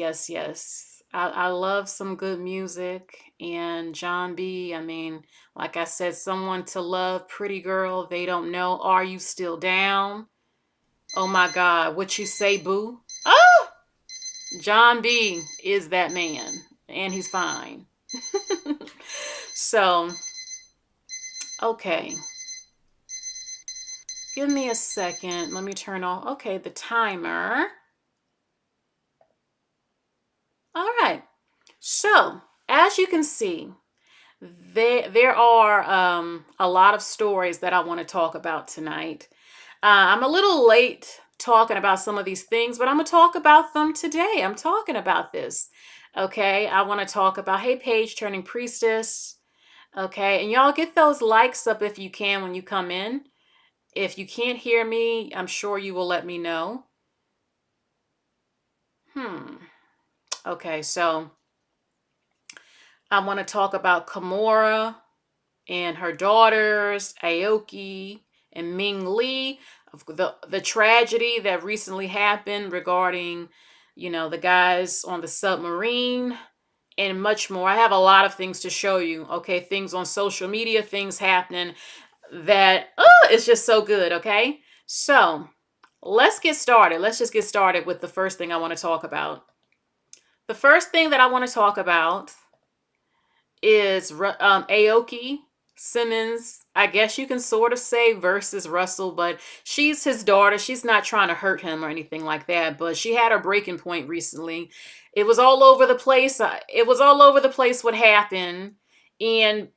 Yes, yes. I love some good music. And John B, I mean, like I said, someone to love, pretty girl, they don't know. Are you still down? Oh my God, what you say, boo? Oh, John B is that man, and he's fine. So, okay, give me a second. Let me turn off, okay, the timer. All right. So, as you can see, there are a lot of stories that I want to talk about tonight. I'm a little late talking about some of these things, but I'm going to talk about them today. I'm talking about this. Okay. I want to talk about, hey, Paige turning priestess. Okay. And y'all get those likes up if you can when you come in. If you can't hear me, I'm sure you will let me know. Okay. So I want to talk about Kimura and her daughters, Aoki and Ming Lee, of the tragedy that recently happened regarding, the guys on the submarine and much more. I have a lot of things to show you, okay? Things on social media, things happening that, oh, it's just so good, okay? So let's get started. Let's just get started with the first thing I want to talk about. The first thing that I want to talk about is Aoki Simmons. I guess you can sort of say versus Russell, but she's his daughter. She's not trying to hurt him or anything like that, but she had her breaking point recently. It was all over the place. It was all over the place what happened. And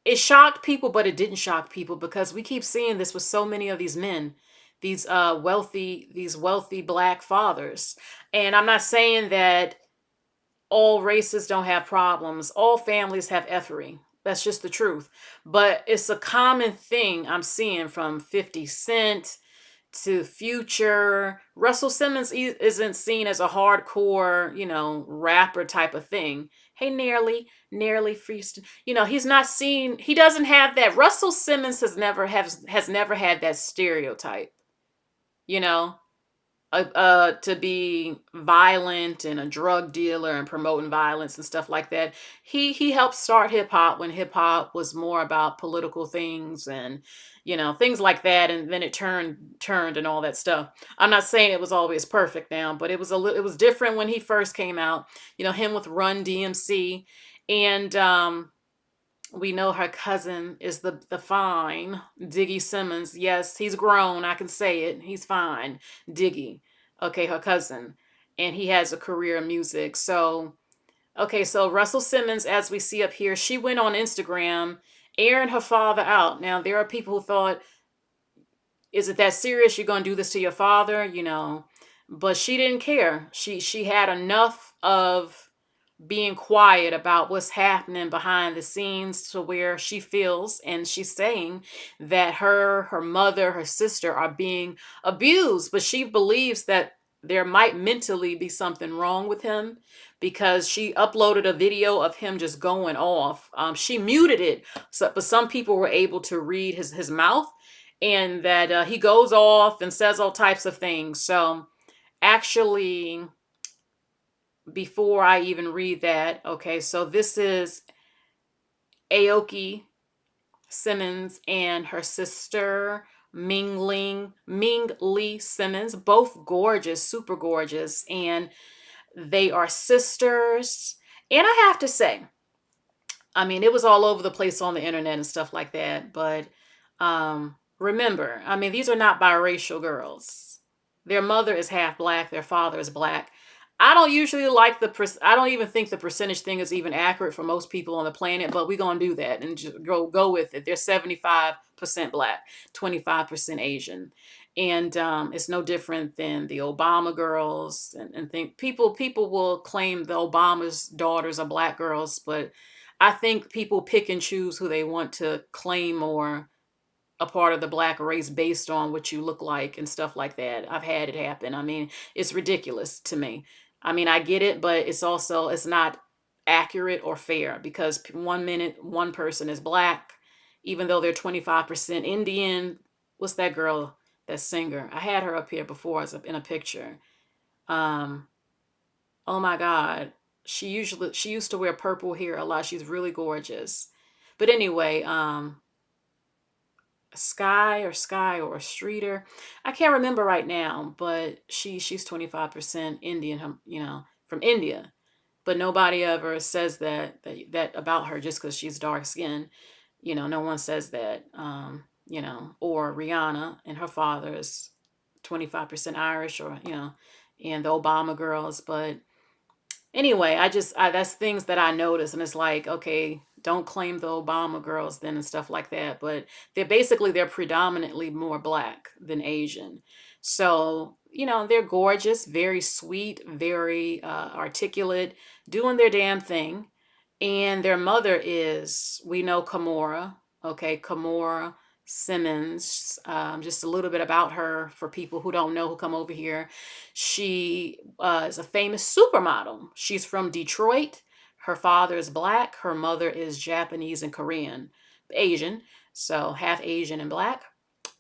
it shocked people, but it didn't shock people because we keep seeing this with so many of these men, these wealthy black fathers. And I'm not saying that all races don't have problems. All families have effery. That's just the truth. But it's a common thing I'm seeing from 50 Cent to Future. Russell Simmons isn't seen as a hardcore, rapper type of thing. Hey, nearly Freest. He's not seen. He doesn't have that. Russell Simmons has never had that stereotype. You know, to be violent and a drug dealer and promoting violence and stuff like that. He helped start hip hop when hip hop was more about political things and things like that, and then it turned and all that stuff. I'm not saying it was always perfect now, but it was different when he first came out. Him with Run DMC, and we know her cousin is the fine Diggy Simmons. Yes, he's grown. I can say it. He's fine. Diggy. Okay, her cousin. And he has a career in music. So, okay, so Russell Simmons, as we see up here, she went on Instagram airing her father out. Now, there are people who thought, is it that serious? You're going to do this to your father? But she didn't care. She had enough of being quiet about what's happening behind the scenes to where she feels and she's saying that her mother, her sister are being abused, but she believes that there might mentally be something wrong with him because she uploaded a video of him just going off. She muted it, but some people were able to read his mouth, and that he goes off and says all types of things. So actually, before I even read that, okay, so this is Aoki Simmons and her sister Ming Lee Simmons, both gorgeous, super gorgeous, and they are sisters. And I have to say, I mean, it was all over the place on the internet and stuff like that, but remember, I mean, these are not biracial girls. Their mother is half black, their father is black. I don't usually like I don't even think the percentage thing is even accurate for most people on the planet, but we're going to do that and just go with it. They're 75% black, 25% Asian. And it's no different than the Obama girls, and think people will claim the Obama's daughters are black girls, but I think people pick and choose who they want to claim or a part of the black race based on what you look like and stuff like that. I've had it happen. I mean, it's ridiculous to me. I mean, I get it, but it's not accurate or fair because one minute one person is black, even though they're 25% Indian. What's that girl, that singer? I had her up here before as in a picture. Um, Oh my God. She used to wear purple hair a lot. She's really gorgeous. But anyway, Sky or Streeter. I can't remember right now, but she's 25% Indian, from India. But nobody ever says that about her just because she's dark skinned. No one says that. Or Rihanna and her father is 25% Irish, or and the Obama girls. But anyway, that's things that I notice, and it's like, okay, don't claim the Obama girls then and stuff like that. But they're predominantly more black than Asian. So, they're gorgeous, very sweet, very articulate, doing their damn thing. And their mother is, we know, Kimora. Okay, Kimora Simmons. Just a little bit about her for people who don't know, who come over here. She is a famous supermodel. She's from Detroit. Her father is black. Her mother is Japanese and Korean, Asian. So half Asian and black.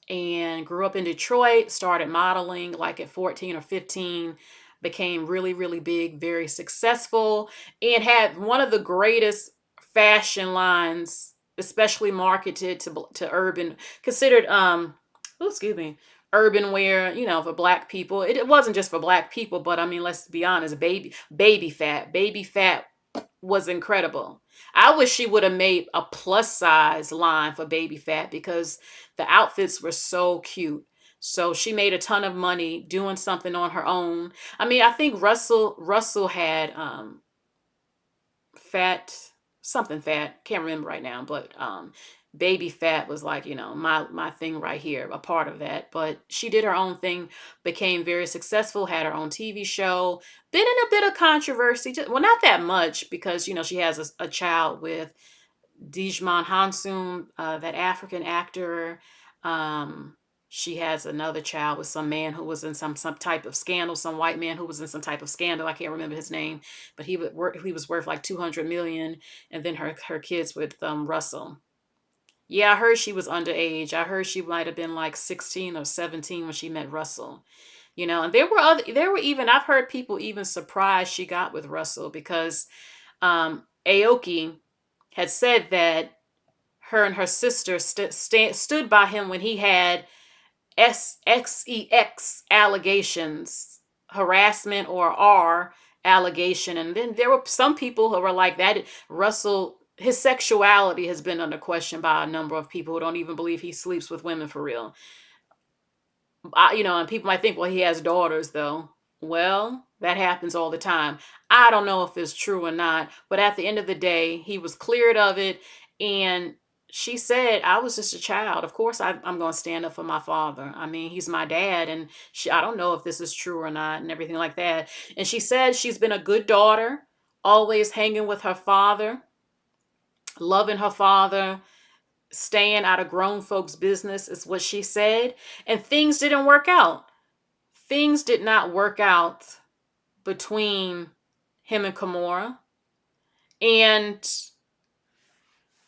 And grew up in Detroit, started modeling like at 14 or 15, became really, really big, very successful, and had one of the greatest fashion lines, especially marketed to urban, considered excuse me, urban wear, for black people. It wasn't just for black people, but I mean, let's be honest, baby fat was incredible. I wish she would have made a plus size line for baby fat because the outfits were so cute. So she made a ton of money doing something on her own. I mean, I think Russell had fat, something fat, can't remember right now, but baby fat was like, my thing right here, a part of that. But she did her own thing, became very successful, had her own TV show, been in a bit of controversy, well, not that much, because she has a child with Dijman Hansoon, that African actor. She has another child with some man who was in some type of scandal, some white man who was in some type of scandal. I can't remember his name, but he was worth like 200 million. And then her kids with Russell. Yeah, I heard she was underage. I heard she might have been like 16 or 17 when she met Russell. And there were even, I've heard people even surprised she got with Russell because Aoki had said that her and her sister stood by him when he had SXEX allegations, harassment or R allegation. And then there were some people who were like that. Russell, his sexuality has been under question by a number of people who don't even believe he sleeps with women for real. And people might think, well, he has daughters though. Well, that happens all the time. I don't know if it's true or not, but at the end of the day, he was cleared of it. And she said, I was just a child. Of course, I'm going to stand up for my father. I mean, he's my dad. And I don't know if this is true or not and everything like that. And she said she's been a good daughter, always hanging with her father, loving her father, staying out of grown folks' business is what she said. And things didn't work out. Things did not work out between him and Kimora. And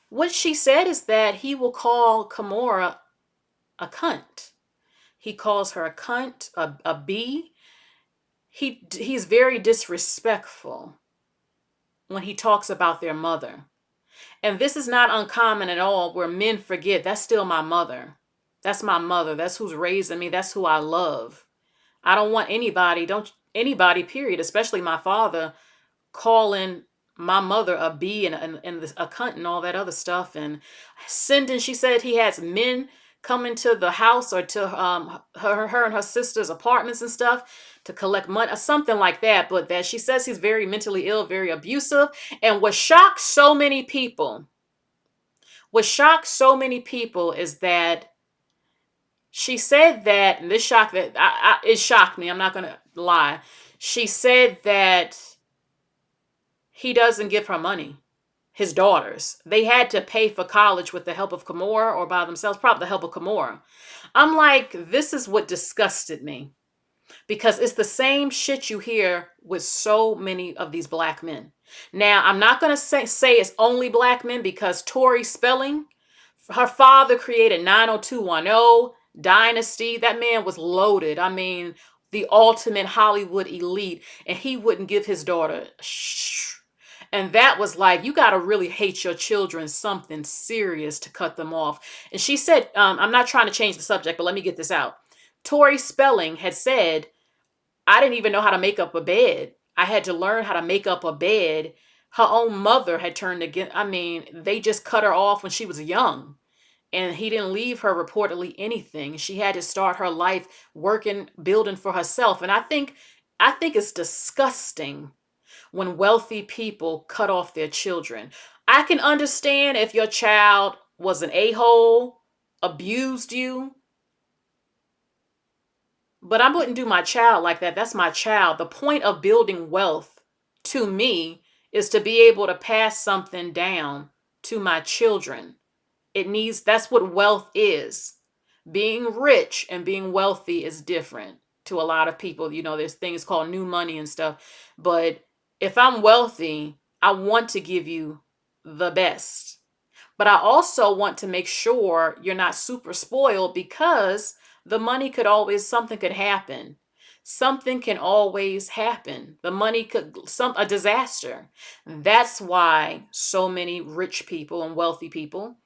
what she said is that he will call Kimora a cunt. He calls her a cunt, a B. He's very disrespectful when he talks about their mother. And this is not uncommon at all, where men forget, that's still my mother. That's my mother. That's who's raising me. That's who I love. I don't want anybody, period, especially my father, calling my mother a B and a cunt and all that other stuff. And she said he has men come into the house or to her and her sister's apartments and stuff to collect money or something like that. But that she says he's very mentally ill, very abusive. And what shocked so many people is that she said that, and this shocked that it shocked me. I'm not gonna lie. She said that he doesn't give her money. His daughters, they had to pay for college with the help of Kimora or by themselves, probably the help of Kimora. I'm like, this is what disgusted me, because it's the same shit you hear with so many of these black men. Now, I'm not going to say it's only black men, because Tori Spelling, her father created 90210, Dynasty. That man was loaded. I mean, the ultimate Hollywood elite, and he wouldn't give his daughter shh. And that was like, you got to really hate your children something serious to cut them off. And she said, I'm not trying to change the subject, but let me get this out. Tori Spelling had said, I didn't even know how to make up a bed. I had to learn how to make up a bed. Her own mother had turned against, I mean, they just cut her off when she was young. And he didn't leave her reportedly anything. She had to start her life working, building for herself. And I think it's disgusting when wealthy people cut off their children. I can understand if your child was an a-hole, abused you, but I wouldn't do my child like that. That's my child. The point of building wealth to me is to be able to pass something down to my children. That's what wealth is. Being rich and being wealthy is different to a lot of people. There's things called new money and stuff. But if I'm wealthy, I want to give you the best. But I also want to make sure you're not super spoiled, because something could happen. Something can always happen. The money a disaster. That's why so many rich people and wealthy people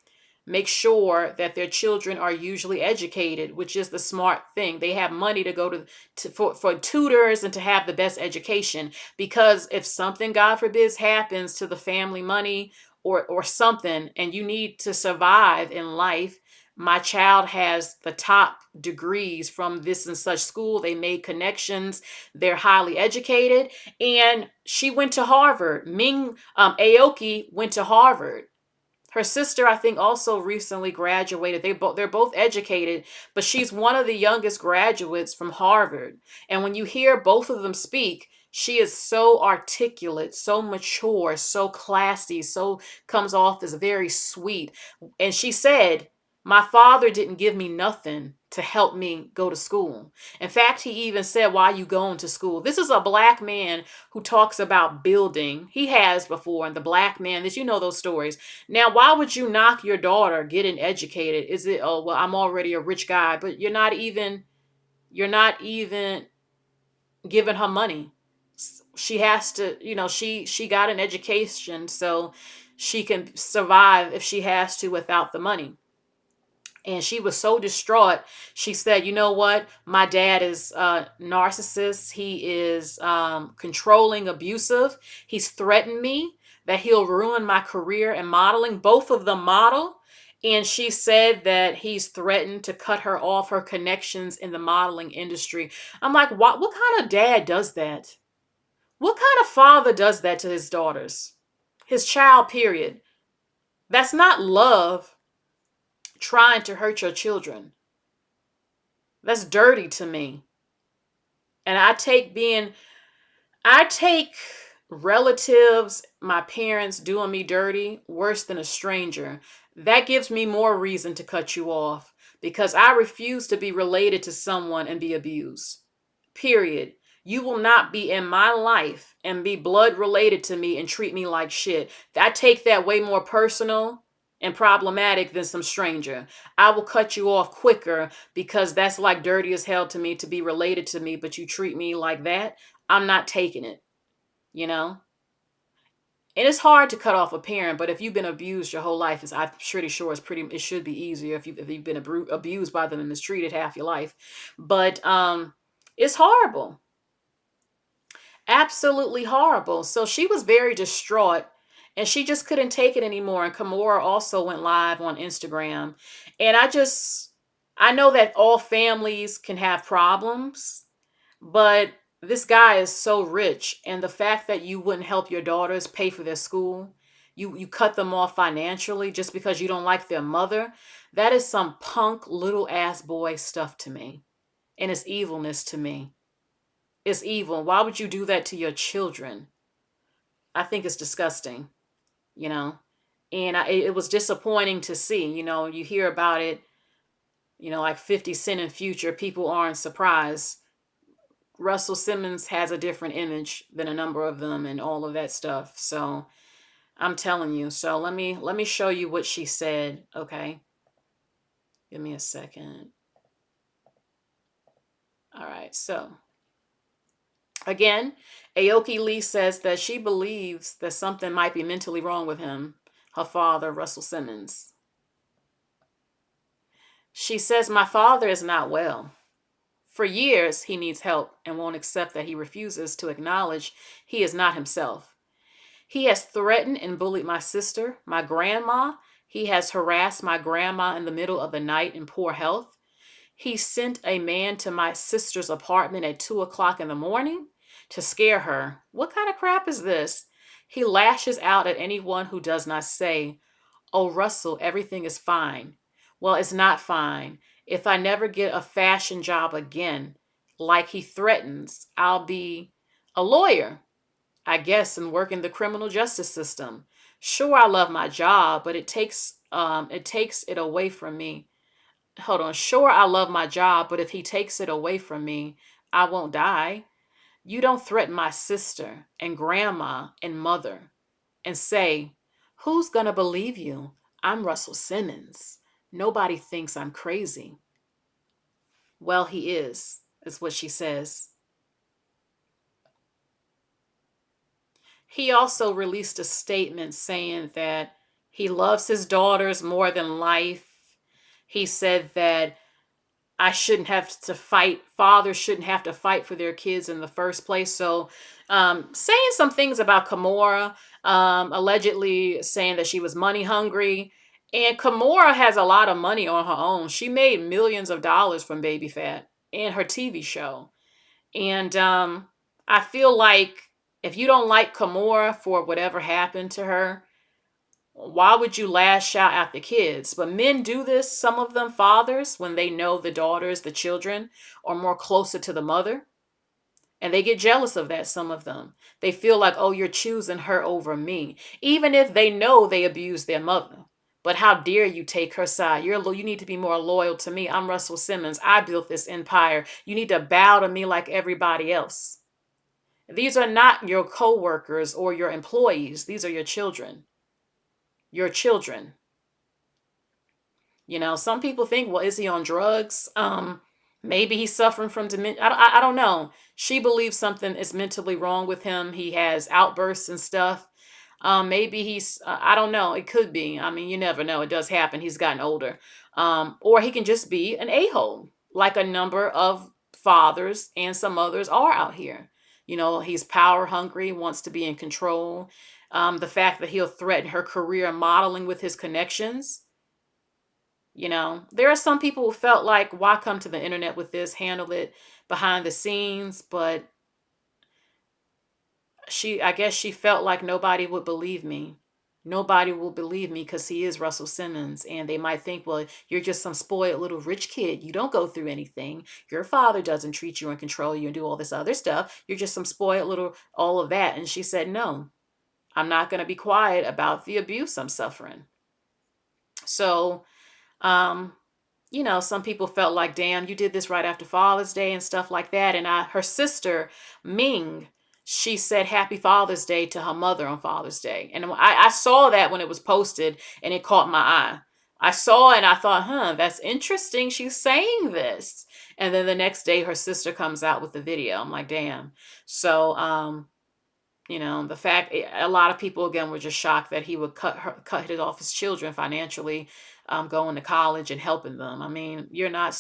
make sure that their children are usually educated, which is the smart thing. They have money to go for tutors and to have the best education, because if something, God forbid, happens to the family money or something, and you need to survive in life, my child has the top degrees from this and such school. They made connections. They're highly educated. And she went to Harvard. Aoki went to Harvard. Her sister, I think, also recently graduated. They're both educated, but she's one of the youngest graduates from Harvard. And when you hear both of them speak, she is so articulate, so mature, so classy, so comes off as very sweet. And she said, my father didn't give me nothing to help me go to school. In fact, he even said, why are you going to school? This is a black man who talks about building. He has before, and the black man, those stories. Now, why would you knock your daughter getting educated? Is it, oh, well, I'm already a rich guy, but you're not even giving her money. She has to, she got an education so she can survive if she has to without the money. And she was so distraught. She said, you know what? My dad is a narcissist. He is controlling, abusive. He's threatened me that he'll ruin my career in modeling. Both of them model. And she said that he's threatened to cut her off her connections in the modeling industry. I'm like, what kind of dad does that? What kind of father does that to his daughters? His child, period. That's not love. Trying to hurt your children. That's dirty to me. And I take relatives, my parents doing me dirty worse than a stranger. That gives me more reason to cut you off, because I refuse to be related to someone and be abused. Period. You will not be in my life and be blood related to me and treat me like shit. I take that way more personal and problematic than some stranger. I will cut you off quicker, because that's like dirty as hell to me, to be related to me, but you treat me like that. I'm not taking it, And it's hard to cut off a parent, but if you've been abused your whole life, I'm pretty sure it should be easier if you've been abused by them and mistreated half your life. But it's horrible. Absolutely horrible. So she was very distraught, and she just couldn't take it anymore. And Kimora also went live on Instagram. And I know that all families can have problems, but this guy is so rich. And the fact that you wouldn't help your daughters pay for their school, you cut them off financially just because you don't like their mother, that is some punk little ass boy stuff to me. And it's evilness to me. It's evil. Why would you do that to your children? I think it's disgusting, you know. And it was disappointing to see, you hear about it, like 50 Cent in Future, people aren't surprised. Russell Simmons has a different image than a number of them and all of that stuff. So I'm telling you. So let me show you what she said, okay? Give me a second. All right, so Again, Aoki Lee says that she believes that something might be mentally wrong with him, her father, Russell Simmons. She says, "My father is not well. For years, he needs help and won't accept that he refuses to acknowledge he is not himself. He has threatened and bullied my sister, my grandma. He has harassed my grandma in the middle of the night in poor health. He sent a man to my sister's apartment at 2 o'clock in the morning to scare her. What kind of crap is this? He lashes out at anyone who does not say, 'Oh, Russell, everything is fine.' Well, it's not fine. If I never get a fashion job again, like he threatens, I'll be a lawyer, I guess, and work in the criminal justice system. Sure, I love my job, but it takes it away from me. Hold on. Sure, I love my job, but if he takes it away from me, I won't die. You don't threaten my sister and grandma and mother and say, 'Who's going to believe you? I'm Russell Simmons. Nobody thinks I'm crazy.' Well, he is what she says. He also released a statement saying that he loves his daughters more than life. He said that I shouldn't have to fight. Fathers shouldn't have to fight for their kids in the first place. So, saying some things about Kimora, allegedly saying that she was money hungry. And Kimora has a lot of money on her own. She made millions of dollars from Baby Fat and her TV show. And I feel like if you don't like Kimora for whatever happened to her, why would you lash out at the kids? But men do this, some of them fathers, when they know the daughters, the children, are more closer to the mother. And they get jealous of that, some of them. They feel like, oh, you're choosing her over me. Even if they know they abused their mother. But how dare you take her side? You need to be more loyal to me. I'm Russell Simmons. I built this empire. You need to bow to me like everybody else. These are not your co-workers or your employees. These are your children. Your children. Some people think, well, is he on drugs? Maybe he's suffering from dementia. I don't know. She believes something is mentally wrong with him. He has outbursts and stuff. Maybe I don't know. It could be. I mean, you never know. It does happen. He's gotten older. Or he can just be an a-hole, like a number of fathers and some others are out here. He's power hungry, wants to be in control. The fact that he'll threaten her career modeling with his connections. There are some people who felt like, why come to the internet with this, handle it behind the scenes, but I guess she felt like nobody would believe me. Nobody will believe me because he is Russell Simmons. And they might think, well, you're just some spoiled little rich kid. You don't go through anything. Your father doesn't treat you and control you and do all this other stuff. You're just some spoiled little, all of that. And she said, no, I'm not going to be quiet about the abuse I'm suffering. So, some people felt like, damn, you did this right after Father's Day and stuff like that. And her sister, Ming, she said Happy Father's Day to her mother on Father's Day. And I saw that when it was posted and it caught my eye. I saw it and I thought, that's interesting. She's saying this. And then the next day her sister comes out with the video. I'm like, damn. So, the fact, a lot of people again were just shocked that he would cut it off his children financially, going to college and helping them. I mean, you're not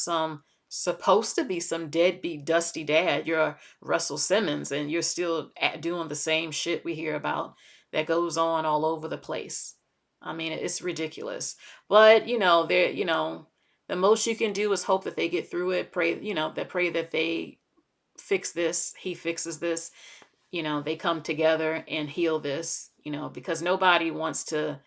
supposed to be some deadbeat dusty dad. You're Russell Simmons, and you're still doing the same shit we hear about that goes on all over the place. I mean, it's ridiculous. But the most you can do is hope that they get through it. Pray that they fix this. He fixes this. They come together and heal this, because nobody wants to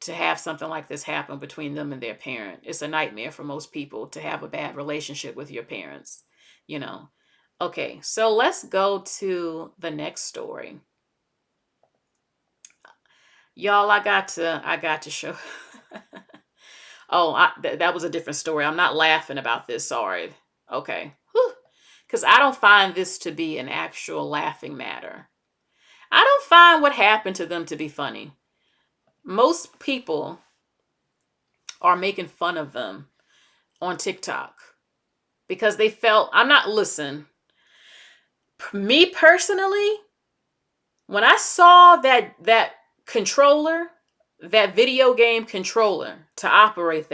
have something like this happen between them and their parent. It's a nightmare for most people to have a bad relationship with your parents, you know. Okay, so let's go to the next story. Y'all, I got to show. Oh, that was a different story. I'm not laughing about this. Sorry. Okay. Because I don't find this to be an actual laughing matter. I don't find what happened to them to be funny. Most people are making fun of them on TikTok because they felt, listen, Me personally, when I saw that controller, that video game controller to operate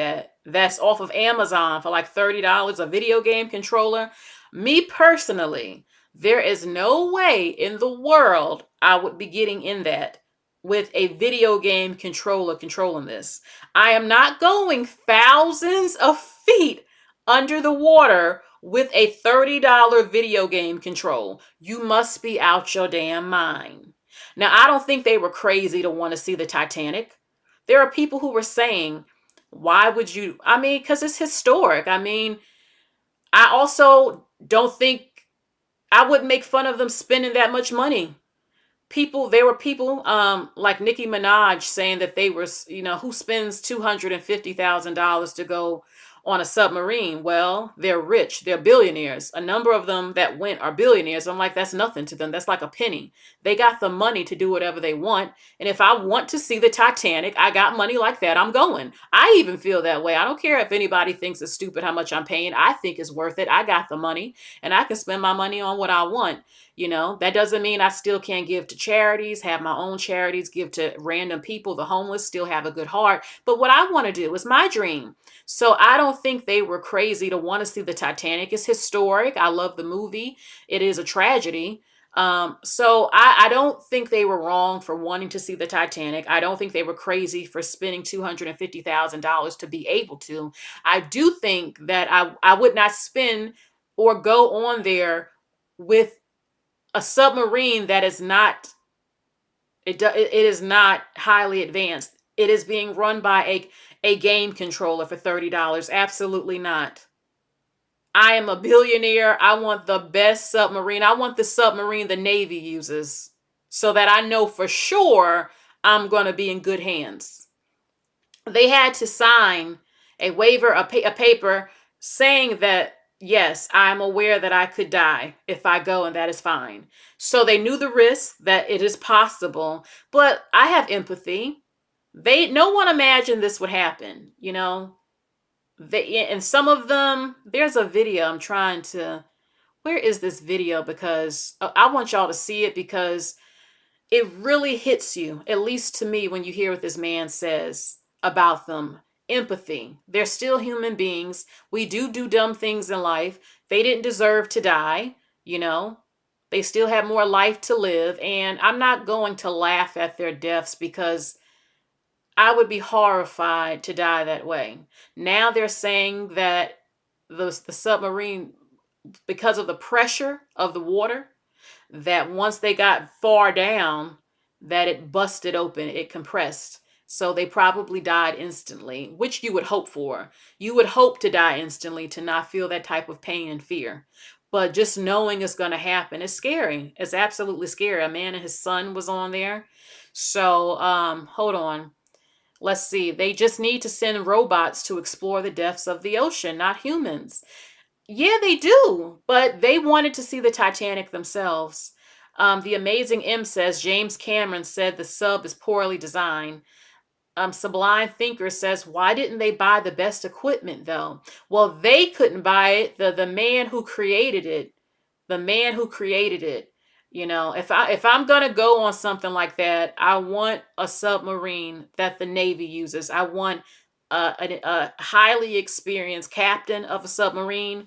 that's off of Amazon for like $30, a video game controller, me personally, there is no way in the world I would be getting in that with a video game controller controlling this. I am not going thousands of feet under the water with a $30 video game control. You must be out your damn mind. Now, I don't think they were crazy to want to see the Titanic. There are people who were saying, why would you? I mean, because it's historic. I mean, I also don't think I wouldn't make fun of them spending that much money. There were people like Nicki Minaj saying that they were, who spends $250,000 to go on a submarine. Well, they're rich, they're billionaires. A number of them that went are billionaires. I'm like, that's nothing to them, that's like a penny. They got the money to do whatever they want, and if I want to see the Titanic, I got money like that, I'm going. I even feel that way. I don't care if anybody thinks it's stupid how much I'm paying. I think it's worth it. I got the money, and I can spend my money on what I want. That doesn't mean I still can't give to charities, have my own charities, give to random people, the homeless, still have a good heart. But what I want to do is my dream. So I don't think they were crazy to want to see the Titanic. It's historic. I love the movie. It is a tragedy. So I don't think they were wrong for wanting to see the Titanic. I don't think they were crazy for spending $250,000 to be able to. I do think that I would not spend or go on there with a submarine that is not it is not highly advanced. It is being run by a game controller for $30. Absolutely not. I am a billionaire. I want the best submarine. I want the submarine the Navy uses so that I know for sure I'm going to be in good hands. They had to sign a waiver, a paper saying that, yes, I'm aware that I could die if I go, and that is fine. So they knew the risk, that it is possible, but I have empathy. No one imagined this would happen, and some of them, there's a video I'm trying to, where is this video? Because I want y'all to see it, because it really hits you, at least to me, when you hear what this man says about them. Empathy. They're still human beings. We do dumb things in life. They didn't deserve to die, They still have more life to live. And I'm not going to laugh at their deaths, because I would be horrified to die that way. Now they're saying that the submarine, because of the pressure of the water, that once they got far down, that it busted open, it compressed. So they probably died instantly, which you would hope for. You would hope to die instantly, to not feel that type of pain and fear. But just knowing it's going to happen is scary. It's absolutely scary. A man and his son was on there. So hold on. Let's see. They just need to send robots to explore the depths of the ocean, not humans. Yeah, they do, but they wanted to see the Titanic themselves. The Amazing M says James Cameron said the sub is poorly designed. Sublime Thinker says, why didn't they buy the best equipment though? Well, they couldn't buy it. The man who created it, if I'm gonna go on something like that, I want a submarine that the Navy uses. I want a highly experienced captain of a submarine.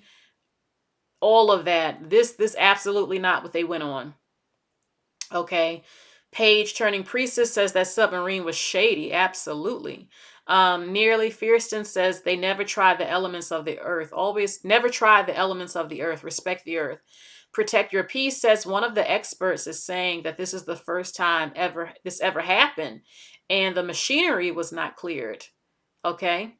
All of that. This absolutely not what they went on. Okay. Page Turning Priestess says that submarine was shady. Absolutely. Nearly Fierston says they never try the elements of the earth. Always never try the elements of the earth. Respect the earth. Protect Your Peace says one of the experts is saying that this is the first time this ever happened, and the machinery was not cleared. Okay.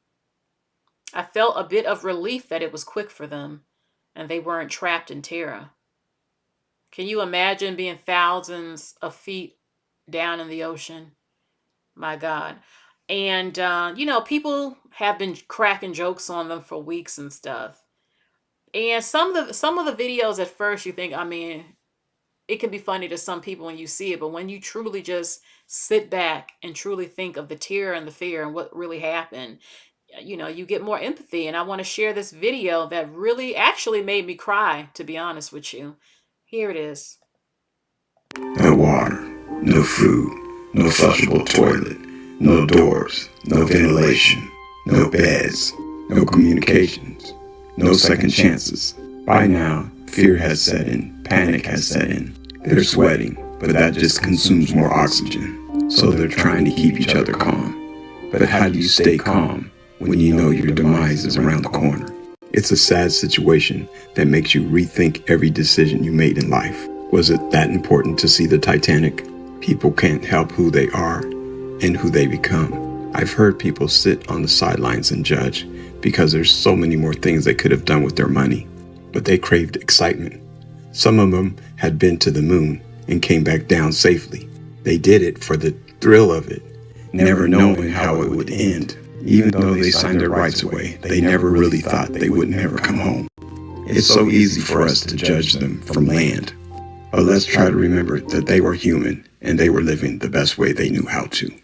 I felt a bit of relief that it was quick for them and they weren't trapped in terror. Can you imagine being thousands of feet down in the ocean? My God. And, people have been cracking jokes on them for weeks and stuff. And some of the videos at first you think, it can be funny to some people when you see it, but when you truly just sit back and truly think of the terror and the fear and what really happened, you get more empathy. And I want to share this video that really actually made me cry, to be honest with you. Here it is. No water, no food, no flushable toilet, no doors, no ventilation, no beds, no communications, no second chances. By now, fear has set in, panic has set in. They're sweating, but that just consumes more oxygen. So they're trying to keep each other calm. But how do you stay calm when you know your demise is around the corner? It's a sad situation that makes you rethink every decision you made in life. Was it that important to see the Titanic? People can't help who they are and who they become. I've heard people sit on the sidelines and judge because there's so many more things they could have done with their money. But they craved excitement. Some of them had been to the moon and came back down safely. They did it for the thrill of it, never knowing how it would end. Even though they signed their rights away, they never really thought they would never come home. It's so easy for us to judge them from land. But let's try to remember that they were human and they were living the best way they knew how to.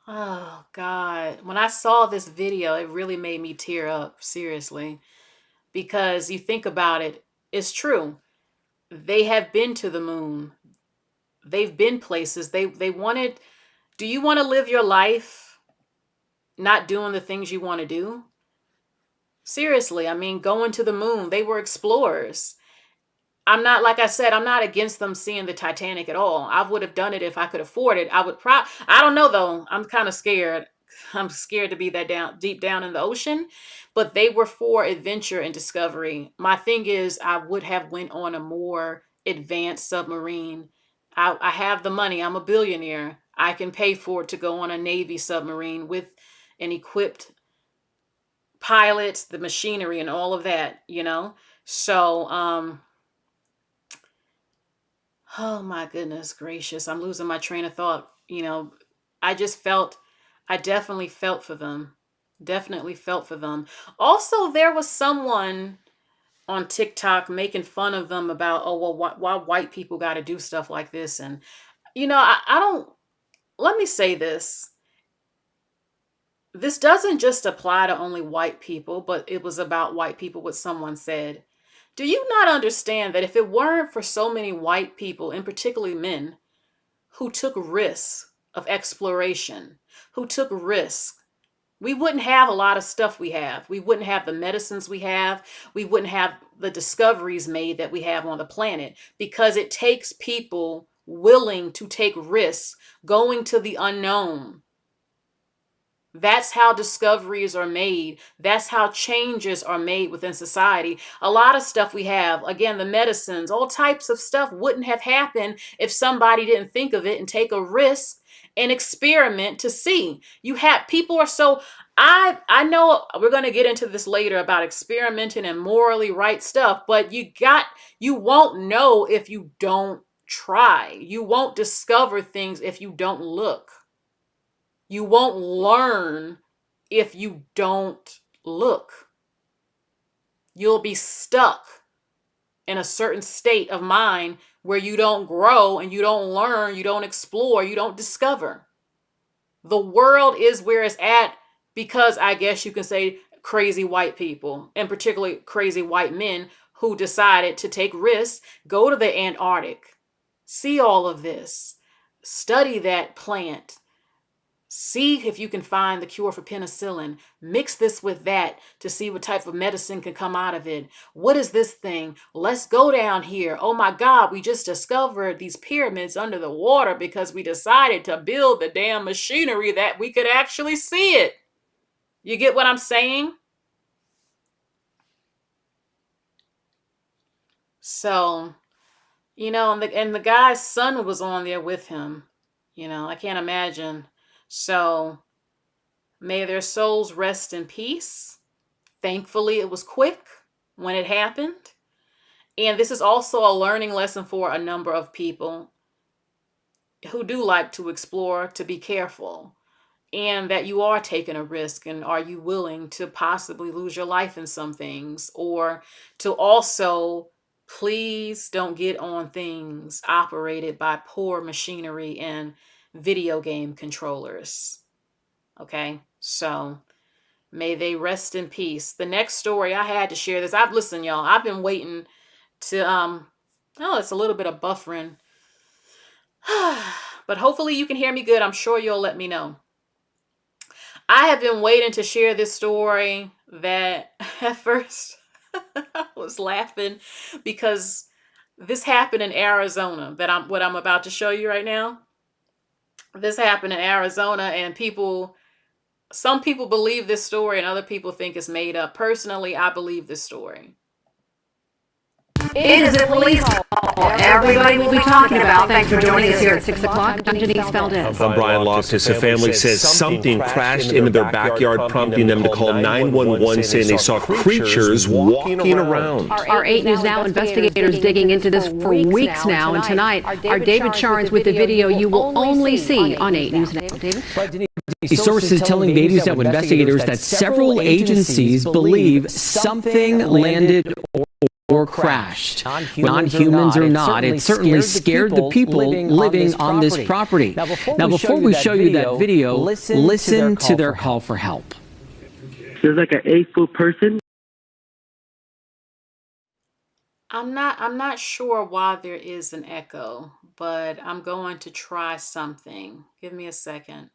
Oh, God. When I saw this video, it really made me tear up, seriously. Because you think about it, it's true. They have been to the moon. They've been places. They wanted, do you want to live your life not doing the things you want to do? Seriously, I mean, going to the moon. They were explorers. I'm not, like I said, I'm not against them seeing the Titanic at all. I would have done it if I could afford it. I don't know though. I'm kind of scared. I'm scared to be that deep down in the ocean, but they were for adventure and discovery. My thing is I would have went on a more advanced submarine. I have the money. I'm a billionaire. I can pay for it to go on a Navy submarine with an equipped pilot, the machinery and all of that, you know? So, oh my goodness gracious. I'm losing my train of thought. I just felt, I definitely felt for them. Definitely felt for them. Also, there was someone on TikTok making fun of them about, oh, well, why white people got to do stuff like this. And, I don't, let me say this. This doesn't just apply to only white people, but it was about white people, what someone said. Do you not understand that if it weren't for so many white people, and particularly men, who took risks of exploration, who took risks, we wouldn't have a lot of stuff we have. We wouldn't have the medicines we have. We wouldn't have the discoveries made that we have on the planet, because it takes people willing to take risks, going to the unknown. That's how discoveries are made. That's how changes are made within society. A lot of stuff we have, again, the medicines, all types of stuff wouldn't have happened if somebody didn't think of it and take a risk and experiment to see. You have people are so, I know we're going to get into this later about experimenting and morally right stuff, but you won't know if you don't try. You won't discover things if you don't look. You won't learn if you don't look. You'll be stuck in a certain state of mind where you don't grow and you don't learn, you don't explore, you don't discover. The world is where it's at because, I guess you can say, crazy white people, and particularly crazy white men who decided to take risks, go to the Antarctic, see all of this, study that plant, see if you can find the cure for penicillin. Mix this with that to see what type of medicine can come out of it. What is this thing? Let's go down here. Oh my God, we just discovered these pyramids under the water because we decided to build the damn machinery that we could actually see it. You get what I'm saying? So, and the guy's son was on there with him. I can't imagine. So, may their souls rest in peace. Thankfully, it was quick when it happened. And this is also a learning lesson for a number of people who do like to explore, to be careful, and that you are taking a risk. And are you willing to possibly lose your life in some things? Or to also, please don't get on things operated by poor machinery and video game controllers. Okay, so May they rest in peace. The next story, I had to share this. Listen, y'all, I've been waiting to oh, it's a little bit of buffering. But hopefully you can hear me good. I'm sure you'll let me know. I have been waiting to share this story that at first I was laughing because this happened in Arizona, what I'm about to show you right now. This happened in Arizona, and some people believe this story and other people think it's made up. Personally, I believe this story. It is a police call everybody will be talking about. Thanks for joining us here at 6 o'clock. I'm Denise Valdez. I'm Brian Loftus. A family says something crashed into their backyard, prompting them to call 911, saying they saw creatures walking around. Our 8 News Now investigators digging into this for weeks now, and tonight our David Charnes with the video you will only see on 8 News Now. David? Sources telling the 8 News Now investigators that several agencies believe something landed or crashed. Non-humans or not, it certainly scared the people living on this property. Now, before we show you that video, listen to their call for help. There's like an 8-foot person. I'm not sure why there is an echo, but I'm going to try something. Give me a second.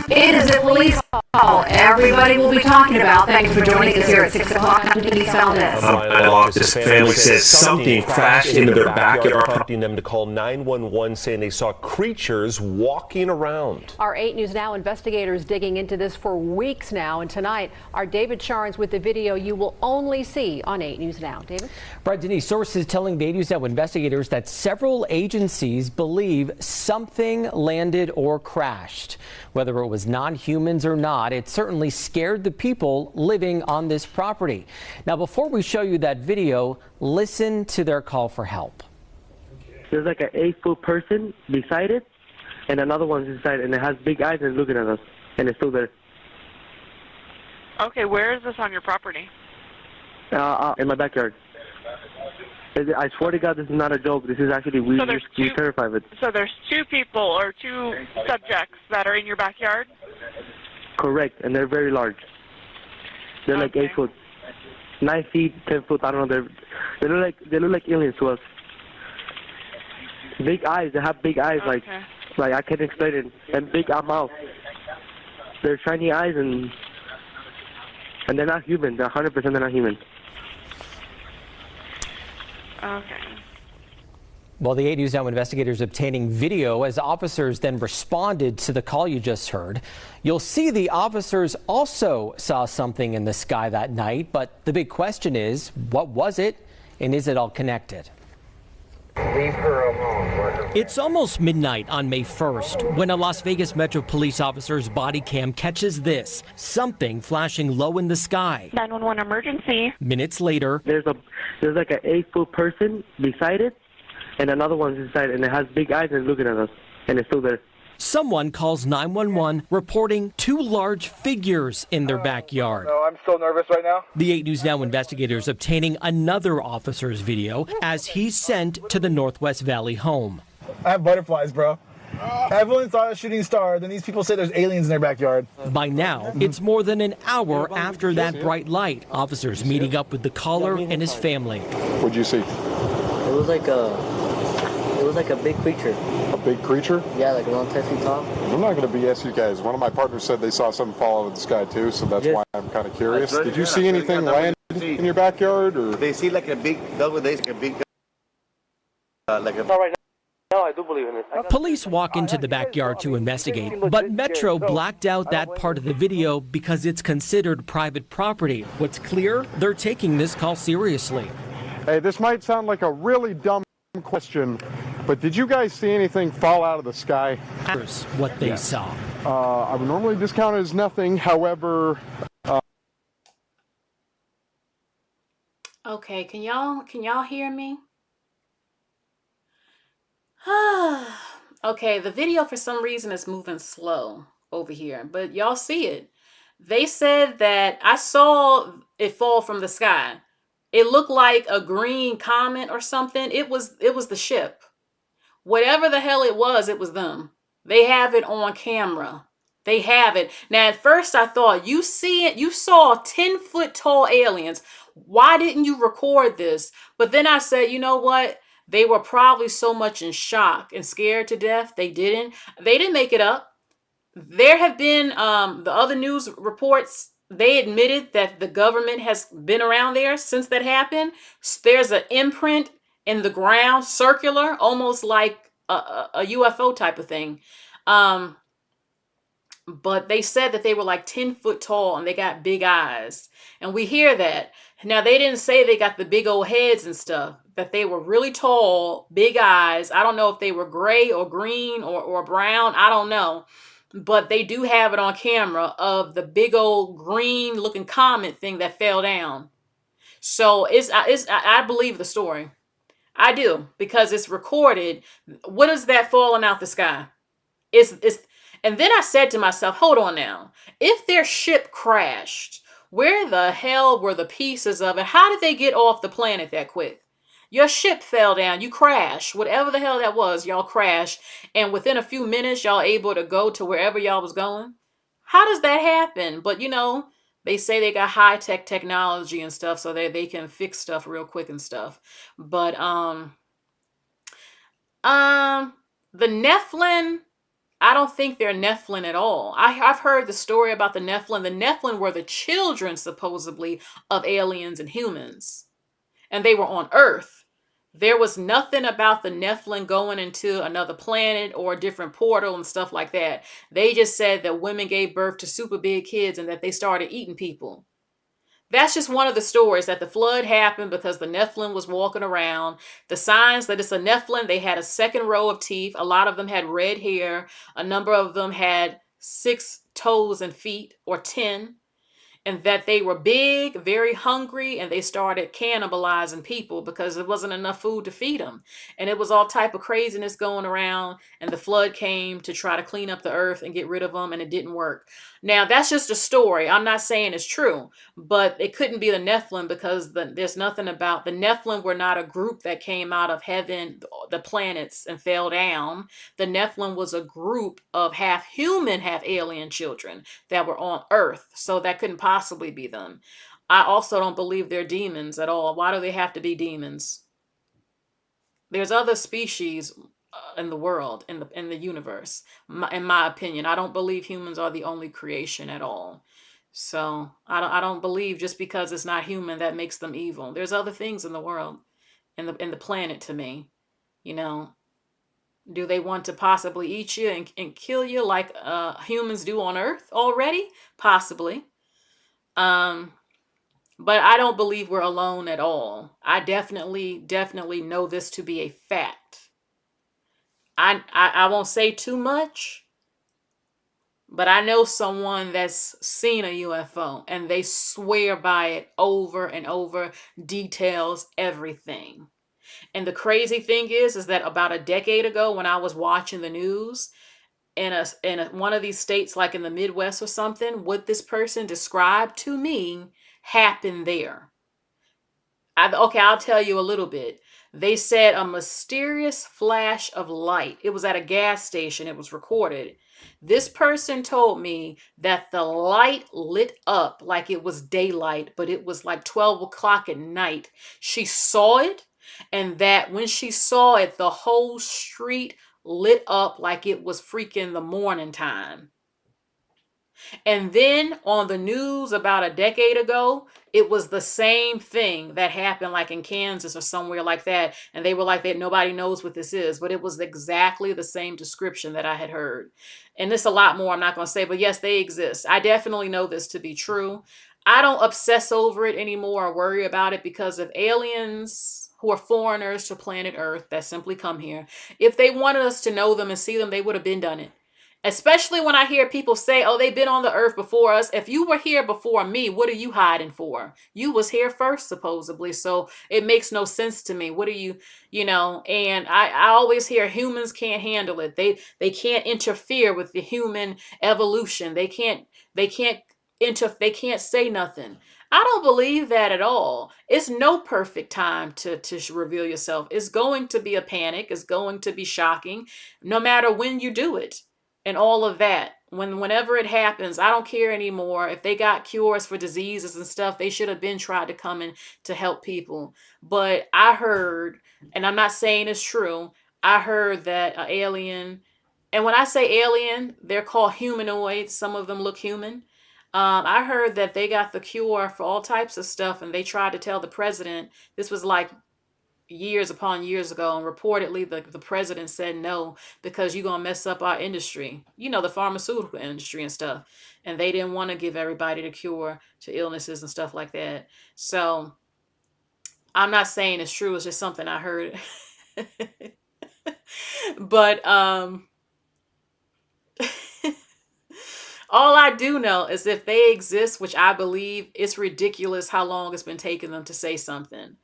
It is a police call everybody will be talking about. Thanks for joining us here at 6 o'clock. I'm Denise Valdez. Brian Loftus. Family says something crashed into their backyard, prompting them to call 911, saying they saw creatures walking around. Our 8 News Now investigators digging into this for weeks now, and tonight our David Charnes with the video you will only see on 8 News Now. David? Right, Denise, sources telling the 8 News Now investigators that several agencies believe something landed or crashed. Whether it was non-humans or not, it certainly scared the people living on this property. Now, before we show you that video, listen to their call for help. There's like an 8-foot person beside it, and another one's inside, and it has big eyes and looking at us, and it's still there. Okay, where is this on your property? In my backyard. I swear to God, this is not a joke. This is actually, we're terrified of it. So there's 2 people or 2 subjects that are in your backyard? Correct, and they're very large. They're like 8 foot, 9 feet, 10 foot. I don't know. They look like aliens to us. Big eyes. They have big eyes, like I can't explain it, and big mouth. They're shiny eyes, and they're not human. They're 100% they're not human. Okay. Well, the 8 News Now investigators obtaining video as officers then responded to the call you just heard. You'll see the officers also saw something in the sky that night, but the big question is, what was it, and is it all connected? Leave her alone. It's almost midnight on May 1st when a Las Vegas Metro police officer's body cam catches this, something flashing low in the sky. 911 emergency. Minutes later, there's like an 8-foot person beside it, and another one's inside, and it has big eyes and looking at us, and it's still there. Someone calls 911 reporting 2 large figures in their backyard. No, I'm so nervous right now. The 8 News Now investigators obtaining another officer's video as he's sent to the Northwest Valley home. I have butterflies, bro. I've only saw a shooting star. Then these people say there's aliens in their backyard. By now, it's more than an hour after that bright light. Officers meeting up with the caller and his family. What'd you see? It was like a big creature. A big creature? Yeah, like around 10 feet tall. I'm not going to BS you guys. One of my partners said they saw something fall out of the sky too, so that's why I'm kind of curious. Did you see anything land in your backyard, or? They see like a big double days, like a big like a. Right now, I do believe in it. Police walk into the backyard to investigate, but Metro blacked out that part of the video because it's considered private property. What's clear? They're taking this call seriously. Hey, this might sound like a really dumb question, but did you guys see anything fall out of the sky? Here's what they saw. I would normally discount it as nothing. However, Okay, can y'all hear me? Okay, the video for some reason is moving slow over here, but y'all see it. They said that I saw it fall from the sky. It looked like a green comet or something. It was the ship. Whatever the hell it was them. They have it on camera. They have it. Now, at first I thought, you saw 10-foot tall aliens. Why didn't you record this? But then I said, you know what? They were probably so much in shock and scared to death. They didn't make it up. There have been the other news reports. They admitted that the government has been around there since that happened. There's an imprint in the ground, circular, almost like a UFO type of thing. But they said that they were like 10 foot tall and they got big eyes. And we hear that. Now, they didn't say they got the big old heads and stuff, that they were really tall, big eyes. I don't know if they were gray or green or brown. I don't know. But they do have it on camera of the big old green looking comet thing that fell down. So I believe the story. I do, because it's recorded. What is that falling out the sky? And then I said to myself, hold on now. If their ship crashed, where the hell were the pieces of it? How did they get off the planet that quick? Your ship fell down. You crashed. Whatever the hell that was, y'all crashed. And within a few minutes, y'all able to go to wherever y'all was going. How does that happen? But they say they got high-tech technology and stuff, so they can fix stuff real quick and stuff. But the Nephilim, I don't think they're Nephilim at all. I've heard the story about the Nephilim. The Nephilim were the children, supposedly, of aliens and humans. And they were on Earth. There was nothing about the Nephilim going into another planet or a different portal and stuff like that. They just said that women gave birth to super big kids and that they started eating people. That's just one of the stories, that the flood happened because the Nephilim was walking around. The signs that it's a Nephilim, they had a second row of teeth. A lot of them had red hair. A number of them had 6 toes and feet, or 10. And that they were big, very hungry, and they started cannibalizing people because there wasn't enough food to feed them. And it was all type of craziness going around, and the flood came to try to clean up the earth and get rid of them, and it didn't work. Now, that's just a story. I'm not saying it's true, but it couldn't be the Nephilim, because there's nothing about the Nephilim. Were not a group that came out of heaven, the planets, and fell down. The Nephilim was a group of half human, half alien children that were on Earth. So that couldn't possibly be them. I also don't believe they're demons at all. Why do they have to be demons? There's other species in the world, in the universe. In my opinion, I don't believe humans are the only creation at all. So I don't believe just because it's not human that makes them evil. There's other things in the world, in the planet, to me. Do they want to possibly eat you and kill you like humans do on Earth already? Possibly. But I don't believe we're alone at all. I definitely know this to be a fact. I won't say too much, but I know someone that's seen a UFO and they swear by it over and over, details everything. And the crazy thing is that about a decade ago, when I was watching the news in one of these states, like in the Midwest or something, what this person described to me happened there. I'll tell you a little bit. They said a mysterious flash of light. It was at a gas station. It was recorded. This person told me that the light lit up like it was daylight, but it was like 12 o'clock at night. She saw it, and that when she saw it, the whole street lit up like it was freaking the morning time. And then on the news about a decade ago, it was the same thing that happened, like in Kansas or somewhere like that. And they were like, that nobody knows what this is, but it was exactly the same description that I had heard. And there's a lot more I'm not going to say, but yes, they exist. I definitely know this to be true. I don't obsess over it anymore or worry about it, because of aliens who are foreigners to planet Earth that simply come here. If they wanted us to know them and see them, they would have been done it. Especially when I hear people say, oh, they've been on the earth before us. If you were here before me, what are you hiding for? You was here first, supposedly. So it makes no sense to me. What are you, and I always hear humans can't handle it. They can't interfere with the human evolution. They can't say nothing. I don't believe that at all. It's no perfect time to reveal yourself. It's going to be a panic. It's going to be shocking, no matter when you do it. and all of that. Whenever it happens, I don't care anymore. If they got cures for diseases and stuff, they should have been tried to come in to help people. But I heard, and I'm not saying it's true, I heard that an alien, and when I say alien, they're called humanoids. Some of them look human. I heard that they got the cure for all types of stuff, and they tried to tell the president. This was like years upon years ago, and reportedly the president said no, because you're going to mess up our industry, the pharmaceutical industry and stuff, and they didn't want to give everybody the cure to illnesses and stuff like that. So I'm not saying it's true, it's just something I heard. But all I do know is if they exist, which I believe, it's ridiculous how long it's been taking them to say something.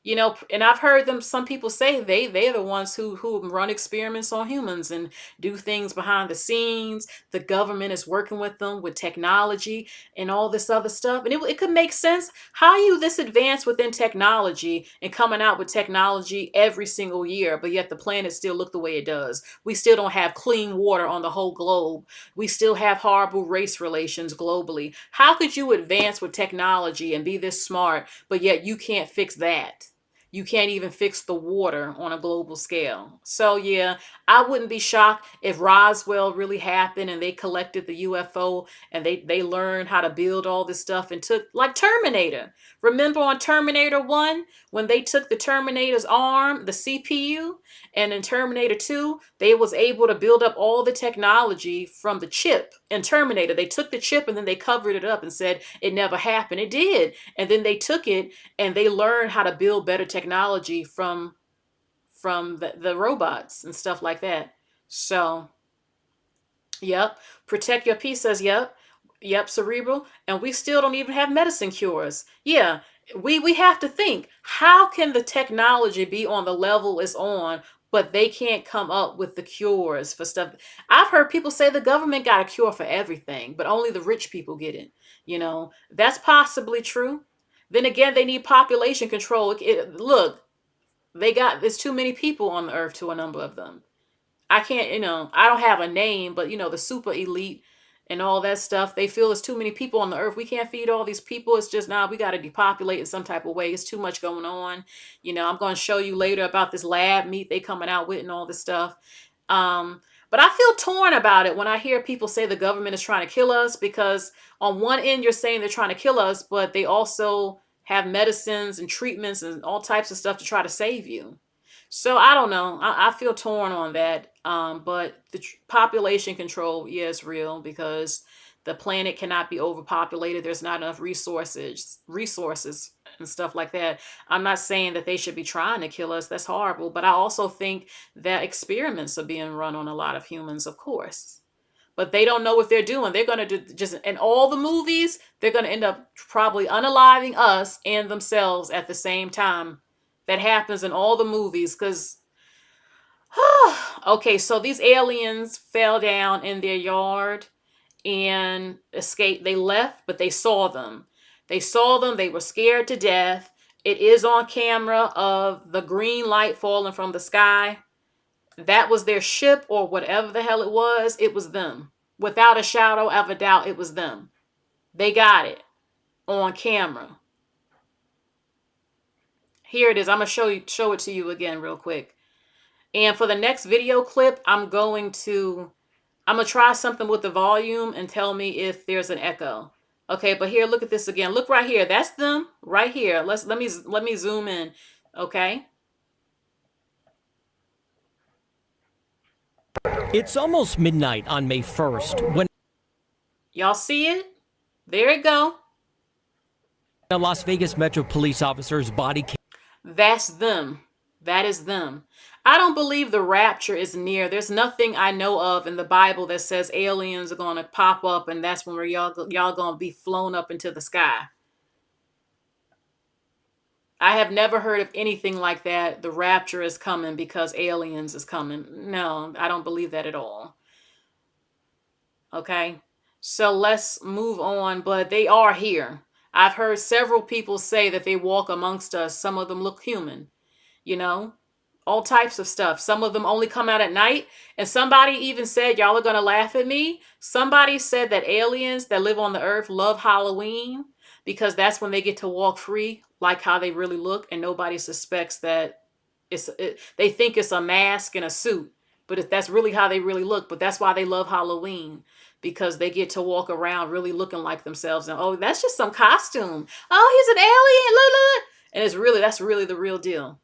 And I've heard some people say they're the ones who run experiments on humans and do things behind the scenes. The government is working with them with technology and all this other stuff. And it could make sense. How are you this advanced within technology and coming out with technology every single year, but yet the planet still look the way it does? We still don't have clean water on the whole globe. We still have horrible race relations globally. How could you advance with technology and be this smart, but yet you can't fix that? You can't even fix the water on a global scale. So yeah, I wouldn't be shocked if Roswell really happened and they collected the UFO and they learned how to build all this stuff and took, like Terminator. Remember on Terminator 1, when they took the Terminator's arm, the CPU, and in Terminator 2, they was able to build up all the technology from the chip in Terminator. They took the chip and then they covered it up and said it never happened. It did. And then they took it and they learned how to build better technology from the robots and stuff like that. So, yep. Protect Your Peace says, yep. Yep, Cerebral. And we still don't even have medicine cures. Yeah, we have to think, how can the technology be on the level it's on, but they can't come up with the cures for stuff? I've heard people say the government got a cure for everything, but only the rich people get it. That's possibly true. Then again, they need population control. Look, there's too many people on the earth to a number of them. I can't, I don't have a name, but the super elite and all that stuff, they feel there's too many people on the earth. We can't feed all these people. It's just, we got to depopulate in some type of way. It's too much going on. I'm going to show you later about this lab meat they coming out with and all this stuff. But I feel torn about it when I hear people say the government is trying to kill us, because on one end, you're saying they're trying to kill us, but they also have medicines and treatments and all types of stuff to try to save you. So I don't know. I feel torn on that. But the population control, yeah, is real, because the planet cannot be overpopulated. There's not enough resources and stuff like that. I'm not saying that they should be trying to kill us. That's horrible. But I also think that experiments are being run on a lot of humans, of course. But they don't know what they're doing. They're going to do just in all the movies, they're going to end up probably unaliving us and themselves at the same time. That happens in all the movies, because okay, so these aliens fell down in their yard and escaped. They left, but they saw them. They were scared to death. It is on camera of the green light falling from the sky. That was their ship, or whatever the hell it was. It was them. Without a shadow of a doubt, it was them. They got it on camera. Here it is. I'm going to show it to you again real quick. And for the next video clip, I'm going to try something with the volume and tell me if there's an echo. Okay, but here, look at this again. Look right here. That's them right here. Let me zoom in. Okay. It's almost midnight on May 1st when y'all see it? There it go. A Las Vegas Metro police officer's body cam. That's them. That is them. I don't believe the rapture is near. There's nothing I know of in the Bible that says aliens are going to pop up and that's when y'all going to be flown up into the sky. I have never heard of anything like that. The rapture is coming because aliens is coming. No, I don't believe that at all. Okay, so let's move on. But they are here. I've heard several people say that they walk amongst us. Some of them look human, all types of stuff. Some of them only come out at night. And somebody even said, y'all are going to laugh at me. Somebody said that aliens that live on the earth love Halloween because that's when they get to walk free, like how they really look. And nobody suspects that they think it's a mask and a suit, but that's really how they really look. But that's why they love Halloween, because they get to walk around really looking like themselves. And oh, that's just some costume. Oh, he's an alien. Look, look. And that's really the real deal.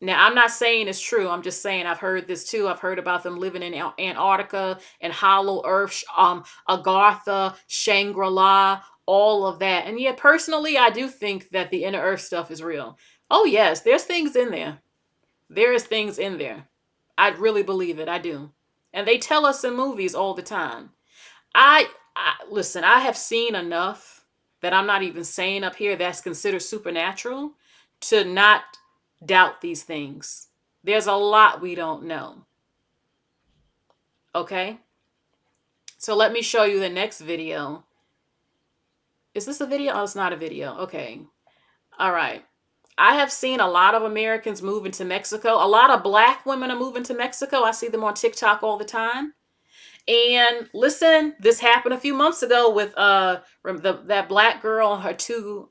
Now, I'm not saying it's true. I'm just saying I've heard this too. I've heard about them living in Antarctica and Hollow Earth, Agartha, Shangri-La, all of that. And yeah, personally, I do think that the inner Earth stuff is real. Oh yes, there's things in there. There is things in there. I really believe it. I do. And they tell us in movies all the time. Listen, I have seen enough that I'm not even saying up here that's considered supernatural to not doubt these things. There's a lot we don't know. Okay? So let me show you the next video. Is this a video? Oh, it's not a video. Okay. All right. I have seen a lot of Americans moving to Mexico. A lot of black women are moving to Mexico. I see them on TikTok all the time. And listen, this happened a few months ago with that black girl and her two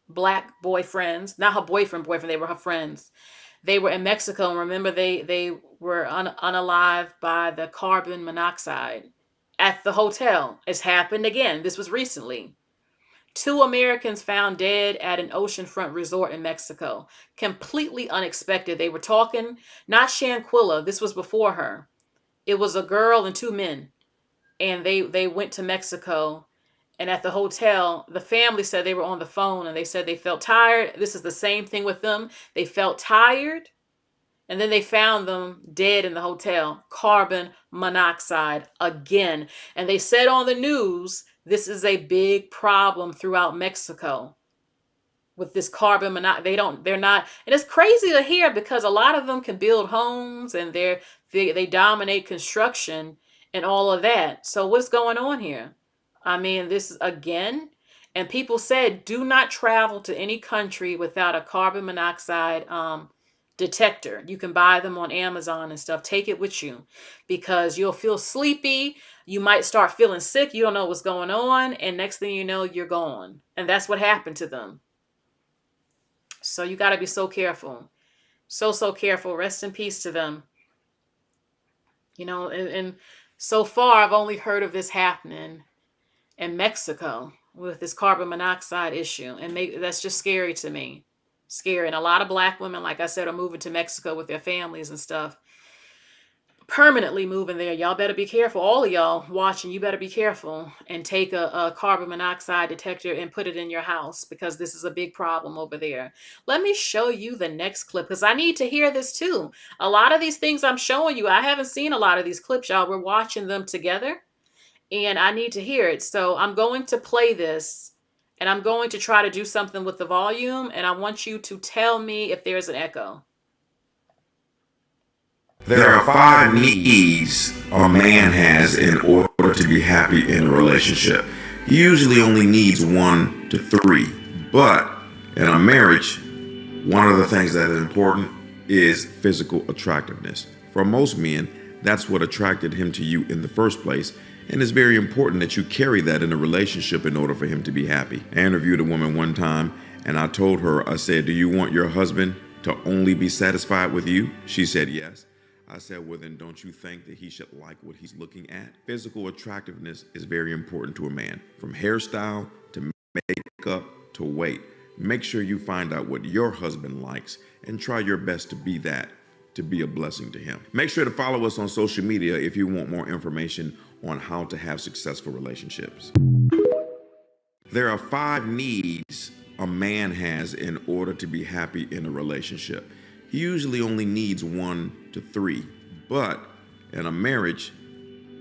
black boyfriends. Not her boyfriend, they were her friends. They were in Mexico, and remember they were unalived by the carbon monoxide at the hotel. It's happened again. This was recently. 2 Americans found dead at an oceanfront resort in Mexico. Completely unexpected. They were talking, not Shanquilla. This was before her. It was a girl and 2 men. And they went to Mexico. And at the hotel, the family said they were on the phone and they said they felt tired. This is the same thing with them. They felt tired. And then they found them dead in the hotel. Carbon monoxide again. And they said on the news, this is a big problem throughout Mexico with this carbon monoxide. They're not, and it's crazy to hear because a lot of them can build homes and they dominate construction and all of that. So what's going on here? I mean, this is again, and people said, do not travel to any country without a carbon monoxide detector. You can buy them on Amazon and stuff. Take it with you because you'll feel sleepy. You might start feeling sick. You don't know what's going on. And next thing you know, you're gone. And that's what happened to them. So you got to be so careful. So careful. Rest in peace to them. You know, and so far, I've only heard of this happening in Mexico with this carbon monoxide issue. And that's just scary to me. Scary. And a lot of black women, like I said, are moving to Mexico with their families and stuff. Permanently moving there. Y'all better be careful. All of y'all watching, you better be careful and take a carbon monoxide detector and put it in your house because this is a big problem over there. Let me show you the next clip because I need to hear this too. A lot of these things I'm showing you, I haven't seen a lot of these clips, y'all. We're watching them together and I need to hear it. So I'm going to play this. And I'm going to try to do something with the volume, and I want you to tell me if there's an echo. There are 5 needs a man has in order to be happy in a relationship. He usually only needs 1 to 3. But in a marriage, one of the things that is important is physical attractiveness. For most men, that's what attracted him to you in the first place. And it's very important that you carry that in a relationship in order for him to be happy. I interviewed a woman one time and I told her, I said, do you want your husband to only be satisfied with you? She said, yes. I said, well, then don't you think that he should like what he's looking at? Physical attractiveness is very important to a man. From hairstyle to makeup to weight. Make sure you find out what your husband likes and try your best to be that, to be a blessing to him. Make sure to follow us on social media if you want more information on how to have successful relationships. There are 5 needs a man has in order to be happy in a relationship. He usually only needs 1 to 3. But in a marriage,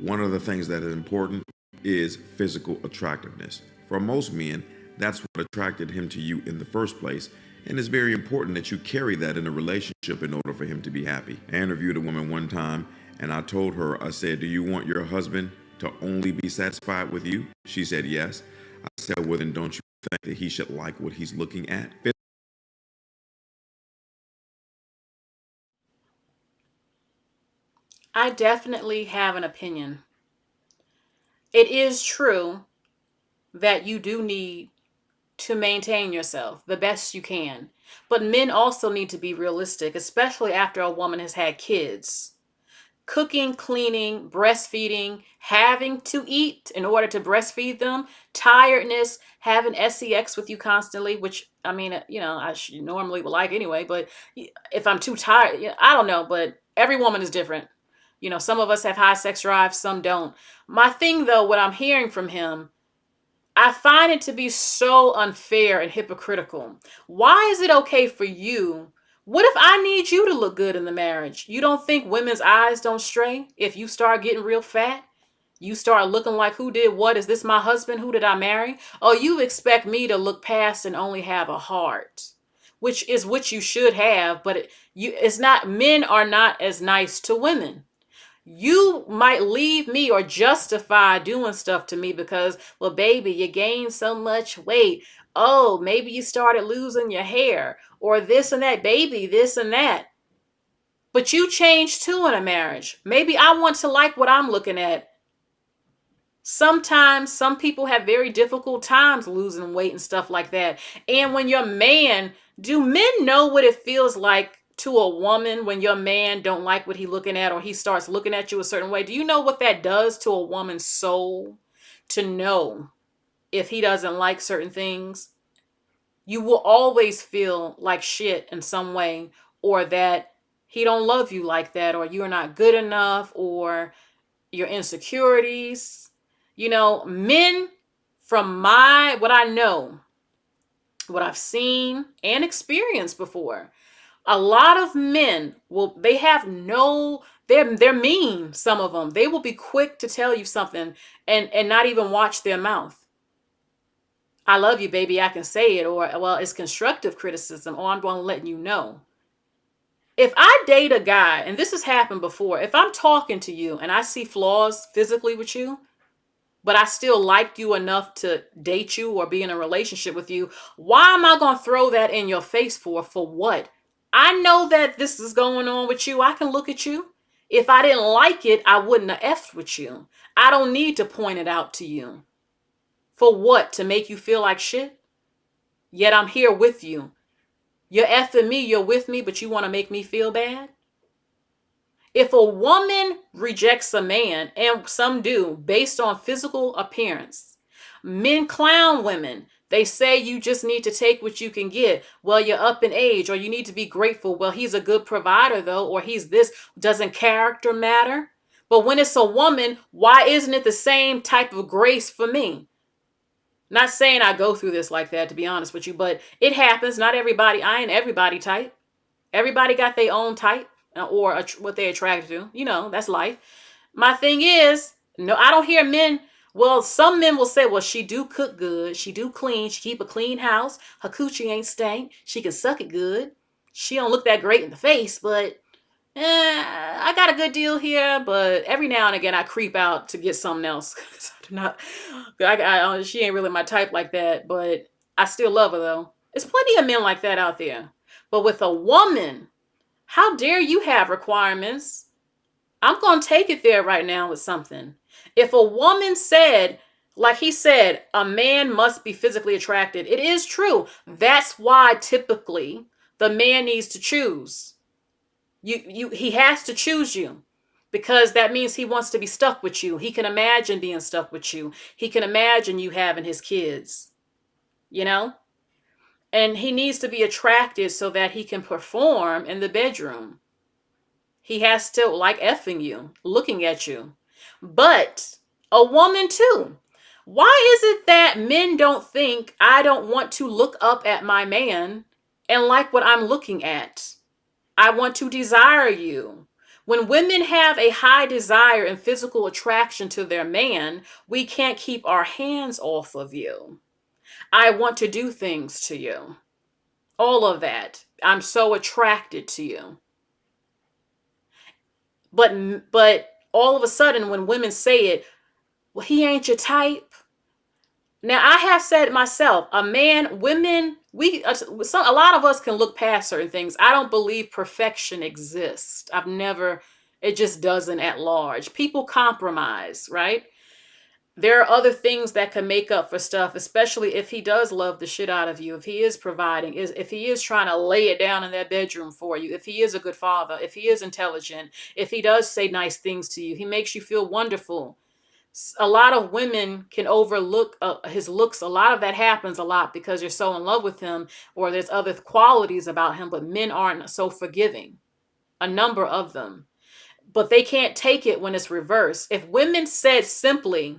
one of the things that is important is physical attractiveness. For most men, that's what attracted him to you in the first place. And it's very important that you carry that in a relationship in order for him to be happy. I interviewed a woman one time and I told her, I said, do you want your husband to only be satisfied with you? She said, yes. I said, well, then don't you think that he should like what he's looking at? I definitely have an opinion. It is true that you do need to maintain yourself the best you can. But men also need to be realistic, especially after a woman has had kids. Cooking, cleaning, breastfeeding, having to eat in order to breastfeed them, tiredness, having sex with you constantly, which I mean, I normally would like anyway, but if I'm too tired, I don't know, but every woman is different. Some of us have high sex drive, some don't. My thing though, what I'm hearing from him, I find it to be so unfair and hypocritical. Why is it okay for you? What if I need you to look good in the marriage? You don't think women's eyes don't stray if you start getting real fat? You start looking like, who did what? Is this my husband? Who did I marry? Oh, you expect me to look past and only have a heart, which is what you should have, but it's not. Men are not as nice to women. You might leave me or justify doing stuff to me because, well, baby, you gained so much weight. Oh, maybe you started losing your hair or this and that, baby, this and that. But you changed too in a marriage. Maybe I want to like what I'm looking at. Sometimes some people have very difficult times losing weight and stuff like that. And when your man, do men know what it feels like to a woman when your man don't like what he looking at or he starts looking at you a certain way? Do you know what that does to a woman's soul to know if he doesn't like certain things? You will always feel like shit in some way, or that he don't love you like that, or you're not good enough, or your insecurities. Men, from what I know, what I've seen and experienced before, a lot of men they're mean. Some of them, they will be quick to tell you something and not even watch their mouth. I love you, baby, I can say it, or, well, it's constructive criticism, or I'm going to let you know. If I date a guy, and this has happened before, if I'm talking to you and I see flaws physically with you, but I still like you enough to date you or be in a relationship with you, why am I going to throw that in your face for? For what? I know that this is going on with you. I can look at you. If I didn't like it, I wouldn't have effed with you. I don't need to point it out to you. For what? To make you feel like shit? Yet I'm here with you. You're effing me, you're with me, but you want to make me feel bad? If a woman rejects a man, and some do, based on physical appearance, men clown women. They say you just need to take what you can get. Well, you're up in age, or you need to be grateful. Well, he's a good provider, though, or he's this. Doesn't character matter? But when it's a woman, why isn't it the same type of grace for me? Not saying I go through this like that, to be honest with you, but it happens. Not everybody, I ain't everybody type. Everybody got their own type or what they're attracted to. That's life. My thing is, no, I don't hear men. Well, some men will say, well, she do cook good. She do clean. She keep a clean house. Her coochie ain't stank. She can suck it good. She don't look that great in the face, but I got a good deal here. But every now and again, I creep out to get something else. She ain't really my type like that, but I still love her though. There's plenty of men like that out there. But with a woman, how dare you have requirements? I'm going to take it there right now with something. If a woman said, like he said, a man must be physically attracted, it is true. That's why typically the man needs to choose. He has to choose you, because that means he wants to be stuck with you. He can imagine being stuck with you. He can imagine you having his kids, And he needs to be attracted so that he can perform in the bedroom. He has to like effing you, looking at you. But a woman too. Why is it that men don't think I don't want to look up at my man and like what I'm looking at? I want to desire you. When women have a high desire and physical attraction to their man, we can't keep our hands off of you. I want to do things to you. All of that. I'm so attracted to you. But all of a sudden, when women say it, well, he ain't your type. Now, I have said it myself, a lot of us can look past certain things. I don't believe perfection exists. I've never It just doesn't at large. People compromise, right? There are other things that can make up for stuff, especially if he does love the shit out of you, if he is providing, if he is trying to lay it down in that bedroom for you, if he is a good father, if he is intelligent, if he does say nice things to you, he makes you feel wonderful. A lot of women can overlook his looks. A lot of that happens a lot because you're so in love with him, or there's other qualities about him, but men aren't so forgiving. A number of them. But they can't take it when it's reversed. If women said simply,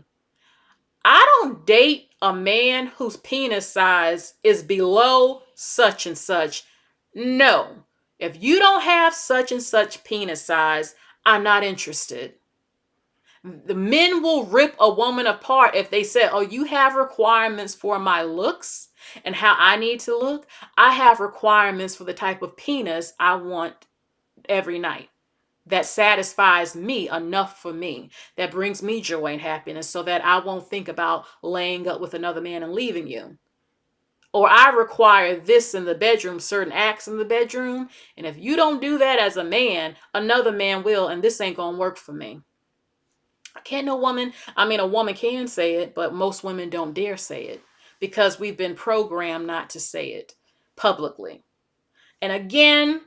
I don't date a man whose penis size is below such and such. No. If you don't have such and such penis size, I'm not interested. The men will rip a woman apart if they say, oh, you have requirements for my looks and how I need to look. I have requirements for the type of penis I want every night that satisfies me enough for me, that brings me joy and happiness so that I won't think about laying up with another man and leaving you. Or I require this in the bedroom, certain acts in the bedroom. And if you don't do that as a man, another man will, and this ain't gonna work for me. A woman can say it, but most women don't dare say it because we've been programmed not to say it publicly. And again,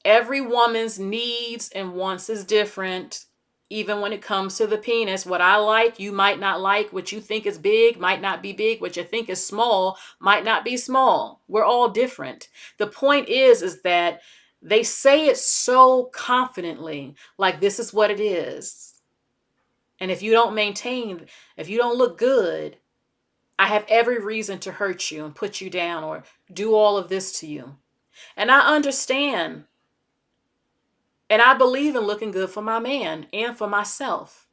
every woman's needs and wants is different. Even when it comes to the penis, what I like, you might not like. What you think is big might not be big. What you think is small might not be small. We're all different. The point is that they say it so confidently, like this is what it is. And if you don't if you don't look good, I have every reason to hurt you and put you down or do all of this to you. And I understand. And I believe in looking good for my man and for myself.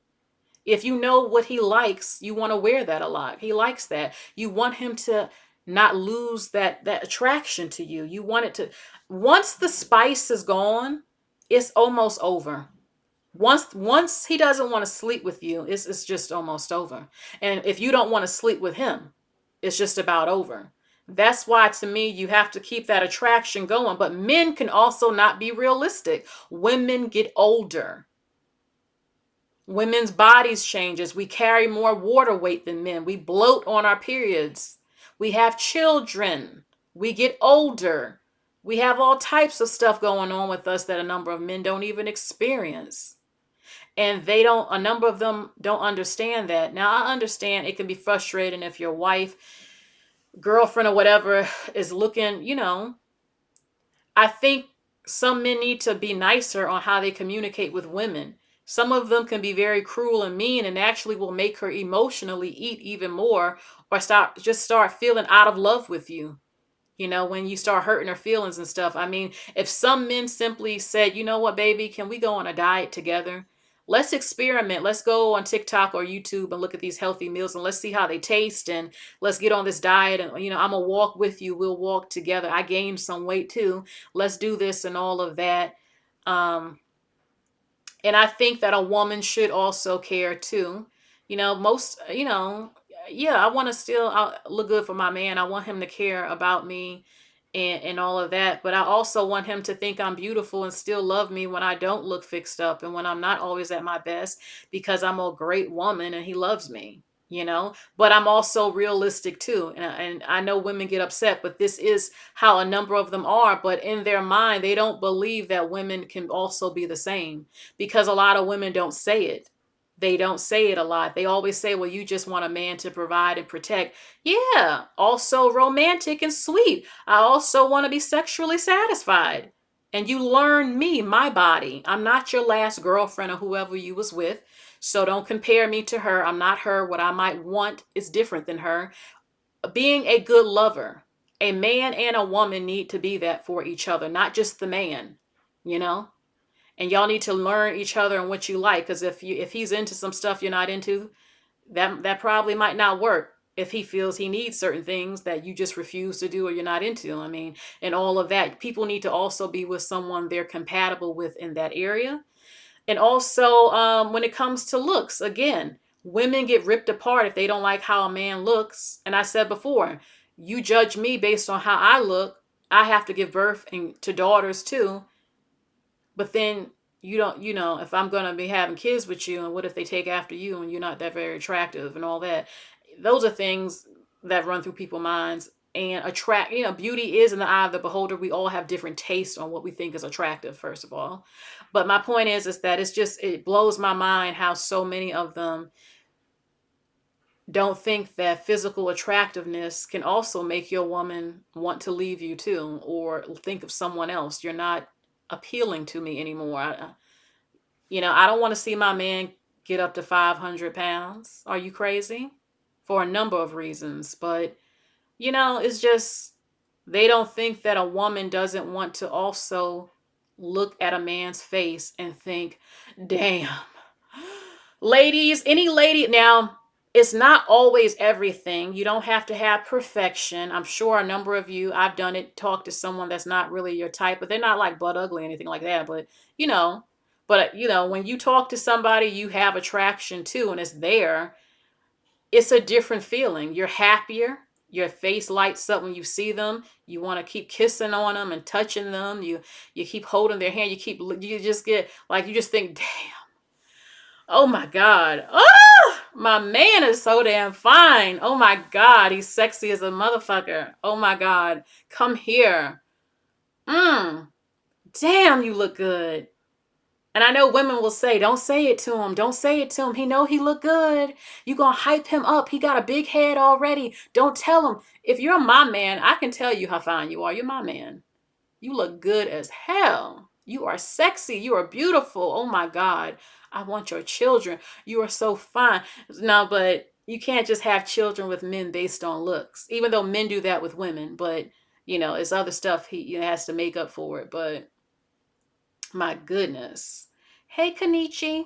If you know what he likes, you want to wear that a lot. He likes that. You want him to not lose that attraction to you. You want it to, once the spice is gone, it's almost over. Once he doesn't want to sleep with you, it's just almost over. And if you don't want to sleep with him, it's just about over. That's why, to me, you have to keep that attraction going. But men can also not be realistic. Women get older. Women's bodies changes. We carry more water weight than men. We bloat on our periods. We have children. We get older. We have all types of stuff going on with us that a number of men don't even experience. And a number of them don't understand that. Now, I understand it can be frustrating if your wife, girlfriend, or whatever is looking, I think some men need to be nicer on how they communicate with women. Some of them can be very cruel and mean and actually will make her emotionally eat even more or start feeling out of love with you. When you start hurting her feelings and stuff. I mean, if some men simply said, you know what, baby, can we go on a diet together? Let's experiment. Let's go on TikTok or YouTube and look at these healthy meals and let's see how they taste and let's get on this diet and, I'm going to walk with you. We'll walk together. I gained some weight too. Let's do this and all of that. And I think that a woman should also care too. I want to still look good for my man. I want him to care about me and all of that. But I also want him to think I'm beautiful and still love me when I don't look fixed up and when I'm not always at my best because I'm a great woman and he loves me, But I'm also realistic too. And I know women get upset, but this is how a number of them are. But in their mind, they don't believe that women can also be the same because a lot of women don't say it. They don't say it a lot. They always say, well, you just want a man to provide and protect. Yeah, also romantic and sweet. I also want to be sexually satisfied. And you learn me, my body. I'm not your last girlfriend or whoever you was with. So don't compare me to her. I'm not her. What I might want is different than her. Being a good lover. A man and a woman need to be that for each other, not just the man, And y'all need to learn each other and what you like. Because if he's into some stuff you're not into, that probably might not work. If he feels he needs certain things that you just refuse to do or you're not into. And all of that. People need to also be with someone they're compatible with in that area. And also when it comes to looks, again, women get ripped apart if they don't like how a man looks. And I said before, you judge me based on how I look. I have to give birth to daughters too. But then you don't, if I'm going to be having kids with you, and what if they take after you and you're not that very attractive and all that? Those are things that run through people's minds. And beauty is in the eye of the beholder. We all have different tastes on what we think is attractive, first of all. But my point is that it blows my mind how so many of them don't think that physical attractiveness can also make your woman want to leave you too, or think of someone else. You're not appealing to me anymore. I don't want to see my man get up to 500 pounds. Are you crazy? For a number of reasons. But, it's just, they don't think that a woman doesn't want to also look at a man's face and think, damn. Ladies, any lady, now, it's not always everything. You don't have to have perfection. I'm sure a number of you, I've done it, talk to someone that's not really your type, but they're not like butt ugly or anything like that. When you talk to somebody you have attraction to and it's there, it's a different feeling. You're happier. Your face lights up when you see them. You want to keep kissing on them and touching them. You keep holding their hand. You just get like, you just think, damn. Oh my God. Oh, my man is so damn fine. Oh my God. He's sexy as a motherfucker. Oh my God. Come here. Damn, you look good. And I know women will say, don't say it to him. Don't say it to him. He know he look good. You gonna hype him up. He got a big head already. Don't tell him. If you're my man, I can tell you how fine you are. You're my man. You look good as hell. You are sexy. You are beautiful. Oh my God. I want your children. You are so fine. No, but you can't just have children with men based on looks, even though men do that with women. But, it's other stuff he has to make up for it. But my goodness. Hey, Kanichi.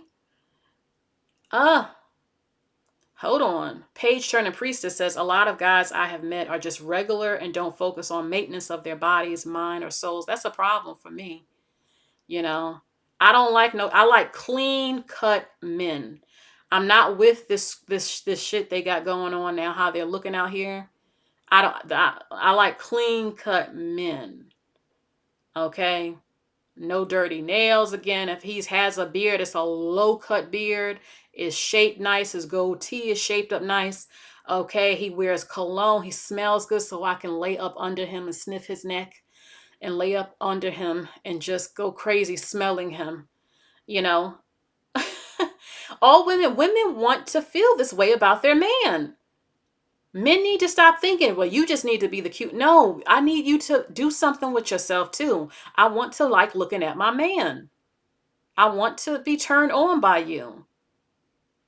Hold on. Page Turner Priestess says, a lot of guys I have met are just regular and don't focus on maintenance of their bodies, mind, or souls. That's a problem for me. I like clean cut men. I'm not with this shit they got going on now, how they're looking out here. I like clean cut men. Okay? No dirty nails. Again, if he has a beard, it's a low cut beard. It's shaped nice. His goatee is shaped up nice. Okay, he wears cologne. He smells good, so I can lay up under him and sniff his neck and lay up under him and just go crazy smelling him. All women want to feel this way about their man. Men need to stop thinking, well, you just need to be the cute. No, I need you to do something with yourself too. I want to like looking at my man. I want to be turned on by you.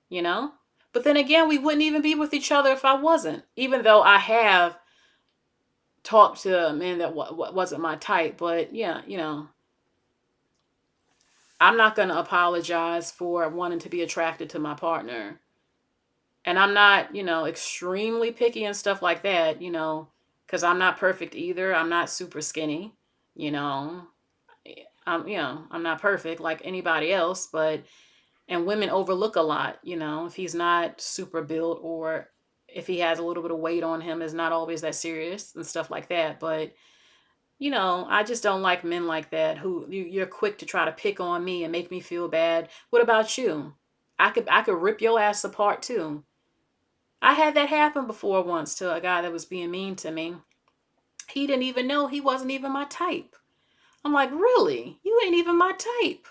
But then again, we wouldn't even be with each other if I wasn't. Even though I have talked to men that wasn't my type. But yeah, I'm not going to apologize for wanting to be attracted to my partner. And I'm not, extremely picky and stuff like that, because I'm not perfect either. I'm not super skinny, I'm not perfect like anybody else, and women overlook a lot, if he's not super built or if he has a little bit of weight on him, is not always that serious and stuff like that. But, I just don't like men like that who you're quick to try to pick on me and make me feel bad. What about you? I could rip your ass apart too. I had that happen before once to a guy that was being mean to me. He didn't even know he wasn't even my type. I'm like, really? You ain't even my type.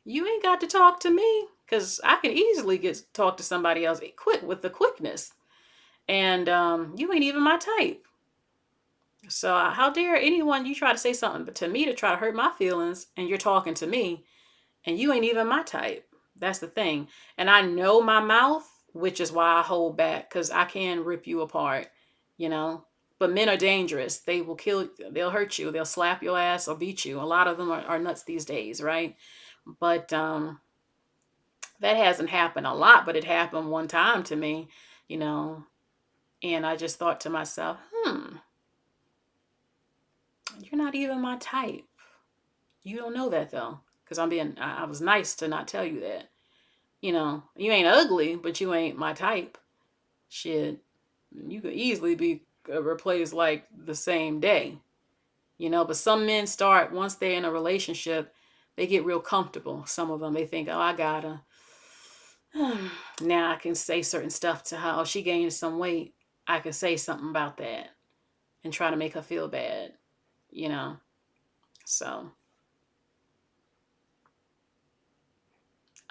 You ain't got to talk to me, because I can easily talk to somebody else quick with the quickness. And you ain't even my type. So how dare anyone, you try to say something to me to try to hurt my feelings, and you're talking to me, and you ain't even my type. That's the thing. And I know my mouth, which is why I hold back, because I can rip you apart, But men are dangerous. They will kill you. They'll hurt you. They'll slap your ass or beat you. A lot of them are nuts these days, right? But that hasn't happened a lot, but it happened one time to me, And I just thought to myself, you're not even my type. You don't know that though, because I was nice to not tell you that. You ain't ugly, but you ain't my type. Shit, you could easily be replaced like the same day. But some men start, once they're in a relationship, They get real comfortable. Some of them, they think, oh, I gotta, now I can say certain stuff to her. Oh, she gained some weight. I can say something about that and try to make her feel bad, you know? So,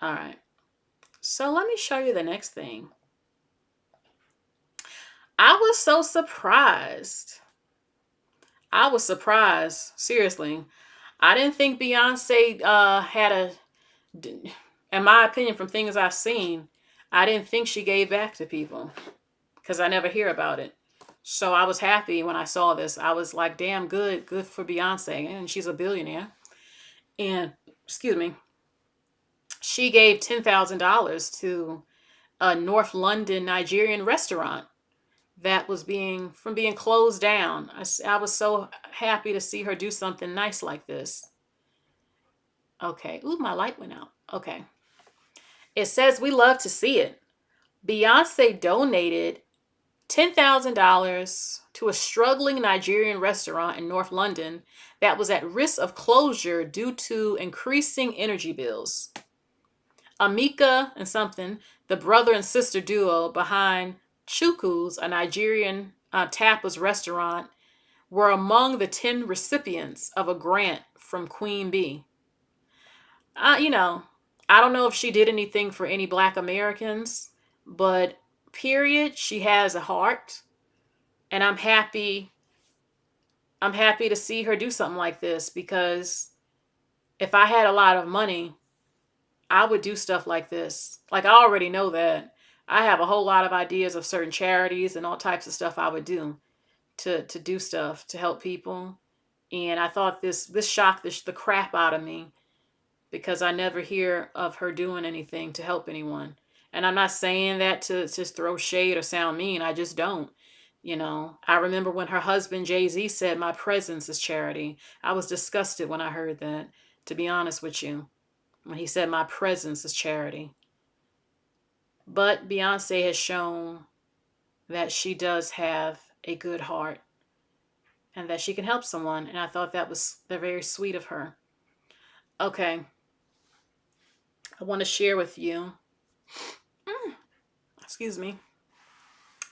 all right. So let me show you the next thing. I was so surprised. I was surprised. Seriously. I didn't think Beyonce had a, in my opinion, from things I've seen, I didn't think she gave back to people because I never hear about it. So I was happy when I saw this. I was like, damn, good for Beyonce. And she's a billionaire. And, excuse me, she gave $10,000 to a North London Nigerian restaurant that was being closed down. I was so happy to see her do something nice like this. Okay. Ooh, my light went out. Okay. It says we love to see it. Beyonce donated $10,000 to a struggling Nigerian restaurant in North London that was at risk of closure due to increasing energy bills. Amika and something, the brother and sister duo behind Chukwu's, a Nigerian tapas restaurant, were among the 10 recipients of a grant from Queen Bee. You know, I don't know if she did anything for any Black Americans, but period, she has a heart, and I'm happy to see her do something like this, because if I had a lot of money, I would do stuff like this. Like, I already know that. I have a whole lot of ideas of certain charities and all types of stuff I would do to do stuff to help people. And I thought this shocked the crap out of me, because I never hear of her doing anything to help anyone. And I'm not saying that to just throw shade or sound mean. I just don't. You know, I remember when her husband Jay-Z said my presence is charity. I was disgusted when I heard that, to be honest with you, when he said my presence is charity. But Beyonce has shown that she does have a good heart and that she can help someone. And I thought that was very sweet of her. Okay. I want to share with you. Excuse me.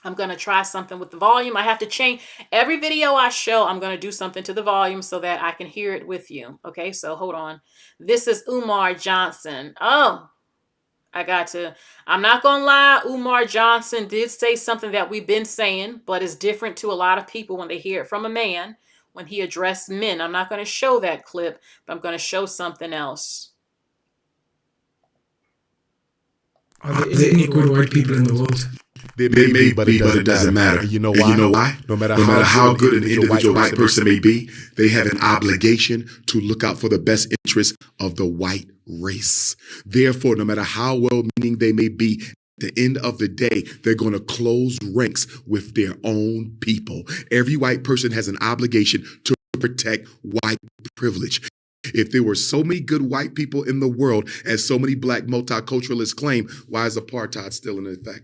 I'm going to try something with the volume. I have to change every video I show. I'm going to do something to the volume so that I can hear it with you. Okay, so hold on. This is Umar Johnson. Oh, I'm not going to lie. Umar Johnson did say something that we've been saying, but it's different to a lot of people when they hear it from a man, when he addressed men. I'm not going to show that clip, but I'm going to show something else. Are there any good white people in the world? There may be, but it doesn't matter. And you know why? No matter how good an individual white person may be, they have an obligation to look out for the best interests of the white race. Therefore, no matter how well-meaning they may be, at the end of the day, they're going to close ranks with their own people. Every white person has an obligation to protect white privilege. If there were so many good white people in the world as so many black multiculturalists claim, why is apartheid still in effect?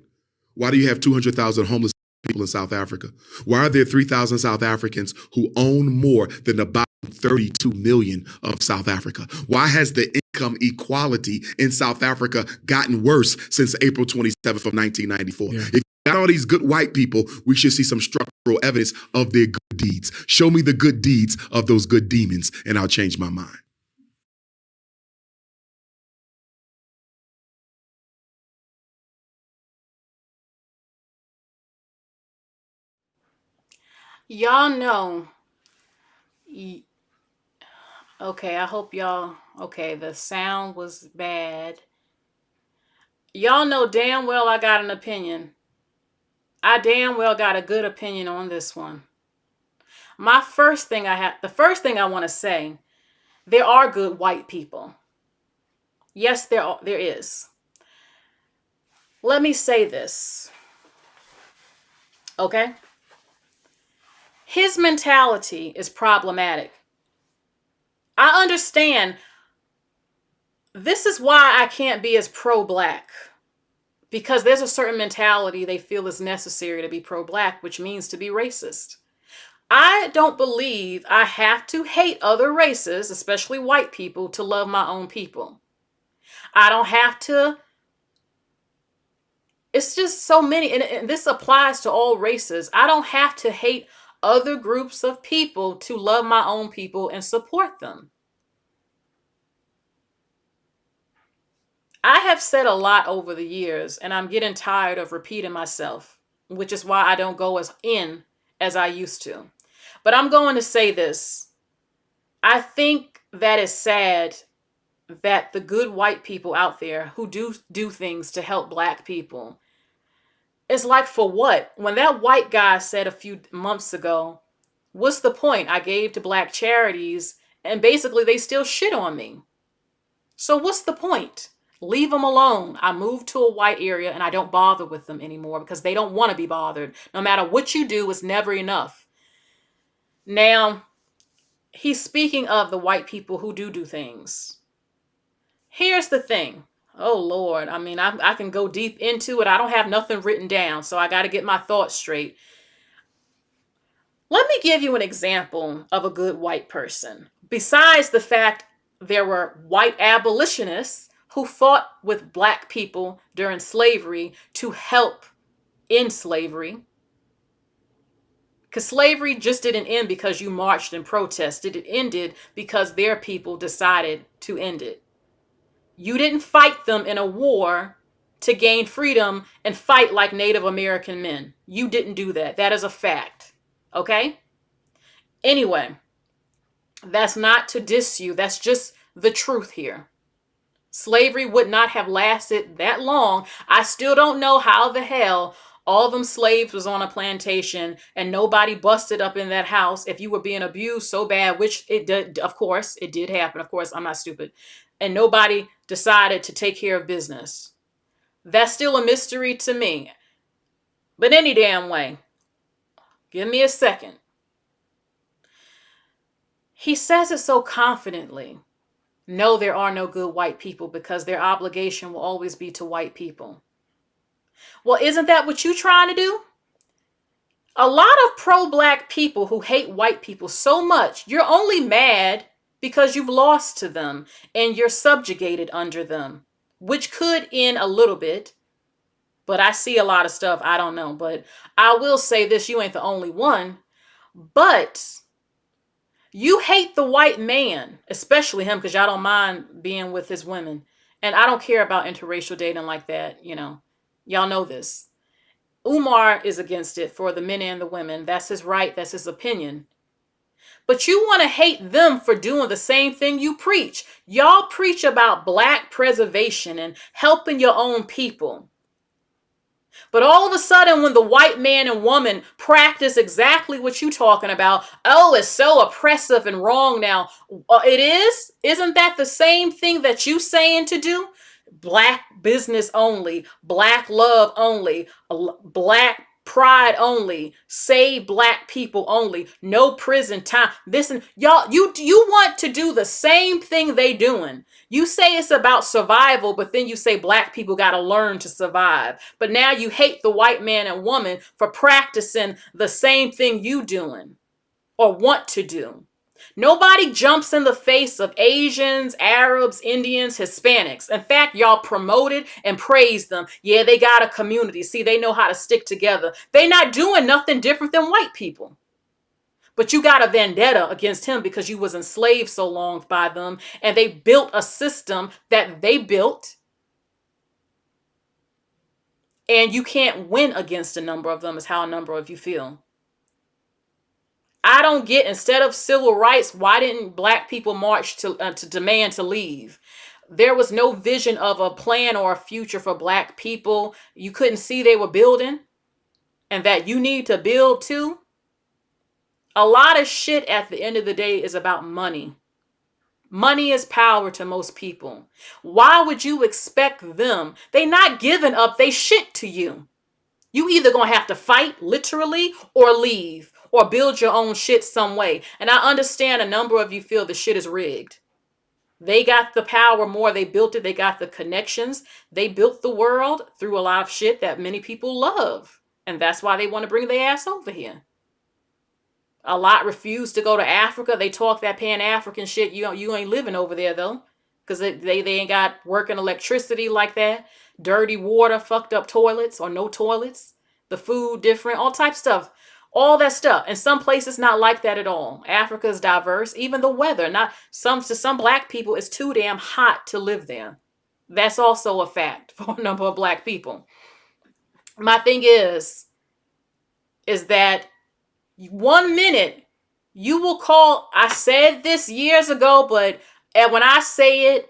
Why do you have 200,000 homeless people in South Africa? Why are there 3,000 South Africans who own more than about 32 million of South Africa? Why has the income equality in South Africa gotten worse since April 27th of 1994? Yeah. If you got all these good white people, we should see some structural evidence of their good deeds. Show me the good deeds of those good demons, and I'll change my mind. Y'all know. Okay, I hope y'all. Okay, the sound was bad. Y'all know damn well I got an opinion. I damn well got a good opinion on this one. The first thing I want to say, there are good white people. Yes, there is. Let me say this. Okay? His mentality is problematic. I understand. This is why I can't be as pro-black. Because there's a certain mentality they feel is necessary to be pro-black, which means to be racist. I don't believe I have to hate other races, especially white people, to love my own people. I don't have to. It's just so many, and this applies to all races. I don't have to hate other groups of people to love my own people and support them. I have said a lot over the years, and I'm getting tired of repeating myself, which is why I don't go as in as I used to. But I'm going to say this. I think that is sad that the good white people out there who do things to help black people, it's like, for what? When that white guy said a few months ago, what's the point? I gave to black charities and basically they still shit on me. So what's the point? Leave them alone. I moved to a white area and I don't bother with them anymore because they don't want to be bothered. No matter what you do, it's never enough. Now, he's speaking of the white people who do things. Here's the thing. Oh, Lord. I mean, I can go deep into it. I don't have nothing written down, so I got to get my thoughts straight. Let me give you an example of a good white person. Besides the fact there were white abolitionists who fought with black people during slavery to help end slavery. Because slavery just didn't end because you marched and protested. It ended because their people decided to end it. You didn't fight them in a war to gain freedom and fight like Native American men. You didn't do that. That is a fact. Okay? Anyway, that's not to diss you. That's just the truth here. Slavery would not have lasted that long. I still don't know how the hell all them slaves was on a plantation and nobody busted up in that house if you were being abused so bad, which it did. Of course, it did happen. Of course, I'm not stupid. And nobody decided to take care of business. That's still a mystery to me. But any damn way, give me a second. He says it so confidently. No, there are no good white people because their obligation will always be to white people. Well, isn't that what you're trying to do? A lot of pro-black people who hate white people so much, you're only mad because you've lost to them and you're subjugated under them, which could end a little bit. But I see a lot of stuff. I don't know. But I will say this, you ain't the only one. But you hate the white man, especially him, because y'all don't mind being with his women. And I don't care about interracial dating like that, you know. Y'all know this. Umar is against it for the men and the women. That's his right. That's his opinion. But you want to hate them for doing the same thing you preach. Y'all preach about black preservation and helping your own people. But all of a sudden, when the white man and woman practice exactly what you're talking about, oh, it's so oppressive and wrong now. It is? Isn't that the same thing that you saying to do? Black business only, black love only, black pride only, save black people only, no prison time. Listen, y'all, you want to do the same thing they doing. You say it's about survival, but then you say black people got to learn to survive. But now you hate the white man and woman for practicing the same thing you doing or want to do. Nobody jumps in the face of Asians, Arabs, Indians, Hispanics. In fact, y'all promoted and praised them. Yeah, they got a community. See, they know how to stick together. They not doing nothing different than white people. But you got a vendetta against him because you was enslaved so long by them. And they built a system that they built. And you can't win against a number of them is how a number of you feel. I don't get, instead of civil rights, why didn't black people march to demand to leave? There was no vision of a plan or a future for black people. You couldn't see they were building and that you need to build too. A lot of shit at the end of the day is about money. Money is power to most people. Why would you expect them? They not giving up they shit to you. You either gonna have to fight literally or leave or build your own shit some way. And I understand a number of you feel the shit is rigged. They got the power more. They built it. They got the connections. They built the world through a lot of shit that many people love. And that's why they want to bring their ass over here. A lot refuse to go to Africa. They talk that Pan-African shit. You ain't living over there though, because they ain't got working electricity like that. Dirty water, fucked up toilets or no toilets. The food different, all type stuff. All that stuff. And some places not like that at all. Africa is diverse. Even the weather. Not some to some black people, it's too damn hot to live there. That's also a fact for a number of black people. My thing is that 1 minute you will call, I said this years ago, but when I say it,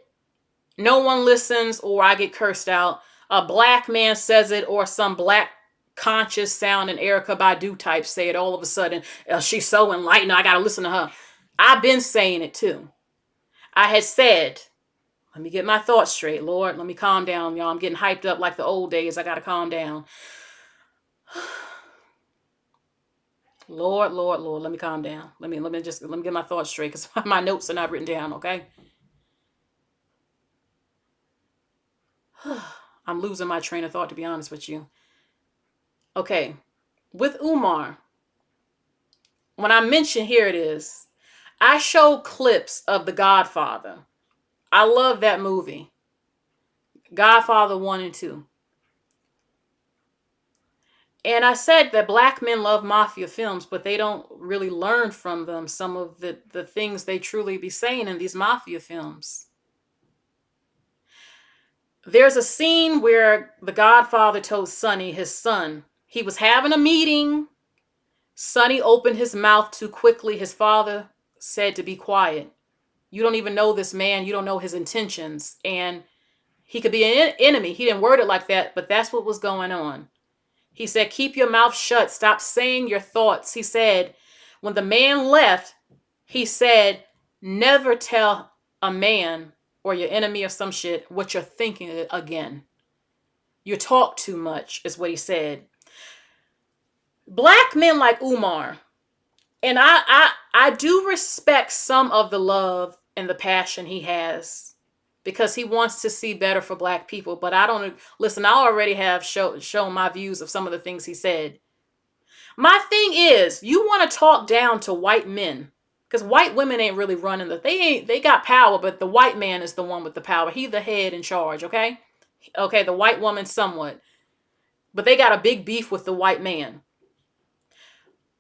no one listens or I get cursed out. A black man says it or some black conscious sound and Erykah Badu type say it all of a sudden. She's so enlightened, I gotta listen to her. I've been saying it too. I had said, let me get my thoughts straight, Lord. Let me calm down, y'all. I'm getting hyped up like the old days. I gotta calm down. Lord, let me calm down. Let me get my thoughts straight because my notes are not written down, okay? I'm losing my train of thought, to be honest with you. Okay, with Umar, when I mention, here it is, I show clips of The Godfather. I love that movie. Godfather 1 and 2. And I said that black men love mafia films, but they don't really learn from them some of the things they truly be saying in these mafia films. There's a scene where the Godfather told Sonny, his son, he was having a meeting. Sonny opened his mouth too quickly. His father said to be quiet. You don't even know this man. You don't know his intentions. And he could be an enemy. He didn't word it like that, but that's what was going on. He said, keep your mouth shut. Stop saying your thoughts. He said, when the man left, he said, never tell a man or your enemy or some shit what you're thinking again. You talk too much, is what he said. Black men like Umar, and I do respect some of the love and the passion he has because he wants to see better for black people. But I don't, listen, I already have shown my views of some of the things he said. My thing is, you want to talk down to white men because white women ain't really running they got power, but the white man is the one with the power. He the head in charge, okay? Okay, the white woman somewhat. But they got a big beef with the white man.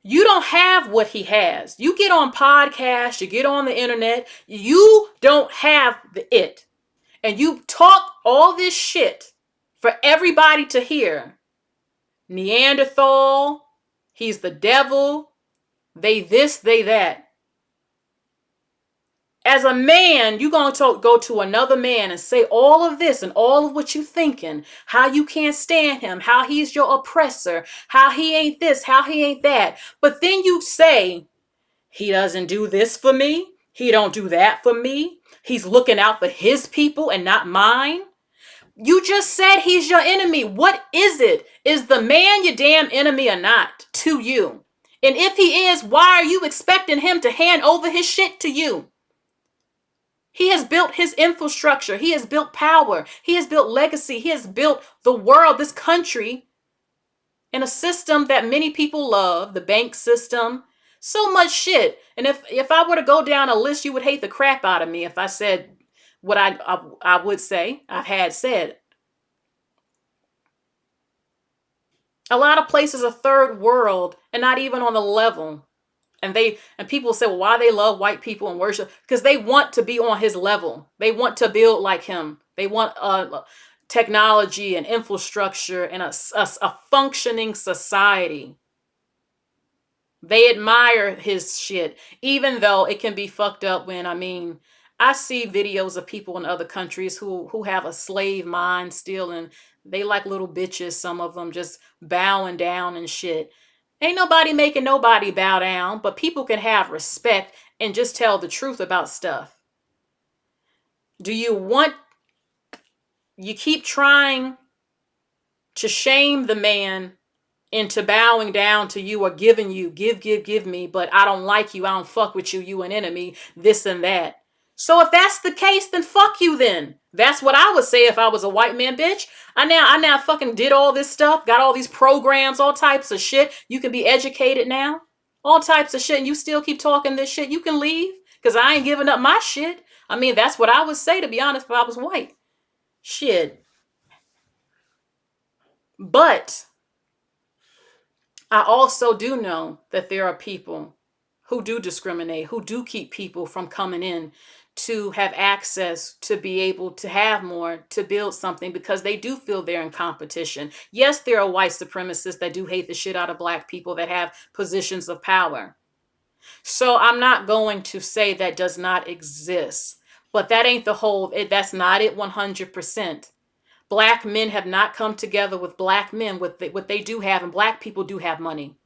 You don't have what he has. You get on podcasts, you get on the internet, you don't have it. And you talk all this shit for everybody to hear. Neanderthal, he's the devil, they this, they that. As a man, you're going to go to another man and say all of this and all of what you're thinking, how you can't stand him, how he's your oppressor, how he ain't this, how he ain't that. But then you say, he doesn't do this for me. He don't do that for me. He's looking out for his people and not mine. You just said he's your enemy. What is it? Is the man your damn enemy or not to you? And if he is, why are you expecting him to hand over his shit to you? He has built his infrastructure. He has built power. He has built legacy. He has built the world, this country, in a system that many people love, the bank system, so much shit. And if I were to go down a list, you would hate the crap out of me if I said what I would say, I've had said. A lot of places are third world and not even on the level. And people say, well, why they love white people and worship? Because they want to be on his level. They want to build like him. They want technology and infrastructure and a functioning society. They admire his shit, even though it can be fucked up when, I see videos of people in other countries who have a slave mind still, and they like little bitches, some of them just bowing down and shit. Ain't nobody making nobody bow down, but people can have respect and just tell the truth about stuff. You keep trying to shame the man into bowing down to you or giving you, give me, but I don't like you, I don't fuck with you, you an enemy, this and that. So if that's the case, then fuck you then. That's what I would say if I was a white man, bitch. I now fucking did all this stuff, got all these programs, all types of shit. You can be educated now. all types of shit, and you still keep talking this shit, you can leave, because I ain't giving up my shit. I mean, that's what I would say, to be honest, if I was white. Shit. But I also do know that there are people who do discriminate, who do keep people from coming in to have access, to be able to have more, to build something, because they do feel they're in competition. Yes, there are white supremacists that do hate the shit out of black people that have positions of power. So I'm not going to say that does not exist, but that ain't the whole, that's not it 100%. Black men have not come together with black men with what they do have, and black people do have money.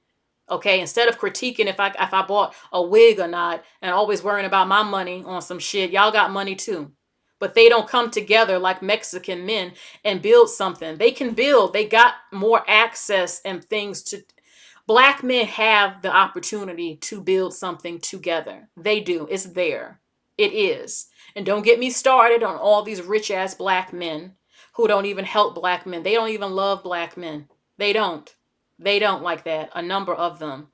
Okay, instead of critiquing if I bought a wig or not and always worrying about my money on some shit, y'all got money too. But they don't come together like Mexican men and build something. They can build. They got more access and things to. Black men have the opportunity to build something together. They do. It's there. It is. And don't get me started on all these rich ass black men who don't even help black men. They don't even love black men. They don't. They don't like that. A number of them.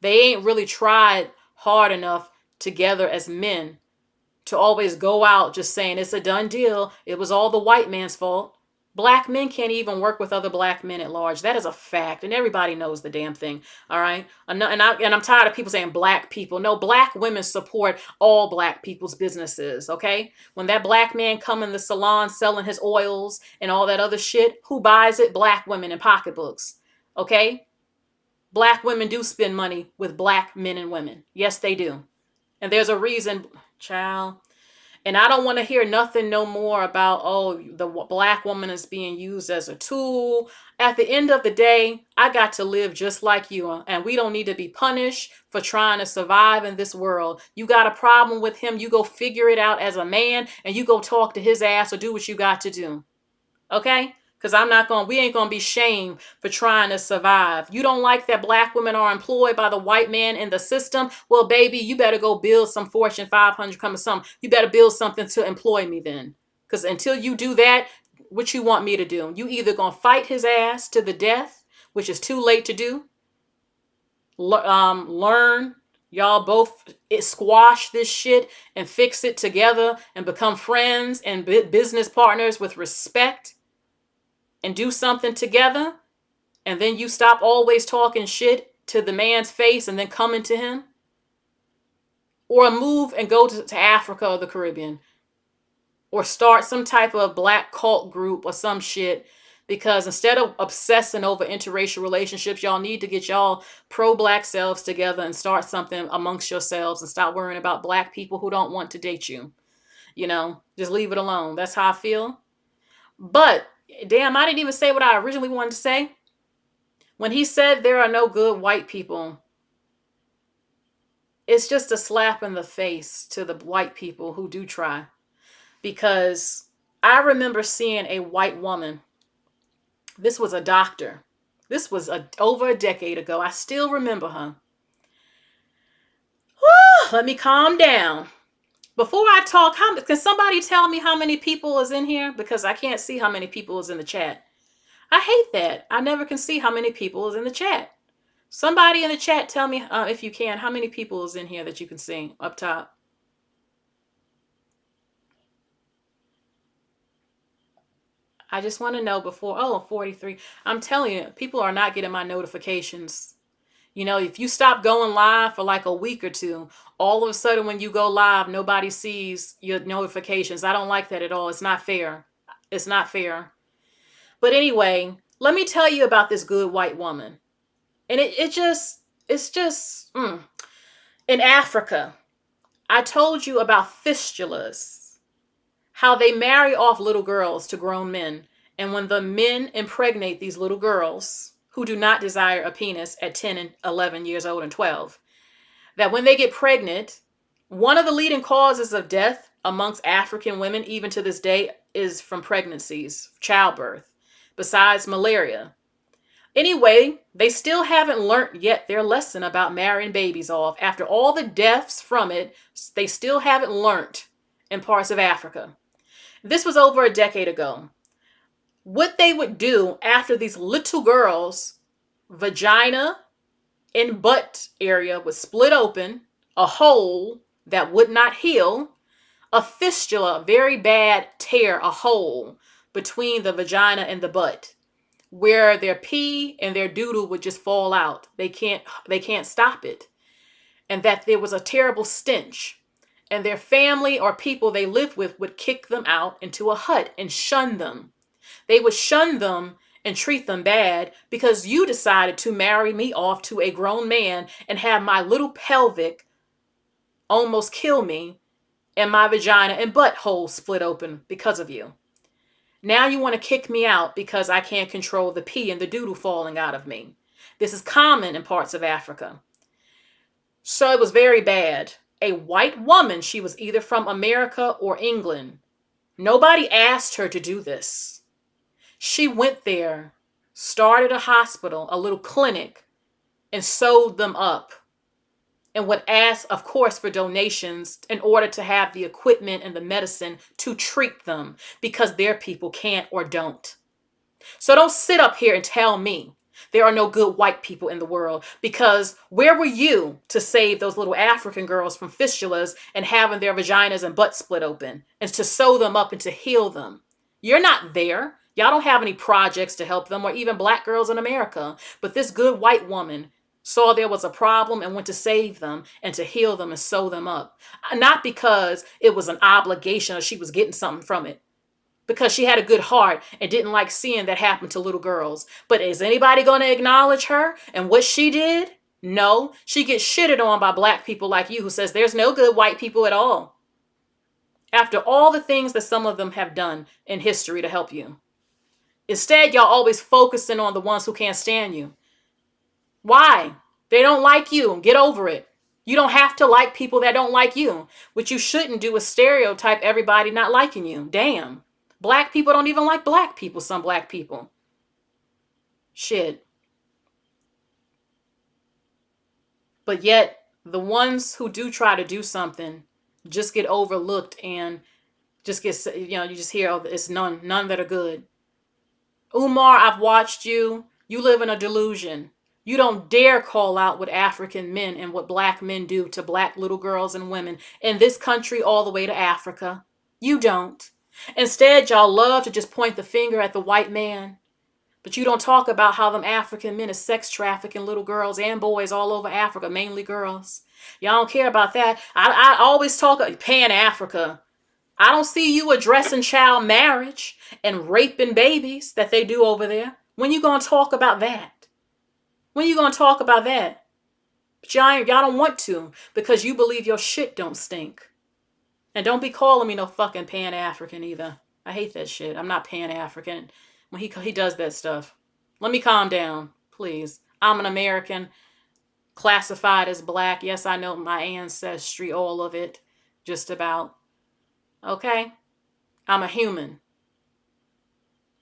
They ain't really tried hard enough together as men to always go out just saying it's a done deal. It was all the white man's fault. Black men can't even work with other black men at large. That is a fact, and everybody knows the damn thing. All right, and I'm tired of people saying black people. No, black women support all black people's businesses. Okay, when that black man come in the salon selling his oils and all that other shit, who buys it? Black women in pocketbooks. Okay, black women do spend money with black men and women. Yes, they do, and there's a reason, child. And I don't want to hear nothing no more about, oh, the black woman is being used as a tool. At the end of the day, I got to live just like you. And we don't need to be punished for trying to survive in this world. You got a problem with him, you go figure it out as a man and you go talk to his ass or do what you got to do. Okay? Because we ain't going to be shamed for trying to survive. You don't like that black women are employed by the white man in the system? Well, baby, you better go build some Fortune 500 come or something. You better build something to employ me then. Because until you do that, what you want me to do? You either going to fight his ass to the death, which is too late to do. Learn. Y'all both squash this shit and fix it together and become friends and business partners with respect. And do something together, and then you stop always talking shit to the man's face and then coming to him. Or move and go to Africa or the Caribbean. Or start some type of black cult group or some shit. Because instead of obsessing over interracial relationships, y'all need to get y'all pro-black selves together and start something amongst yourselves and stop worrying about black people who don't want to date you. You know, just leave it alone. That's how I feel. But damn, I didn't even say what I originally wanted to say. When he said there are no good white people, it's just a slap in the face to the white people who do try. Because I remember seeing a white woman. This was a doctor. This was over a decade ago. I still remember her. Let me calm down. Before I talk, can somebody tell me how many people is in here? Because I can't see how many people is in the chat. I hate that. I never can see how many people is in the chat. Somebody in the chat tell me, if you can, how many people is in here that you can see up top. I just want to know before, 43. I'm telling you, people are not getting my notifications. You know, if you stop going live for like a week or two, all of a sudden when you go live, nobody sees your notifications. I don't like that at all. It's not fair. It's not fair. But anyway, let me tell you about this good white woman. And it's just, in Africa, I told you about fistulas, how they marry off little girls to grown men. And when the men impregnate these little girls who do not desire a penis at 10 and 11 years old and 12, that when they get pregnant, one of the leading causes of death amongst African women, even to this day, is from pregnancies, childbirth, besides malaria. Anyway, they still haven't learned yet their lesson about marrying babies off. After all the deaths from it, they still haven't learned in parts of Africa. This was over a decade ago. What they would do after these little girls' vagina and butt area was split open, a hole that would not heal, a fistula, a very bad tear, a hole between the vagina and the butt, where their pee and their doodle would just fall out. They can't stop it. And that there was a terrible stench. And their family or people they lived with would kick them out into a hut and shun them. They would shun them and treat them bad because you decided to marry me off to a grown man and have my little pelvic almost kill me and my vagina and butthole split open because of you. Now you want to kick me out because I can't control the pee and the doodle falling out of me. This is common in parts of Africa. So it was very bad. A white woman, she was either from America or England. Nobody asked her to do this. She went there, started a hospital, a little clinic, and sewed them up. And would ask, of course, for donations in order to have the equipment and the medicine to treat them because their people can't or don't. So don't sit up here and tell me there are no good white people in the world, because where were you to save those little African girls from fistulas and having their vaginas and butts split open and to sew them up and to heal them? You're not there. Y'all don't have any projects to help them or even black girls in America. But this good white woman saw there was a problem and went to save them and to heal them and sew them up. Not because it was an obligation or she was getting something from it, because she had a good heart and didn't like seeing that happen to little girls. But is anybody going to acknowledge her and what she did? No. She gets shitted on by black people like you who says there's no good white people at all. After all the things that some of them have done in history to help you. Instead, y'all always focusing on the ones who can't stand you. Why? They don't like you. Get over it. You don't have to like people that don't like you. What you shouldn't do is stereotype everybody not liking you. Damn. Black people don't even like black people, some black people. Shit. But yet, the ones who do try to do something just get overlooked and just get, you just hear, oh, it's none that are good. Umar, I've watched you. You live in a delusion. You don't dare call out what African men and what black men do to black little girls and women in this country all the way to Africa. You don't. Instead, y'all love to just point the finger at the white man. But you don't talk about how them African men is sex trafficking little girls and boys all over Africa, mainly girls. Y'all don't care about that. I always talk Pan-Africa. I don't see you addressing child marriage and raping babies that they do over there. When you going to talk about that? When you going to talk about that? But y'all don't want to because you believe your shit don't stink. And don't be calling me no fucking Pan-African either. I hate that shit. I'm not Pan-African when he does that stuff. Let me calm down, please. I'm an American, classified as black. Yes, I know my ancestry, all of it, just about. Okay? I'm a human.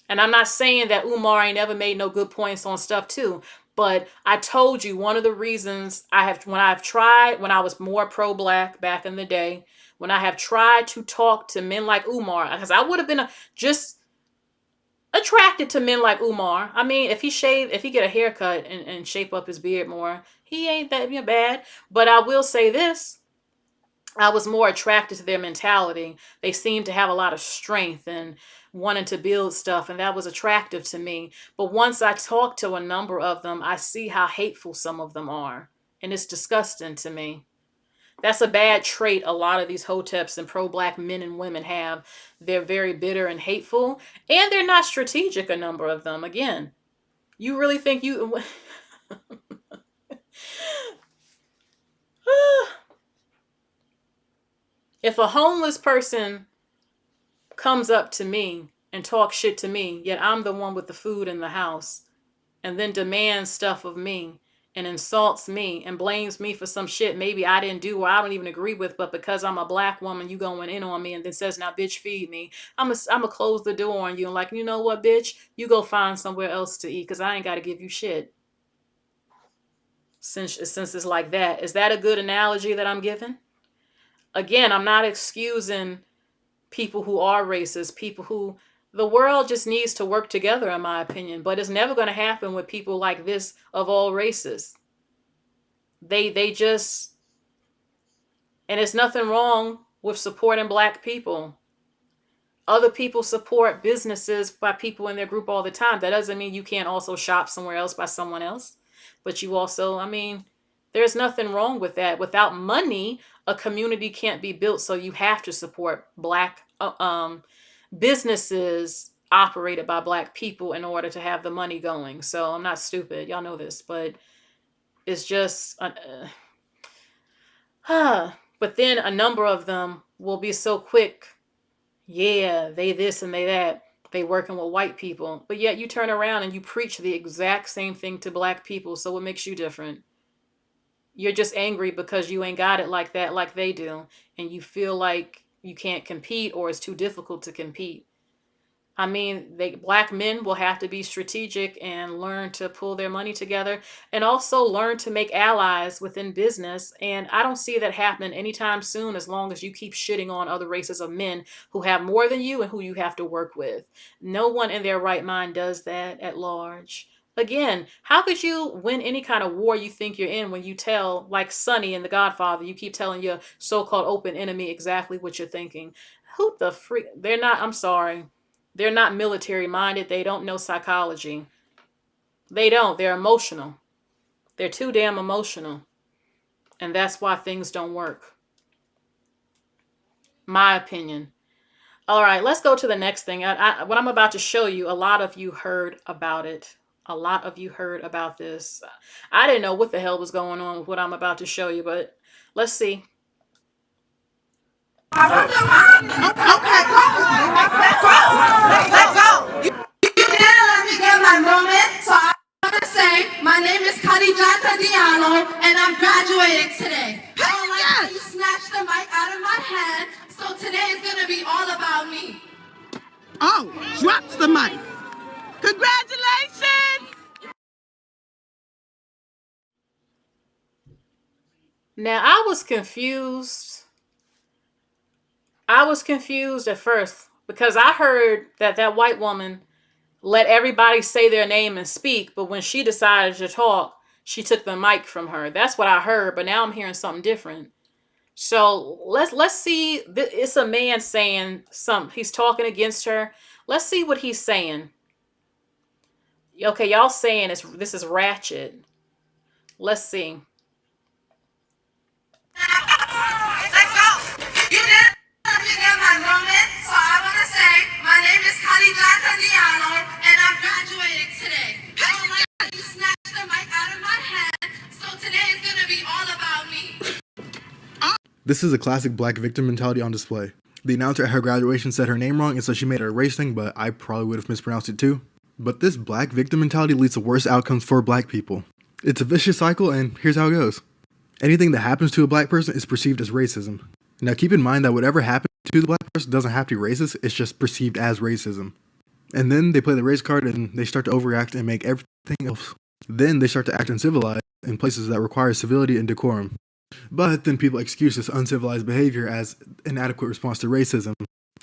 And I'm not saying that Umar ain't ever made no good points on stuff too. But I told you one of the reasons when I was more pro-black back in the day, when I have tried to talk to men like Umar, because I would have been just attracted to men like Umar. I mean, if he get a haircut and shape up his beard more, he ain't that bad. But I will say this. I was more attracted to their mentality. They seemed to have a lot of strength and wanting to build stuff, and that was attractive to me. But once I talked to a number of them, I see how hateful some of them are, and it's disgusting to me. That's a bad trait a lot of these hoteps and pro-black men and women have. They're very bitter and hateful, and they're not strategic, a number of them. Again, you really think you... If a homeless person comes up to me and talks shit to me, yet I'm the one with the food in the house, and then demands stuff of me and insults me and blames me for some shit maybe I didn't do or I don't even agree with, but because I'm a black woman, you going in on me and then says, now, bitch, feed me. I'm gonna close the door on you and like, you know what, bitch? You go find somewhere else to eat because I ain't got to give you shit. Since it's like that. Is that a good analogy that I'm giving? Again, I'm not excusing people who are racist, people who the world just needs to work together, in my opinion. But it's never going to happen with people like this of all races. They just, and it's nothing wrong with supporting black people. Other people support businesses by people in their group all the time. That doesn't mean you can't also shop somewhere else by someone else. But you also, I mean, there's nothing wrong with that. Without money, a community can't be built. So you have to support black businesses operated by black people in order to have the money going. So I'm not stupid. Y'all know this, but it's just, but then a number of them will be so quick. Yeah, they this and they that. They working with white people. But yet you turn around and you preach the exact same thing to black people. So what makes you different? You're just angry because you ain't got it like that, like they do. And you feel like you can't compete or it's too difficult to compete. I mean, black men will have to be strategic and learn to pull their money together and also learn to make allies within business. And I don't see that happening anytime soon as long as you keep shitting on other races of men who have more than you and who you have to work with. No one in their right mind does that at large. Again, how could you win any kind of war you think you're in when you tell, like Sonny in The Godfather, you keep telling your so-called open enemy exactly what you're thinking? Who the freak? They're not, I'm sorry. They're not military minded. They don't know psychology. They don't. They're emotional. They're too damn emotional. And that's why things don't work. My opinion. All right, let's go to the next thing. What I'm about to show you, a lot of you heard about it. A lot of you heard about this. I didn't know what the hell was going on with what I'm about to show you, but let's see. Okay, let's go. You didn't let me get my moment, so I want to say my name is Khadijata Diallo, and I'm graduating today. I don't like how you snatched the mic out of my hand, so today is gonna be all about me. Oh, drops the mic. Congratulations! Now, I was confused. I was confused at first because I heard that that white woman let everybody say their name and speak, but when she decided to talk, she took the mic from her. That's what I heard, but now I'm hearing something different. So let's see. It's a man saying something. He's talking against her. Let's see what he's saying. Okay, y'all saying this is ratchet. Let's see. Let's go. You didn't let me get my moment, so I want to say my name is Khadijata Diallo, and I'm graduating today. I don't like how you snatched the mic out of my hand, so today is gonna be all about me. This is a classic black victim mentality on display. The announcer at her graduation said her name wrong, and so she made a race thing, but I probably would have mispronounced it too. But this black victim mentality leads to worse outcomes for black people. It's a vicious cycle, and here's how it goes. Anything that happens to a black person is perceived as racism. Now keep in mind that whatever happens to the black person doesn't have to be racist, it's just perceived as racism. And then they play the race card and they start to overreact and make everything else. Then they start to act uncivilized in places that require civility and decorum. But then people excuse this uncivilized behavior as an adequate response to racism.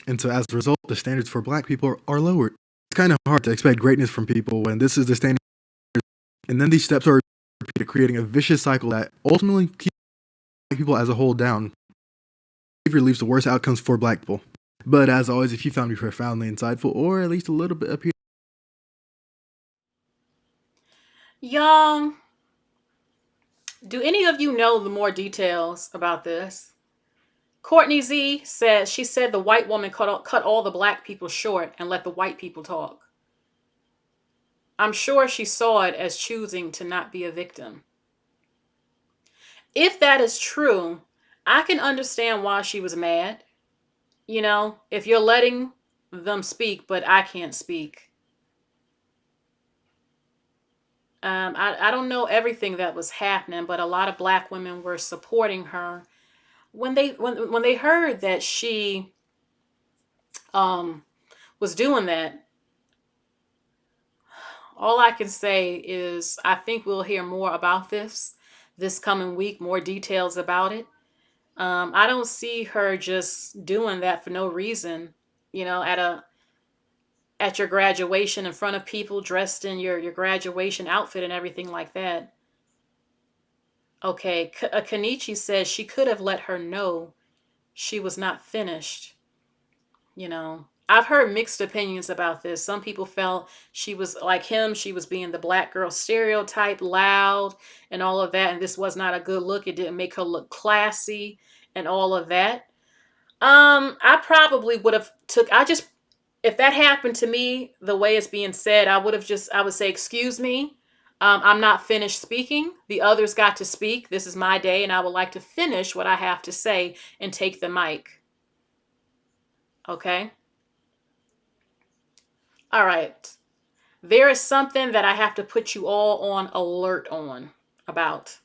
And so as a result, the standards for black people are lowered. It's kind of hard to expect greatness from people when this is the standard. And then these steps are repeated, creating a vicious cycle that ultimately keeps black people as a whole down. Behavior leads to worse outcomes for black people. But as always, if you found me profoundly insightful or at least a little bit appealing, Y'all, do any of you know the more details about this? Courtney Z says she said the white woman cut all the black people short and let the white people talk. I'm sure she saw it as choosing to not be a victim. If that is true, I can understand why she was mad. You know, if you're letting them speak, but I can't speak. I don't know everything that was happening, but a lot of black women were supporting her when they heard that she was doing that. All I can say is I think we'll hear more about this coming week, more details about it. I don't see her just doing that for no reason, you know, at your graduation in front of people dressed in your graduation outfit and everything like that. Okay, Kanichi says she could have let her know she was not finished. I've heard mixed opinions about this. Some people felt she was like him, she was being the black girl stereotype, loud and all of that, and this was not a good look. It didn't make her look classy and all of that. I probably would have took I just if that happened to me the way it's being said, I would say, excuse me. I'm not finished speaking. The others got to speak. This is my day, and I would like to finish what I have to say and take the mic. Okay? All right. There is something that I have to put you all on alert on about.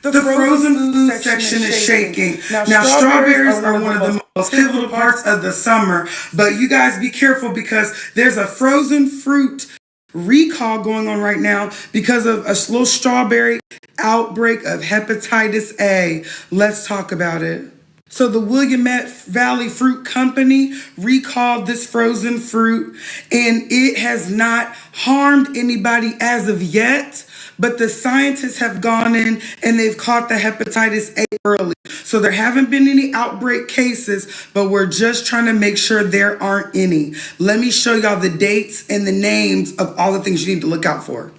The frozen food section is shaking. Now, strawberries are one of the most pivotal parts of the summer, but you guys be careful because there's a frozen fruit recall going on right now because of a little strawberry outbreak of hepatitis A. Let's talk about it. So the Willamette Valley Fruit Company recalled this frozen fruit, and it has not harmed anybody as of yet. But the scientists have gone in and they've caught the hepatitis A early. So there haven't been any outbreak cases, but we're just trying to make sure there aren't any. Let me show y'all the dates and the names of all the things you need to look out for.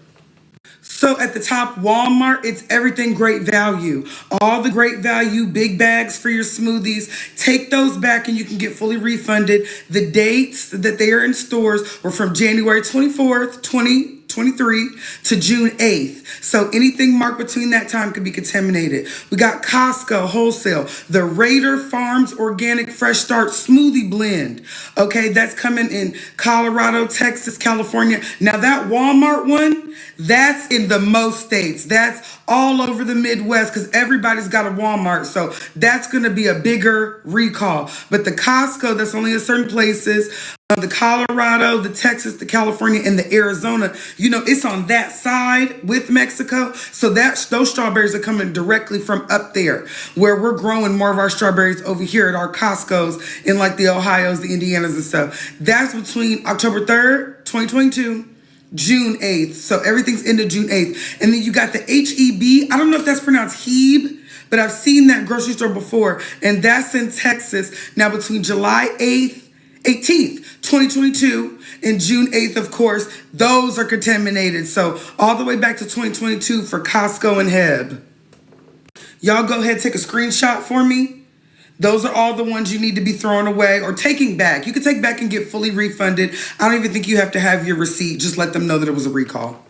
So at the top, Walmart, it's everything great value. All the great value, big bags for your smoothies. Take those back and you can get fully refunded. The dates that they are in stores were from January 24th, 2023 to June 8th. So anything marked between that time could be contaminated. We got Costco wholesale, the Raider Farms Organic Fresh Start Smoothie Blend. Okay, that's coming in Colorado, Texas, California. Now that Walmart one, that's in the most states. That's all over the Midwest because everybody's got a Walmart. So that's going to be a bigger recall. But the Costco, that's only in certain places. The Colorado, the Texas, the California, and the Arizona, it's on that side with Mexico. So those strawberries are coming directly from up there where we're growing more of our strawberries over here at our Costco's in like the Ohios, the Indianas and stuff. That's between October 3rd, 2022, June 8th. So everything's into June 8th. And then you got the HEB. I don't know if that's pronounced Hebe, but I've seen that grocery store before. And that's in Texas. Now between July 18th, 2022, and June 8th, of course, those are contaminated. So all the way back to 2022 for Costco and Heb. Y'all go ahead and take a screenshot for me. Those are all the ones you need to be throwing away or taking back. You can take back and get fully refunded. I don't even think you have to have your receipt. Just let them know that it was a recall.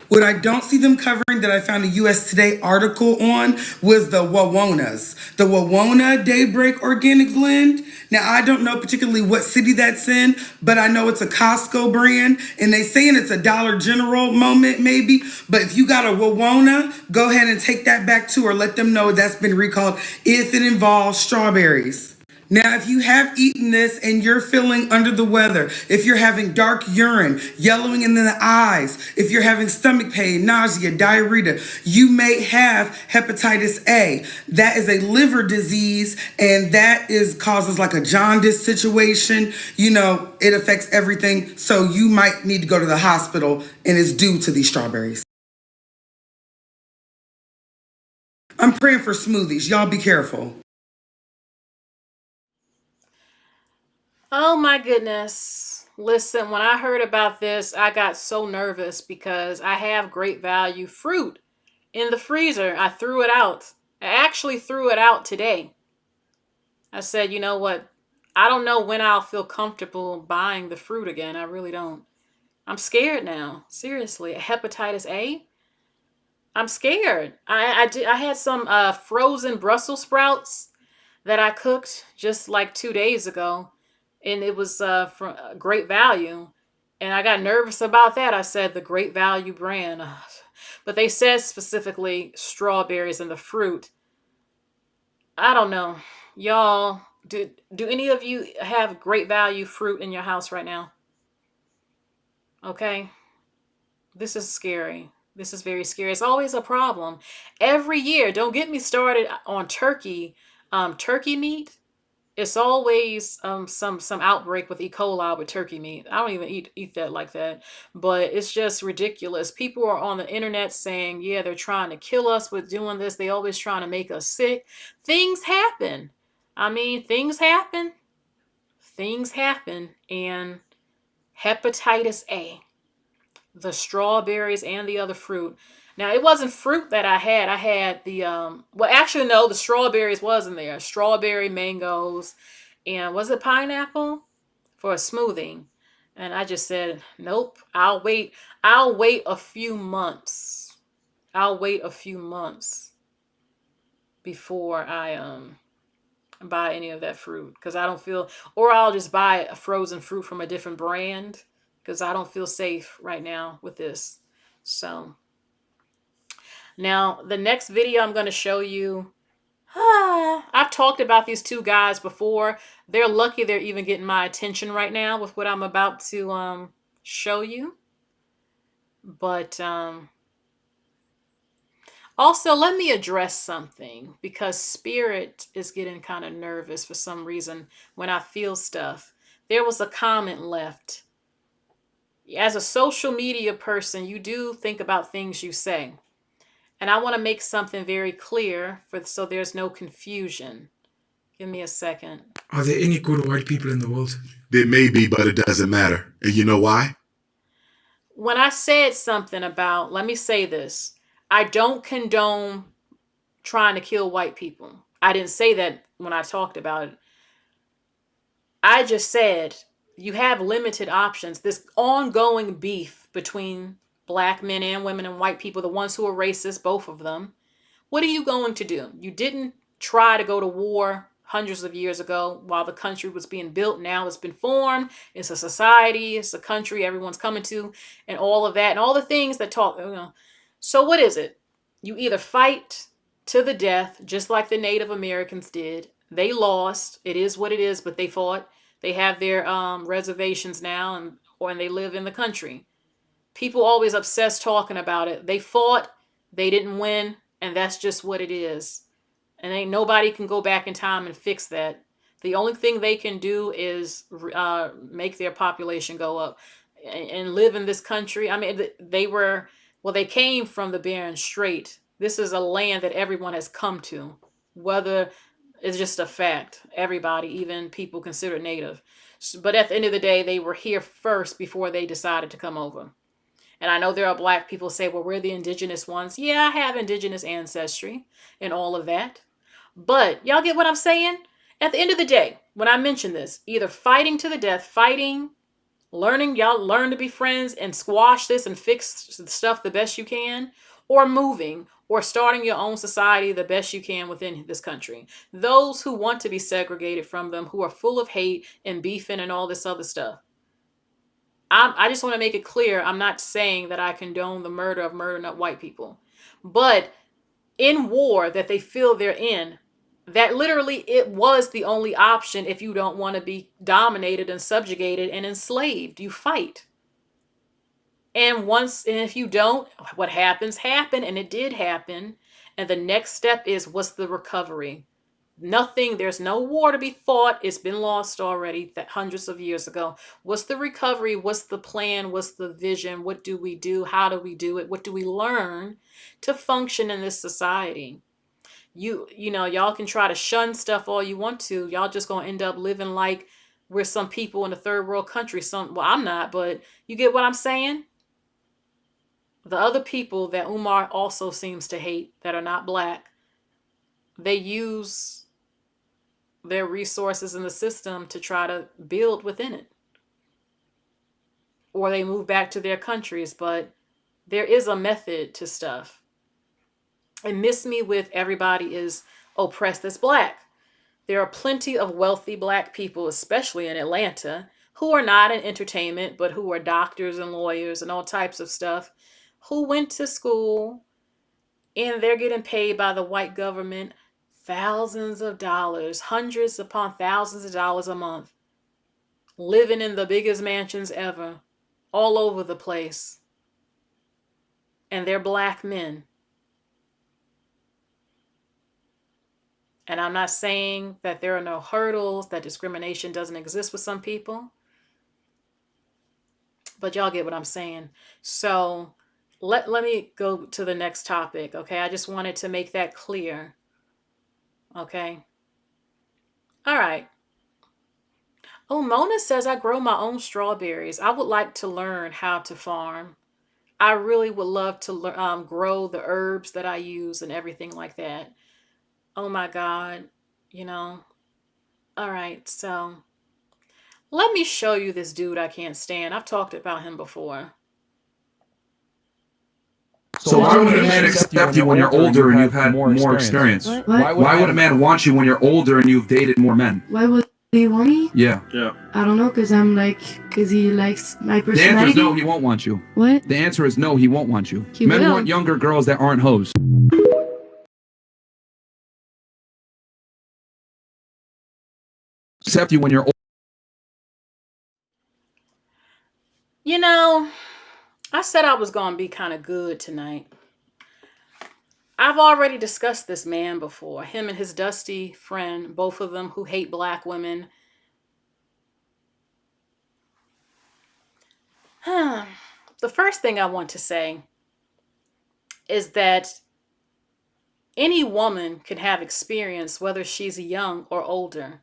What I don't see them covering that I found a US Today article on was the Wawonas. The Wawona Daybreak Organic Blend. Now, I don't know particularly what city that's in, but I know it's a Costco brand, and they saying it's a Dollar General moment maybe. But if you got a Wawona, go ahead and take that back too, or let them know that's been recalled if it involves strawberries. Now, if you have eaten this and you're feeling under the weather, if you're having dark urine, yellowing in the eyes, if you're having stomach pain, nausea, diarrhea, you may have hepatitis A. That is a liver disease, and that causes like a jaundice situation. It affects everything. So you might need to go to the hospital, and it's due to these strawberries. I'm praying for smoothies. Y'all be careful. Oh my goodness. Listen, when I heard about this, I got so nervous because I have great value fruit in the freezer. I threw it out. I actually threw it out today. I said, you know what? I don't know when I'll feel comfortable buying the fruit again. I really don't. I'm scared now. Seriously. Hepatitis A? I'm scared. I had some frozen Brussels sprouts that I cooked just like 2 days ago. And it was from Great Value. And I got nervous about that. I said the Great Value brand. But they said specifically strawberries and the fruit. I don't know. Y'all, do any of you have Great Value fruit in your house right now? Okay. This is scary. This is very scary. It's always a problem. Every year, don't get me started on turkey. Turkey meat It's always some outbreak with E. coli with turkey meat. I don't even eat that like that, but it's just ridiculous. People are on the internet saying, yeah, they're trying to kill us with doing this. They always trying to make us sick. Things happen. I mean, things happen. Things happen, and hepatitis A, the strawberries and the other fruit. Now, it wasn't fruit that I had. I had the well, actually no, the strawberries wasn't there. Strawberry, mangoes, and was it pineapple for a smoothie? And I just said, nope, I'll wait. I'll wait a few months. I'll wait a few months before I buy any of that fruit, because I don't feel, or I'll just buy a frozen fruit from a different brand, because I don't feel safe right now with this. So now the next video I'm going to show you, I've talked about these two guys before. They're lucky they're even getting my attention right now with what I'm about to show you. But also, let me address something, because Spirit is getting kind of nervous for some reason when I feel stuff. There was a comment left. As a social media person, you do think about things you say. And I want to make something very clear so there's no confusion. Give me a second. Are there any good white people in the world? There may be, but it doesn't matter. And you know why? When I said something about, let me say this, I don't condone trying to kill white people. I didn't say that when I talked about it. I just said you have limited options. This ongoing beef between black men and women and white people, the ones who are racist, both of them. What are you going to do? You didn't try to go to war hundreds of years ago while the country was being built. Now it's been formed. It's a society. It's a country everyone's coming to, and all of that, and all the things that talk. So what is it? You either fight to the death, just like the Native Americans did. They lost. It is what it is, but they fought. They have their reservations now, and they live in the country. People always obsessed talking about it. They fought. They didn't win, and that's just what it is. And ain't nobody can go back in time and fix that. The only thing they can do is make their population go up and live in this country. I mean, they came from the Bering Strait. This is a land that everyone has come to, whether it's just a fact. Everybody, even people considered native. But at the end of the day, they were here first before they decided to come over. And I know there are black people who say, well, we're the indigenous ones. Yeah, I have indigenous ancestry and all of that. But y'all get what I'm saying? At the end of the day, when I mention this, either fighting to the death, fighting, learning, y'all learn to be friends and squash this and fix stuff the best you can, or moving, or starting your own society the best you can within this country. Those who want to be segregated from them, who are full of hate and beefing and all this other stuff. I just want to make it clear, I'm not saying that I condone the murder of murdering up white people. But in war that they feel they're in, that literally it was the only option if you don't want to be dominated and subjugated and enslaved. You fight. And if you don't, what happens, and it did happen. And the next step is, what's the recovery? Nothing, there's no war to be fought. It's been lost already hundreds of years ago. What's the recovery? What's the plan? What's the vision? What do we do? How do we do it? What do we learn to function in this society? You know, y'all can try to shun stuff all you want to. Y'all just gonna end up living like we're some people in a third world country. Well, I'm not, but you get what I'm saying? The other people that Umar also seems to hate that are not black, they use their resources in the system to try to build within it. Or they move back to their countries, but there is a method to stuff. And miss me with everybody is oppressed as black. There are plenty of wealthy black people, especially in Atlanta, who are not in entertainment, but who are doctors and lawyers and all types of stuff, who went to school and they're getting paid by the white government thousands of dollars, hundreds upon thousands of dollars a month, living in the biggest mansions ever, all over the place. And they're black men. And I'm not saying that there are no hurdles, that discrimination doesn't exist with some people, but y'all get what I'm saying. So let me go to the next topic, okay? I just wanted to make that clear, okay? All right. Oh, Mona says, I grow my own strawberries. I would like to learn how to farm. I really would love to grow the herbs that I use and everything like that. Oh my God, you know. All right, so let me show you this dude I can't stand. I've talked about him before. So why would a man accept you when you're older and you've had more experience? Why would a man want you when you're older and you've dated more men? Why would he want me? Yeah. I don't know, because he likes my The answer personality. is no, he won't want you. What? The answer is no, he won't want you. He Men will. want younger girls that aren't hoes. Accept you when you're old. You know, I said I was going to be kind of good tonight. I've already discussed this man before. Him and his dusty friend, both of them who hate black women. The first thing I want to say is that any woman can have experience, whether she's young or older.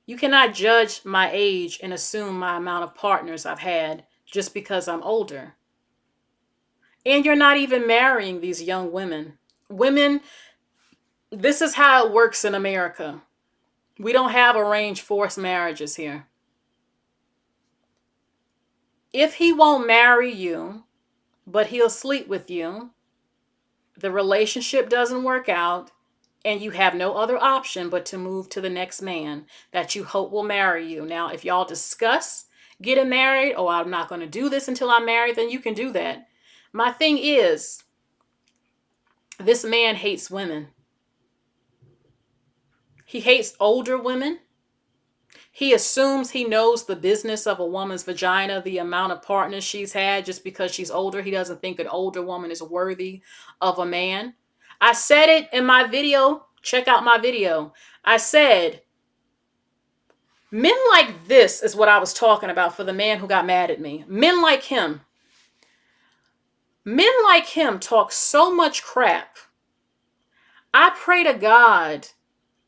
You cannot judge my age and assume my amount of partners I've had just because I'm older. And you're not even marrying these young women. Women, this is how it works in America. We don't have arranged forced marriages here. If he won't marry you, but he'll sleep with you, the relationship doesn't work out, and you have no other option but to move to the next man that you hope will marry you. Now, if y'all discuss getting married, oh, I'm not going to do this until I'm married, then you can do that. My thing is, this man hates women. He hates older women. He assumes he knows the business of a woman's vagina, the amount of partners she's had just because she's older. He doesn't think an older woman is worthy of a man. I said it in my video. Check out my video. I said, men like this is what I was talking about for the man who got mad at me. Men like him. Men like him talk so much crap. I pray to God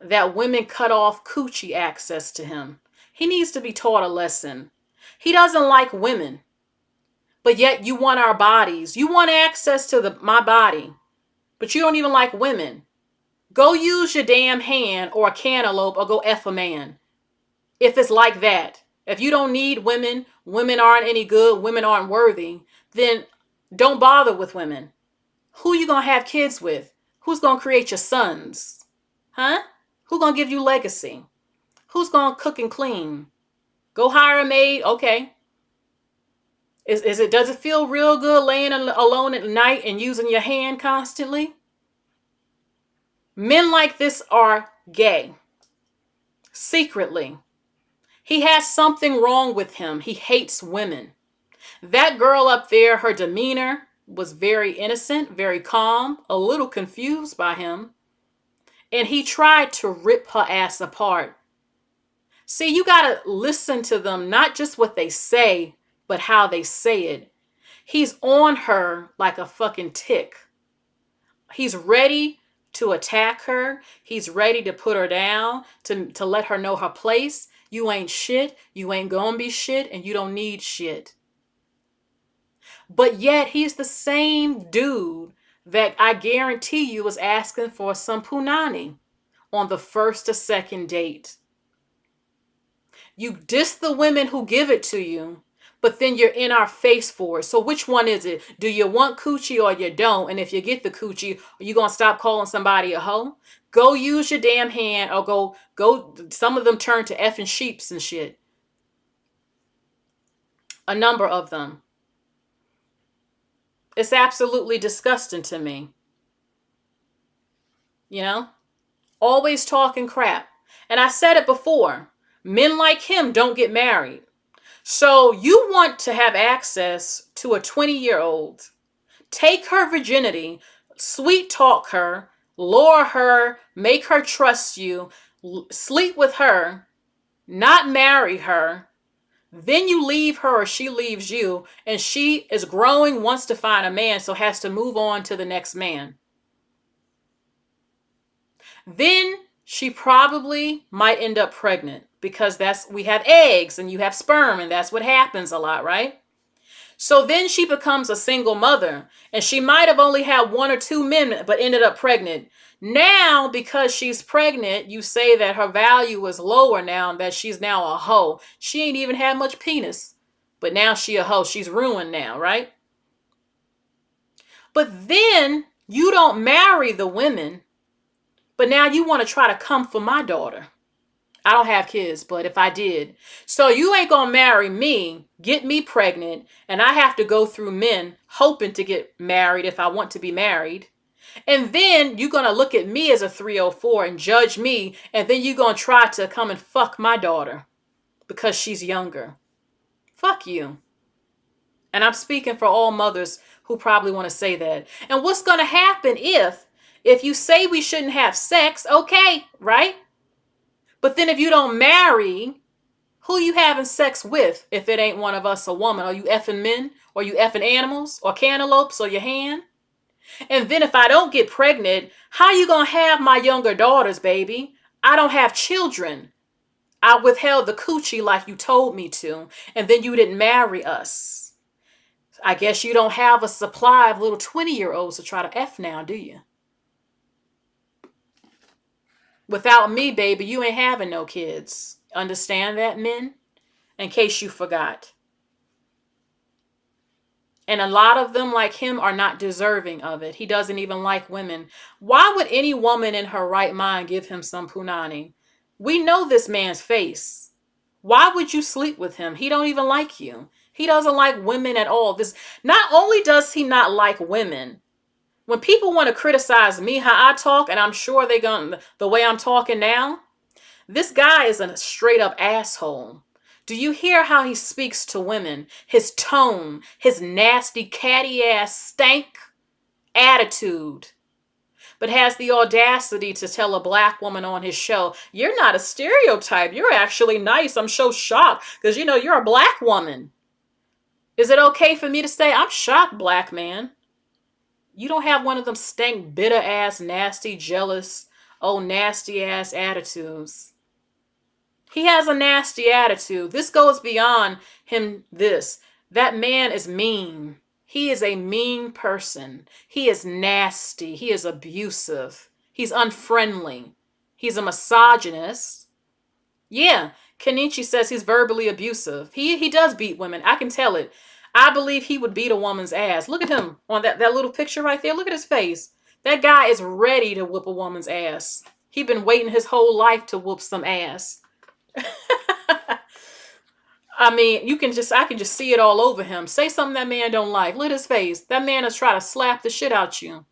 that women cut off coochie access to him. He needs to be taught a lesson. He doesn't like women, but yet you want our bodies. You want access to my body, but you don't even like women. Go use your damn hand or a cantaloupe or go F a man. If it's like that. If you don't need women, women aren't any good, women aren't worthy, then don't bother with women. Who you gonna have kids with? Who's gonna create your sons? Huh? Who's gonna give you legacy? Who's gonna cook and clean? Go hire a maid, okay. Does it feel real good laying alone at night and using your hand constantly? Men like this are gay. Secretly. He has something wrong with him. He hates women. That girl up there, her demeanor was very innocent, very calm, a little confused by him. And he tried to rip her ass apart. See, you got to listen to them, not just what they say, but how they say it. He's on her like a fucking tick. He's ready to attack her. He's ready to put her down, to let her know her place. You ain't shit. You ain't gonna be shit, and you don't need shit. But yet, he's the same dude that I guarantee you was asking for some punani on the first or second date. You diss the women who give it to you, but then you're in our face for it. So which one is it? Do you want coochie or you don't? And if you get the coochie, are you going to stop calling somebody a hoe? Go use your damn hand or go. Some of them turn to effing sheeps and shit. A number of them. It's absolutely disgusting to me. You know? Always talking crap. And I said it before. Men like him don't get married. So you want to have access to a 20-year-old. Take her virginity, sweet talk her, lure her, make her trust you, sleep with her, not marry her. Then you leave her or she leaves you, and she is growing, wants to find a man, so has to move on to the next man. Then she probably might end up pregnant because we have eggs and you have sperm, and that's what happens a lot, right? So then she becomes a single mother, and she might have only had 1 or 2 men but ended up pregnant. Now, because she's pregnant, you say that her value is lower now, that she's now a hoe. She ain't even had much penis, but now she a hoe. She's ruined now, right? But then you don't marry the women, but now you want to try to come for my daughter. I don't have kids, but if I did. So you ain't gonna marry me, get me pregnant, and I have to go through men hoping to get married if I want to be married. And then you're gonna look at me as a 304 and judge me, and then you're gonna try to come and fuck my daughter because she's younger. Fuck you. And I'm speaking for all mothers who probably want to say that. And what's gonna happen if you say we shouldn't have sex, okay, right? But then if you don't marry, who you having sex with if it ain't one of us a woman? Are you effing men? Or you effing animals? Or cantaloupes? Or your hand? And then if I don't get pregnant, how you gonna have my younger daughters, baby? I don't have children. I withheld the coochie like you told me to, and then you didn't marry us. I guess you don't have a supply of little 20-year-olds to try to F now, do you? Without me, baby, you ain't having no kids. Understand that, men? In case you forgot. And a lot of them, like him, are not deserving of it. He doesn't even like women. Why would any woman in her right mind give him some punani? We know this man's face. Why would you sleep with him? He don't even like you. He doesn't like women at all. Not only does he not like women, when people want to criticize me, how I talk, and I'm sure they're going the way I'm talking now, this guy is a straight up asshole. Do you hear how he speaks to women? His tone, his nasty catty ass stank attitude. But has the audacity to tell a black woman on his show, you're not a stereotype. You're actually nice. I'm so shocked because, you're a black woman. Is it okay for me to say, I'm shocked, black man? You don't have one of them stank, bitter ass, nasty, jealous, nasty ass attitudes. He has a nasty attitude. This goes beyond him. That man is mean. He is a mean person. He is nasty. He is abusive. He's unfriendly. He's a misogynist. Yeah, Kenichi says he's verbally abusive. He does beat women. I can tell it. I believe he would beat a woman's ass. Look at him on that little picture right there. Look at his face. That guy is ready to whoop a woman's ass. He's been waiting his whole life to whoop some ass. I mean, I can just see it all over him. Say something that man don't like. Look at his face. That man is trying to slap the shit out you.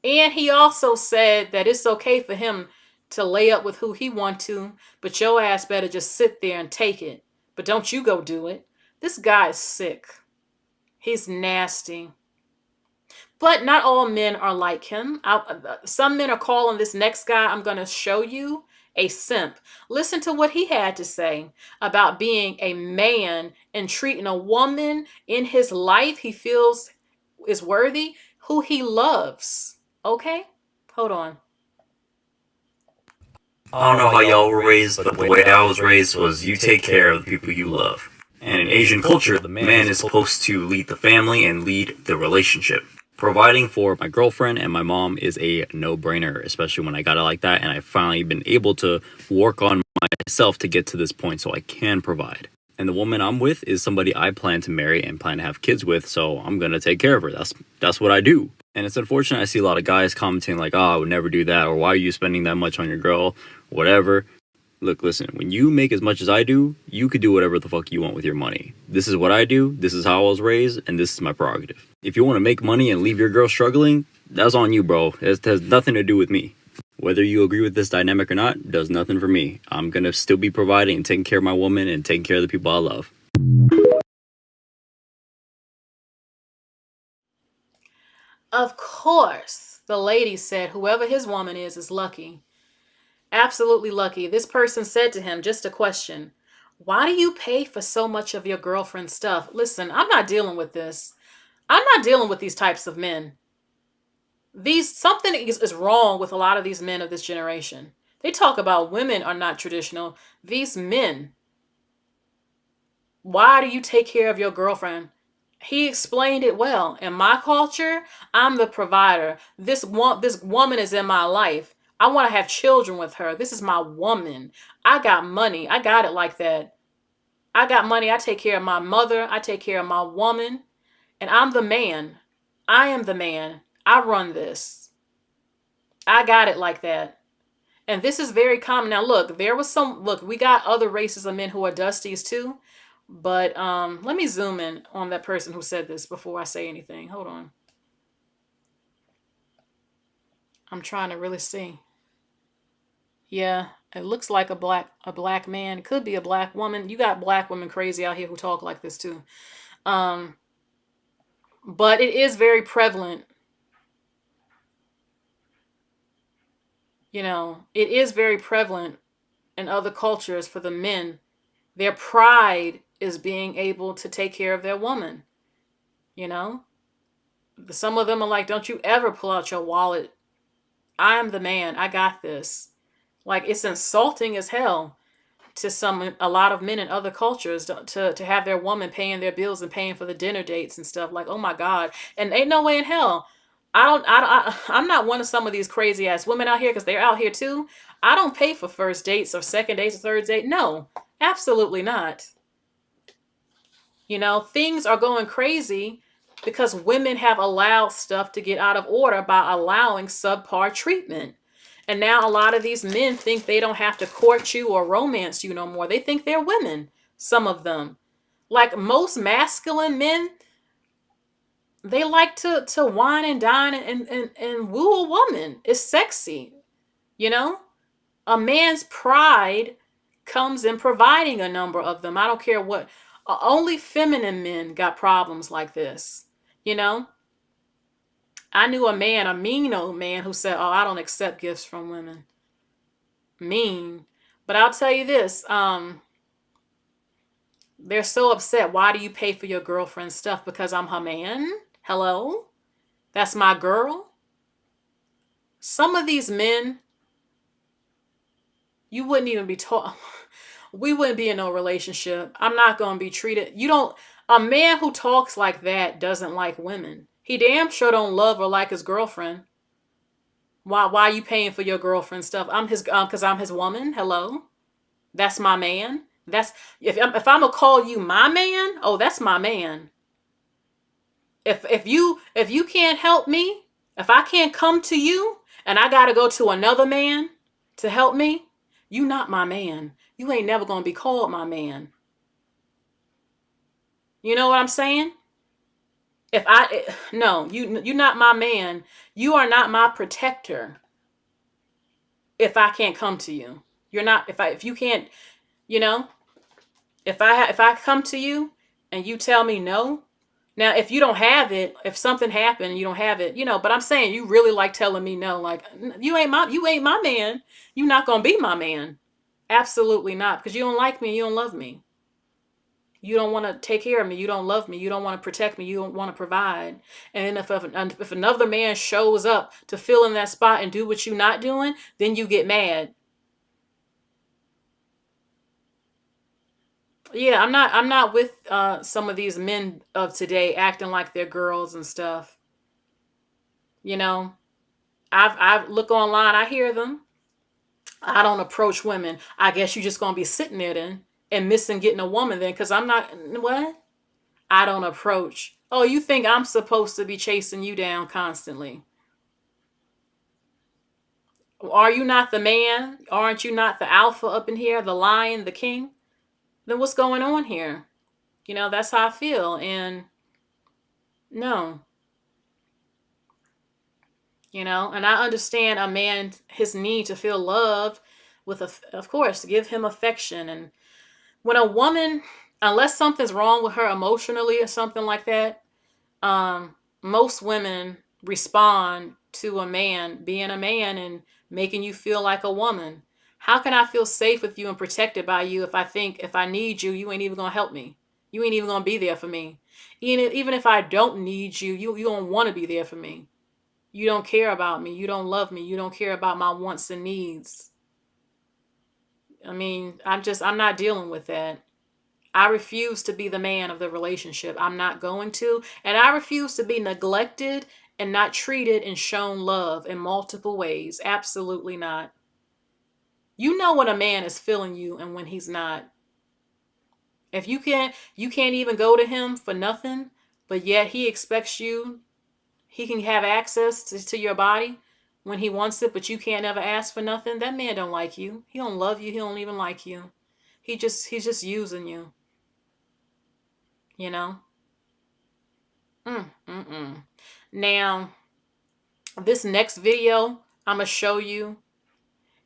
And he also said that it's okay for him to lay up with who he want to, but your ass better just sit there and take it. But don't you go do it. This guy is sick. He's nasty. But not all men are like him. Some men are calling this next guy I'm going to show you a simp. Listen to what he had to say about being a man and treating a woman in his life he feels is worthy, who he loves. Okay? Hold on. I don't know how y'all were raised, but the way I was raised was you take care of the people you love. And in Asian culture, the man is supposed to lead the family and lead the relationship. Providing for my girlfriend and my mom is a no-brainer, especially when I got it like that, and I've finally been able to work on myself to get to this point so I can provide. And the woman I'm with is somebody I plan to marry and plan to have kids with, so I'm gonna take care of her. That's what I do. And it's unfortunate I see a lot of guys commenting like, oh, I would never do that, or why are you spending that much on your girl, whatever. Look, listen, when you make as much as I do, you could do whatever the fuck you want with your money. This is what I do, this is how I was raised, and this is my prerogative. If you want to make money and leave your girl struggling, that's on you, bro. It has nothing to do with me. Whether you agree with this dynamic or not, does nothing for me. I'm gonna still be providing and taking care of my woman and taking care of the people I love. Of course, The lady said whoever his woman is lucky. Absolutely lucky. This person said to him, just a question, why do you pay for so much of your girlfriend's stuff? Listen, I'm not dealing with this. I'm not dealing with these types of men. Something is wrong with a lot of these men of this generation. They talk about women are not traditional. These men, why do you take care of your girlfriend? He explained it well. In my culture, I'm the provider. This woman is in my life. I want to have children with her. This is my woman. I got money. I got it like that. I got money. I take care of my mother. I take care of my woman. And I'm the man. I am the man. I run this. I got it like that. And this is very common. Now, look, we got other races of men who are dusties too. But let me zoom in on that person who said this before I say anything. Hold on. I'm trying to really see. Yeah, it looks like a black man. It could be a black woman. You got black women crazy out here who talk like this too. But it is very prevalent. It is very prevalent in other cultures for the men. Their pride is being able to take care of their woman. Some of them are like, don't you ever pull out your wallet. I am the man. I got this. Like, it's insulting as hell to a lot of men in other cultures to have their woman paying their bills and paying for the dinner dates and stuff. Like, oh my God. And ain't no way in hell. I'm not one of some of these crazy ass women out here, because they're out here too. I don't pay for first dates or second dates or third date. No, absolutely not. Things are going crazy because women have allowed stuff to get out of order by allowing subpar treatment. And now a lot of these men think they don't have to court you or romance you no more. They think they're women, some of them. Like most masculine men, they like to wine and dine and woo a woman. It's sexy, A man's pride comes in providing a number of them. I don't care what. Only feminine men got problems like this, I knew a mean old man who said, oh, I don't accept gifts from women. Mean. But I'll tell you this, they're so upset. Why do you pay for your girlfriend's stuff? Because I'm her man? Hello? That's my girl? Some of these men, you wouldn't even be taught. We wouldn't be in no relationship. I'm not going to be treated. A man who talks like that doesn't like women. He damn sure don't love or like his girlfriend. Why are you paying for your girlfriend's stuff? Because I'm his woman. Hello? That's my man. If I'm gonna call you my man, oh, that's my man. If you can't help me, if I can't come to you and I gotta go to another man to help me, you not my man. You ain't never gonna be called my man. You know what I'm saying? No, you're not my man. You are not my protector. If I can't come to you, you're not. If you can't, if I come to you and you tell me no. Now, if you don't have it, if something happened and you don't have it, but I'm saying you really like telling me no, like you ain't my man. You're not gonna be my man. Absolutely not, because you don't like me, you don't love me. You don't want to take care of me. You don't love me. You don't want to protect me. You don't want to provide. And if another man shows up to fill in that spot and do what you're not doing, then you get mad. Yeah, I'm not with some of these men of today acting like they're girls and stuff. I look online, I hear them. I don't approach women. I guess you're just gonna be sitting there then and missing getting a woman then, because I'm not what? I don't approach. Oh, you think I'm supposed to be chasing you down constantly? Are you not the man? Aren't you not the alpha up in here, the lion, the king? Then what's going on here? That's how I feel. And no. And I understand a man, his need to feel loved of course, give him affection. And when a woman, unless something's wrong with her emotionally or something like that, most women respond to a man being a man and making you feel like a woman? How can I feel safe with you and protected by you if I think if I need you, you ain't even gonna help me? You ain't even gonna be there for me. Even if I don't need you, you don't want to be there for me. You don't care about me. You don't love me. You don't care about my wants and needs. I mean, I'm not dealing with that. I refuse to be the man of the relationship. I'm not going to. And I refuse to be neglected and not treated and shown love in multiple ways. Absolutely not. You know when a man is feeling you and when he's not. If you can't even go to him for nothing, but yet he expects you, he can have access to your body when he wants it, but you can't ever ask for nothing. That man don't like you. He don't love you. He don't even like you. He's just using you, you know? Now, this next video I'm going to show you,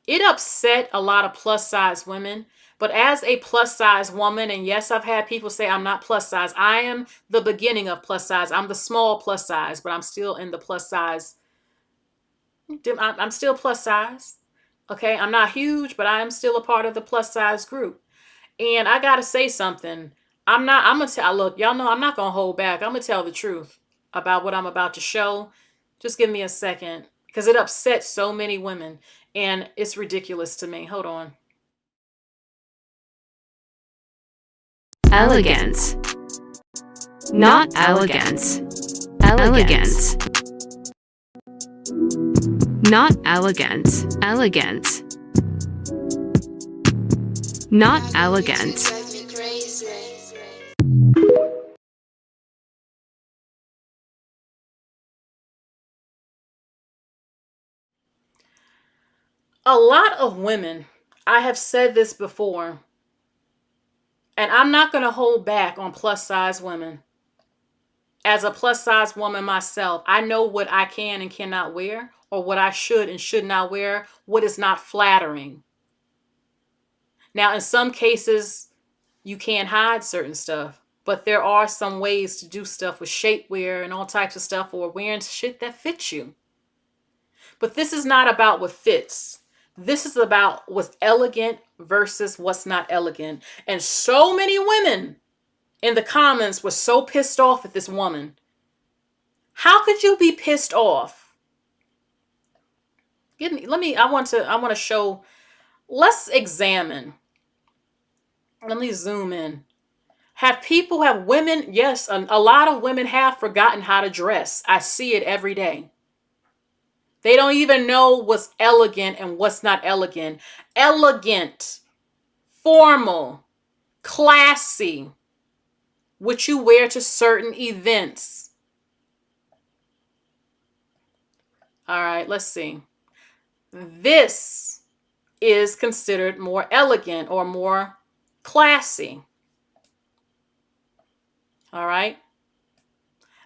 it upset a lot of plus size women. But as a plus size woman, and yes, I've had people say I'm not plus size. I am the beginning of plus size. I'm the small plus size, but I'm still in the plus size. I'm still plus size. Okay, I'm not huge, but I am still a part of the plus size group. And I got to say something. I'm going to tell, look, y'all know I'm not going to hold back. I'm going to tell the truth about what I'm about to show. Just give me a second because it upsets so many women and it's ridiculous to me. Hold on. Elegance. Not elegance. Elegance. Not elegance. Elegance. Not elegance. A lot of women, I have said this before, and I'm not going to hold back on plus size women. As a plus size woman myself, I know what I can and cannot wear, or what I should and should not wear, what is not flattering. Now, in some cases, you can't hide certain stuff, but there are some ways to do stuff with shapewear and all types of stuff, or wearing shit that fits you. But this is not about what fits. This is about what's elegant versus what's not elegant. And so many women in the comments were so pissed off at this woman. How could you be pissed off? I want to show, let's examine. Let me zoom in. Have women, yes, a lot of women have forgotten how to dress. I see it every day. They don't even know what's elegant and what's not elegant. Elegant, formal, classy, what you wear to certain events. All right, let's see. This is considered more elegant or more classy. All right.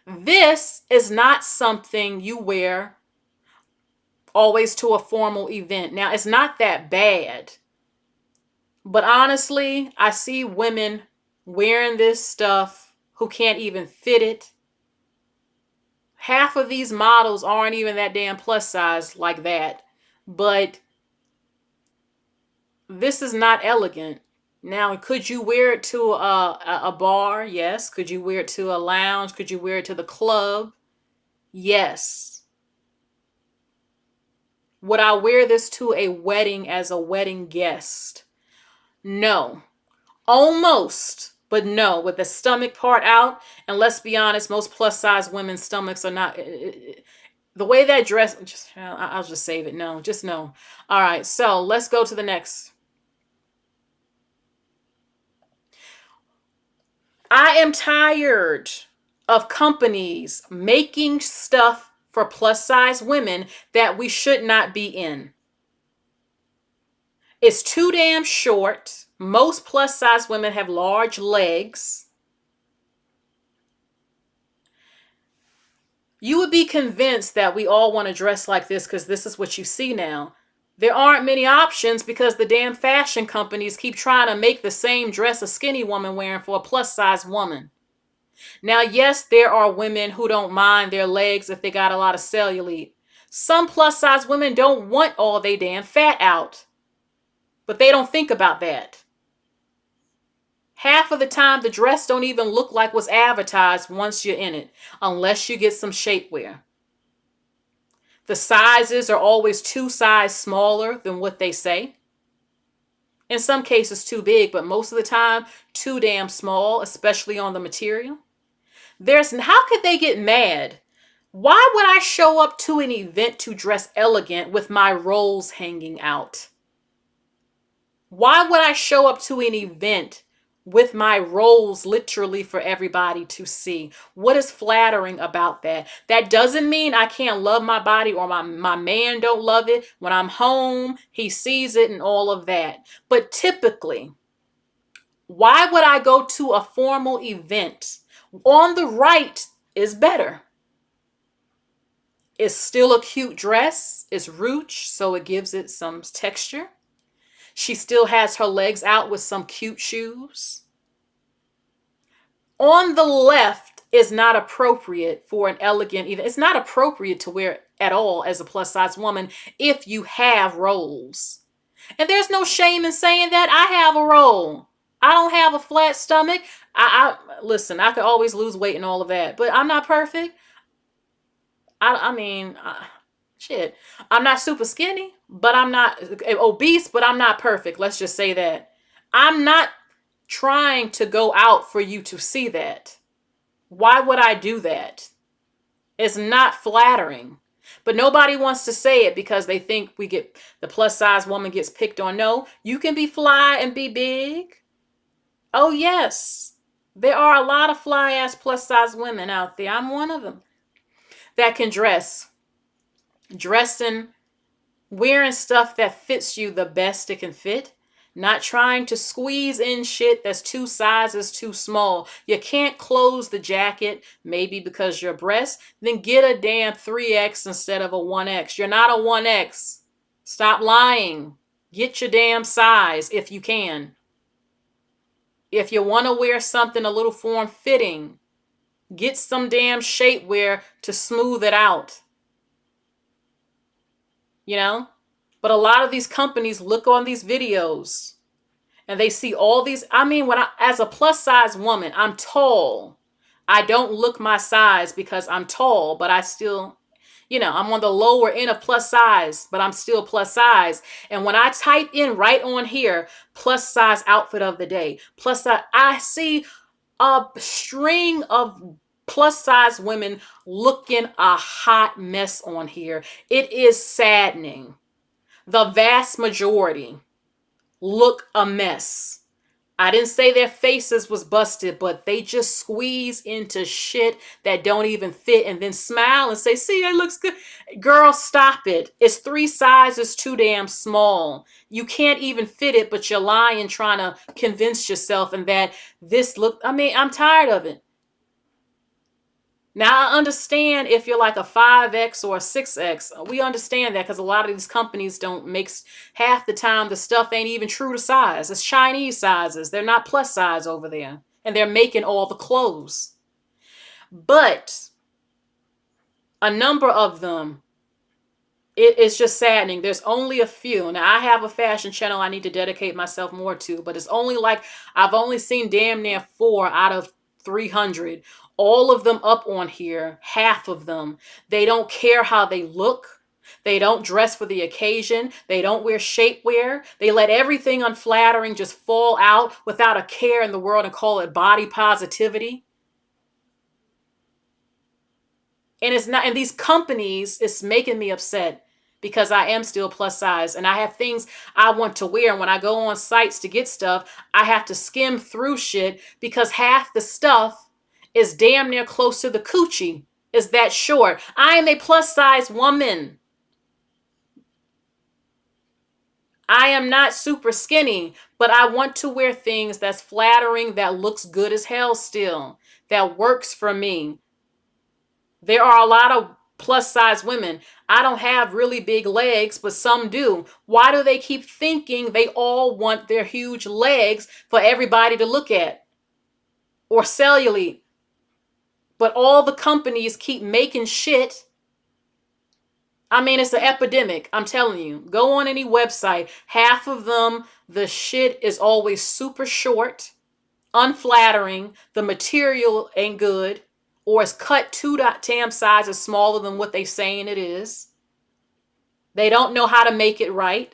This is not something you wear always to a formal event. Now, it's not that bad. But honestly, I see women wearing this stuff who can't even fit it. Half of these models aren't even that damn plus size like that. But this is not elegant. Now, could you wear it to a bar? Yes. Could you wear it to a lounge? Could you wear it to the club? Yes. Would I wear this to a wedding as a wedding guest? No. Almost, but no. With the stomach part out, and let's be honest, most plus size women's stomachs are not... the way that dress... I'll just save it. No, just no. All right, so let's go to the next. I am tired of companies making stuff for plus size women that we should not be in. It's too damn short. Most plus size women have large legs. You would be convinced that we all want to dress like this because this is what you see now. There aren't many options because the damn fashion companies keep trying to make the same dress a skinny woman wearing for a plus size woman. Now, yes, there are women who don't mind their legs if they got a lot of cellulite. Some plus size women don't want all they damn fat out, but they don't think about that. Half of the time, the dress don't even look like what's advertised once you're in it, unless you get some shapewear. The sizes are always 2 sizes smaller than what they say. In some cases, too big, but most of the time, too damn small, especially on the material. How could they get mad? Why would I show up to an event to dress elegant with my rolls hanging out? Why would I show up to an event with my rolls literally for everybody to see? What is flattering about that? That doesn't mean I can't love my body or my man don't love it. When I'm home, he sees it and all of that. But typically, why would I go to a formal event? On the right is better. It's still a cute dress. It's ruche, so it gives it some texture. She still has her legs out with some cute shoes. On the left is not appropriate for an elegant event. It's not appropriate to wear at all as a plus size woman if you have rolls. And there's no shame in saying that. I have a roll. I don't have a flat stomach. Listen, I could always lose weight and all of that, but I'm not perfect. Shit. I'm not super skinny, but I'm not obese, but I'm not perfect. Let's just say that. I'm not trying to go out for you to see that. Why would I do that? It's not flattering. But nobody wants to say it because they think the plus size woman gets picked on. No, you can be fly and be big. Oh, yes. There are a lot of fly ass plus size women out there. I'm one of them that can dress. Dressing, wearing stuff that fits you the best it can fit. Not trying to squeeze in shit that's 2 sizes too small. You can't close the jacket, maybe because your breast. Then get a damn 3X instead of a 1X. You're not a 1X. Stop lying. Get your damn size if you can. If you want to wear something a little form-fitting, get some damn shapewear to smooth it out. You know? But a lot of these companies look on these videos and they see all these. As a plus size woman, I'm tall. I don't look my size because I'm tall, but I still, I'm on the lower end of plus size, but I'm still plus size. And when I type in right on here, plus size outfit of the day, plus size, I see a string of plus size women looking a hot mess on here. It is saddening. The vast majority look a mess. I didn't say their faces was busted, but they just squeeze into shit that don't even fit and then smile and say, see, it looks good. Girl, stop it. It's 3 sizes too damn small. You can't even fit it, but you're lying trying to convince yourself and that I'm tired of it. Now, I understand if you're like a 5X or a 6X. We understand that because a lot of these companies don't make half the time the stuff ain't even true to size. It's Chinese sizes. They're not plus size over there. And they're making all the clothes. But a number of them, it's just saddening. There's only a few. Now, I have a fashion channel I need to dedicate myself more to. But it's only I've only seen damn near 4 out of 300. All of them up on here, half of them, they don't care how they look. They don't dress for the occasion. They don't wear shapewear. They let everything unflattering just fall out without a care in the world and call it body positivity. And it's not, and these companies, it's making me upset because I am still plus size and I have things I want to wear. And when I go on sites to get stuff, I have to skim through shit because half the stuff is damn near close to the coochie. Is that short? I am a plus size woman. I am not super skinny, but I want to wear things that's flattering, that looks good as hell still, that works for me. There are a lot of plus size women. I don't have really big legs, but some do. Why do they keep thinking they all want their huge legs for everybody to look at? Or cellulite? But all the companies keep making shit. I mean, it's an epidemic. I'm telling you. Go on any website. Half of them, the shit is always super short, unflattering. The material ain't good, or it's cut two damn sizes smaller than what they saying it is. They don't know how to make it right.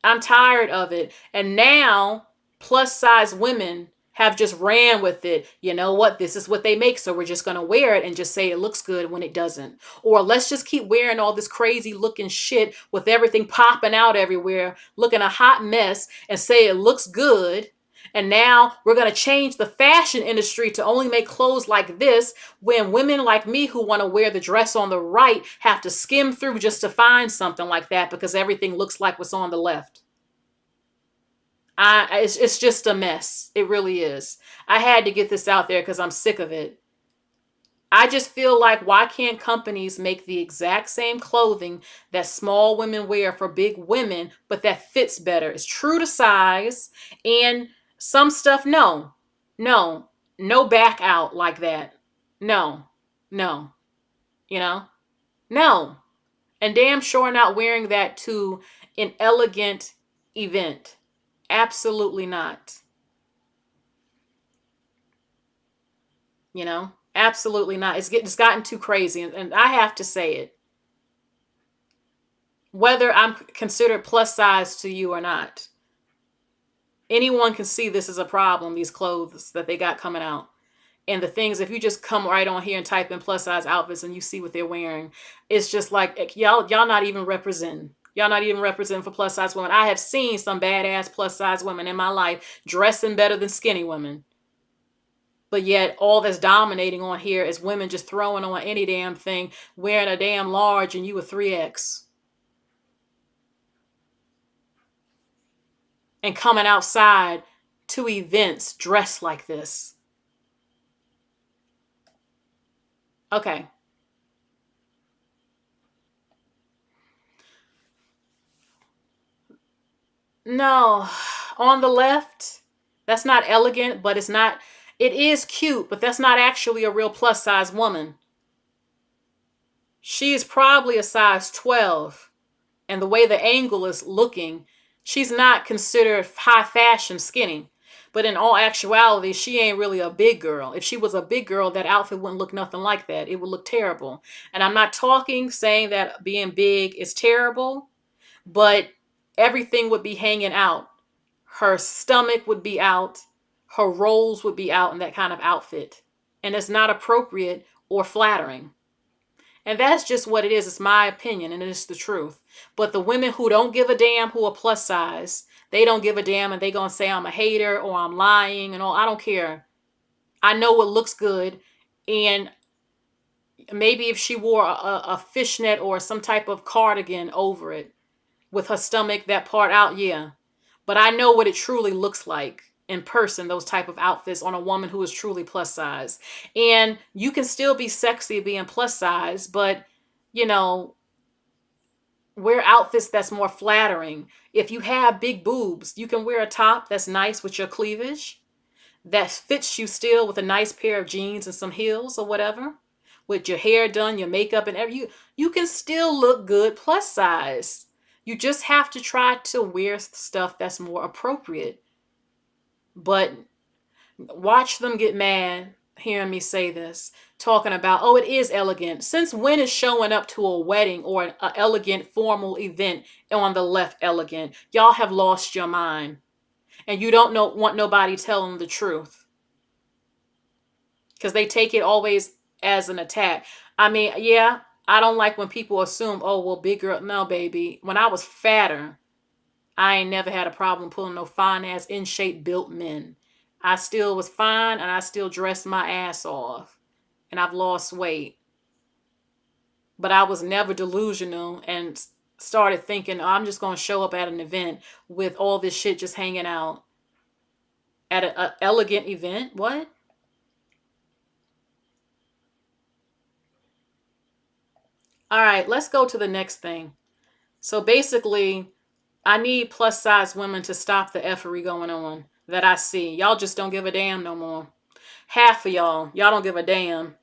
I'm tired of it. And now plus size women have just ran with it. You know what? This is what they make. So we're just going to wear it and just say it looks good when it doesn't. Or let's just keep wearing all this crazy looking shit with everything popping out everywhere, looking a hot mess, and say it looks good. And now we're going to change the fashion industry to only make clothes like this, when women like me who want to wear the dress on the right have to skim through just to find something like that because everything looks like what's on the left. It's just a mess. It really is. I had to get this out there because I'm sick of it. I just feel like, why can't companies make the exact same clothing that small women wear for big women, but that fits better? It's true to size, and some stuff, no back out like that. No, no. And damn sure not wearing that to an elegant event. Absolutely not. Absolutely not. It's gotten too crazy, and I have to say it. Whether I'm considered plus size to you or not, anyone can see this is a problem, these clothes that they got coming out. And the things, if you just come right on here and type in plus size outfits and you see what they're wearing, it's just like, y'all not even representing. Y'all not even representing for plus size women. I have seen some badass plus size women in my life dressing better than skinny women. But yet all that's dominating on here is women just throwing on any damn thing, wearing a damn large and you a 3X. And coming outside to events dressed like this. Okay. No, on the left, that's not elegant, but it is cute, but that's not actually a real plus size woman. She is probably a size 12. And the way the angle is looking, she's not considered high fashion skinny. But in all actuality, she ain't really a big girl. If she was a big girl, that outfit wouldn't look nothing like that. It would look terrible. And I'm not saying that being big is terrible, but everything would be hanging out. Her stomach would be out. Her rolls would be out in that kind of outfit. And it's not appropriate or flattering. And that's just what it is. It's my opinion, and it's the truth. But the women who don't give a damn, who are plus size, they don't give a damn, and they gonna say I'm a hater or I'm lying and all. I don't care. I know what looks good, and maybe if she wore a fishnet or some type of cardigan over it with her stomach, that part out, yeah. But I know what it truly looks like in person, those type of outfits on a woman who is truly plus size. And you can still be sexy being plus size, but wear outfits that's more flattering. If you have big boobs, you can wear a top that's nice with your cleavage, that fits you still, with a nice pair of jeans and some heels or whatever, with your hair done, your makeup and everything. You can still look good plus size. You just have to try to wear stuff that's more appropriate. But watch them get mad hearing me say this, talking about, oh, it is elegant. Since when is showing up to a wedding or an elegant formal event on the left elegant? Y'all have lost your mind. And you don't want nobody telling the truth. Because they take it always as an attack. I mean, yeah, I don't like when people assume, oh, well, big girl. No, baby. When I was fatter, I ain't never had a problem pulling no fine ass in shape built men. I still was fine, and I still dressed my ass off. And I've lost weight. But I was never delusional and started thinking, oh, I'm just going to show up at an event with all this shit just hanging out. At an elegant event? What? All right, let's go to the next thing. So basically, I need plus size women to stop the effery going on that I see. Y'all just don't give a damn no more. Half of y'all don't give a damn.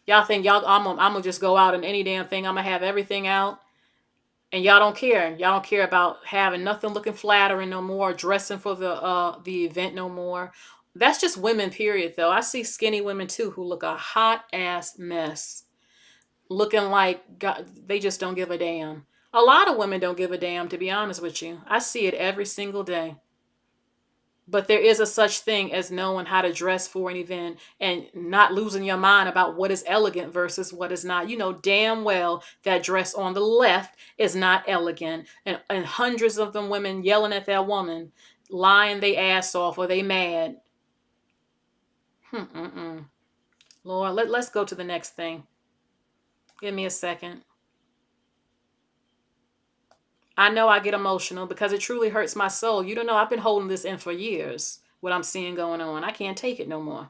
Y'all think I'm gonna just go out and any damn thing. I'm gonna have everything out. And y'all don't care. Y'all don't care about having nothing looking flattering no more, dressing for the event no more. That's just women, period, though. I see skinny women too who look a hot ass mess, looking like God, they just don't give a damn. A lot of women don't give a damn, to be honest with you. I see it every single day. But there is a such thing as knowing how to dress for an event and not losing your mind about what is elegant versus what is not. You know damn well that dress on the left is not elegant. And hundreds of them women yelling at that woman, lying they ass off or they mad. Lord, let's go to the next thing. Give me a second. I know I get emotional because it truly hurts my soul. You don't know, I've been holding this in for years, what I'm seeing going on. I can't take it no more.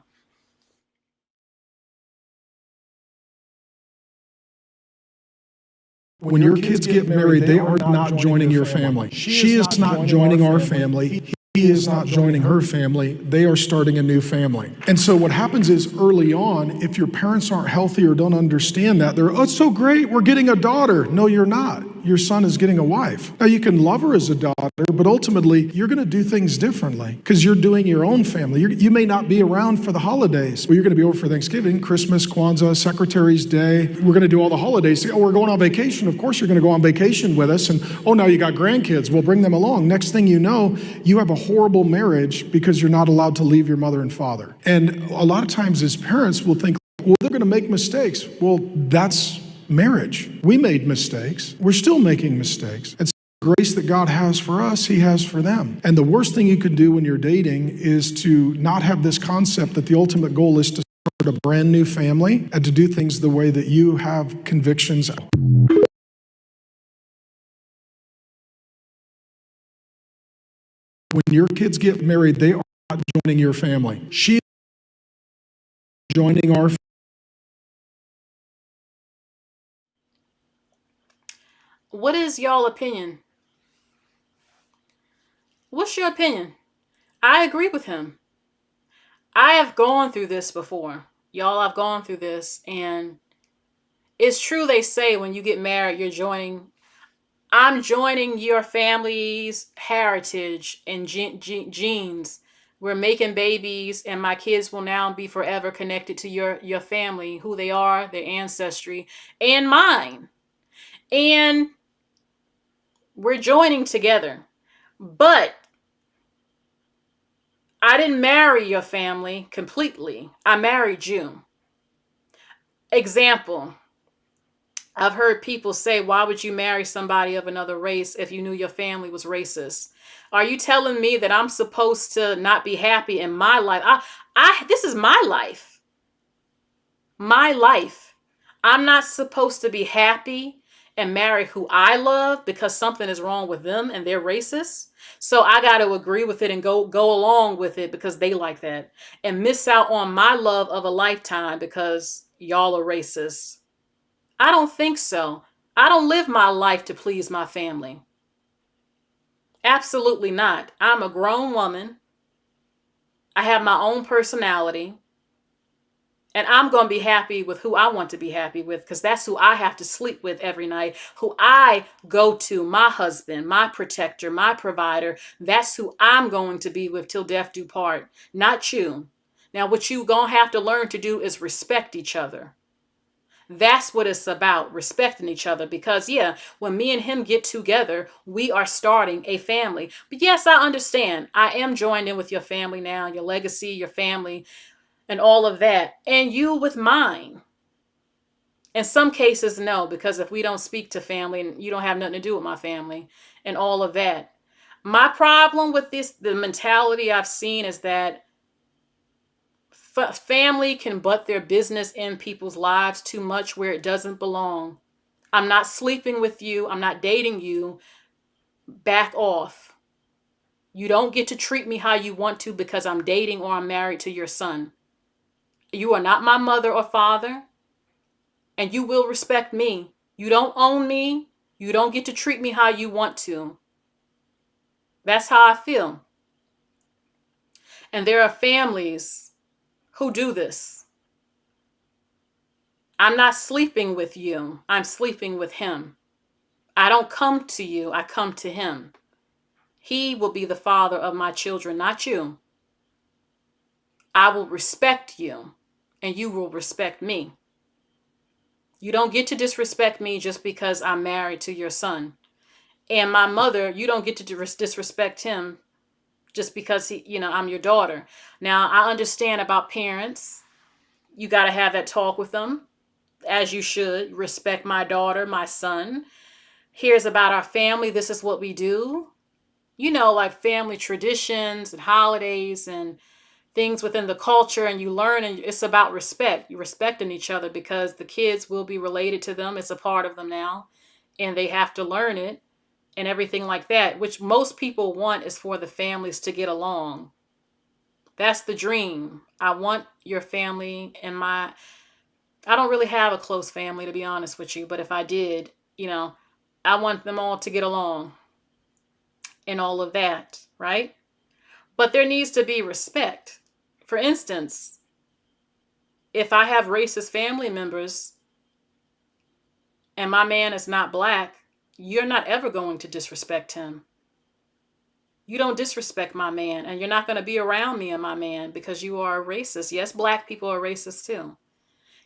When your kids get married, they are not joining your family. She is not joining our family. He is not joining her family. They are starting a new family. And so what happens is early on, if your parents aren't healthy or don't understand that, they're, oh, it's so great, we're getting a daughter. No, you're not. Your son is getting a wife. Now, you can love her as a daughter, but ultimately, you're going to do things differently because you're doing your own family. You may not be around for the holidays, but you're going to be over for Thanksgiving, Christmas, Kwanzaa, Secretary's Day. We're going to do all the holidays. Oh, we're going on vacation. Of course, you're going to go on vacation with us. And, oh, now you got grandkids. We'll bring them along. Next thing you know, you have a horrible marriage because you're not allowed to leave your mother and father. And a lot of times as parents, we'll think, well, they're going to make mistakes. Well, that's marriage. We made mistakes. We're still making mistakes. It's the grace that God has for us, He has for them. And the worst thing you could do when you're dating is to not have this concept that the ultimate goal is to start a brand new family and to do things the way that you have convictions. When your kids get married, they are not joining your family. She is joining our family. What is y'all opinion? What's your opinion? I agree with him. I have gone through this before. Y'all, I've gone through this, and it's true they say when you get married, I'm joining your family's heritage and genes. We're making babies, and my kids will now be forever connected to your family, who they are, their ancestry, and mine. And we're joining together. But I didn't marry your family completely. I married you. Example, I've heard people say, why would you marry somebody of another race if you knew your family was racist? Are you telling me that I'm supposed to not be happy in my life? This is my life. My life. I'm not supposed to be happy and marry who I love because something is wrong with them and they're racist. So I got to agree with it and go along with it because they like that and miss out on my love of a lifetime because y'all are racist. I don't think so. I don't live my life to please my family. Absolutely not. I'm a grown woman. I have my own personality. And I'm going to be happy with who I want to be happy with because that's who I have to sleep with every night, who I go to, my husband, my protector, my provider. That's who I'm going to be with till death do part, not you. Now, what you going to have to learn to do is respect each other. That's what it's about, respecting each other. Because, yeah, when me and him get together, we are starting a family. But yes, I understand. I am joined in with your family now, your legacy, your family, and all of that. And you with mine. In some cases, no, because if we don't speak to family, and you don't have nothing to do with my family, and all of that. My problem with this, the mentality I've seen is that family can butt their business in people's lives too much where it doesn't belong. I'm not sleeping with you. I'm not dating you. Back off. You don't get to treat me how you want to because I'm dating or I'm married to your son. You are not my mother or father, and you will respect me. You don't own me. You don't get to treat me how you want to. That's how I feel. And there are families who do this. I'm not sleeping with you. I'm sleeping with him. I don't come to you. I come to him. He will be the father of my children, not you. I will respect you, and you will respect me. You don't get to disrespect me just because I'm married to your son. And my mother, you don't get to disrespect him just because I'm your daughter. Now, I understand about parents. You got to have that talk with them, as you should. Respect my daughter, my son. Here's about our family. This is what we do. Like family traditions and holidays and things within the culture, and you learn, and it's about respect. You're respecting each other because the kids will be related to them. It's a part of them now, and they have to learn it and everything like that, which most people want is for the families to get along. That's the dream. I want your family and I don't really have a close family, to be honest with you, but if I did, I want them all to get along and all of that, right? But there needs to be respect. For instance, if I have racist family members and my man is not black, you're not ever going to disrespect him. You don't disrespect my man, and you're not going to be around me and my man because you are a racist. Yes, black people are racist too.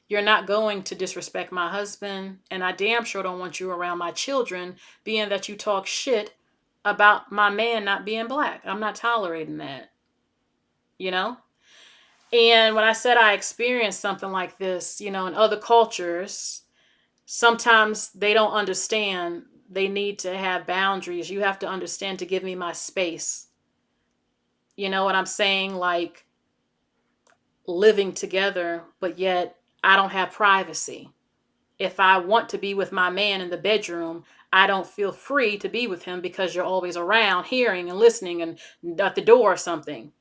You're not going to disrespect my husband, and I damn sure don't want you around my children, being that you talk shit about my man not being black. I'm not tolerating that. And when I said I experienced something like this, in other cultures, sometimes they don't understand. They need to have boundaries. You have to understand to give me my space. You know what I'm saying? Like living together, but yet I don't have privacy. If I want to be with my man in the bedroom, I don't feel free to be with him because you're always around hearing and listening and at the door or something.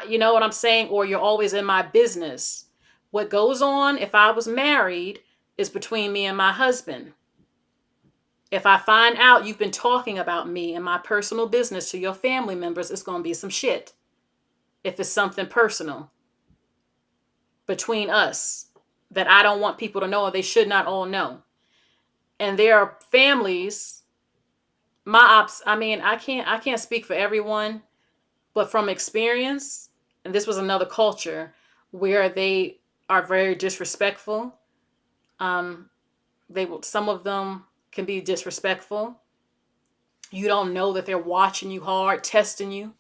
You know what I'm saying? Or you're always in my business. What goes on if I was married is between me and my husband. If I find out you've been talking about me and my personal business to your family members, it's going to be some shit. If it's something personal between us that I don't want people to know, or they should not all know. And there are families, I can't speak for everyone, but from experience, and this was another culture where they are very disrespectful. Some of them can be disrespectful. You don't know that they're watching you hard, testing you,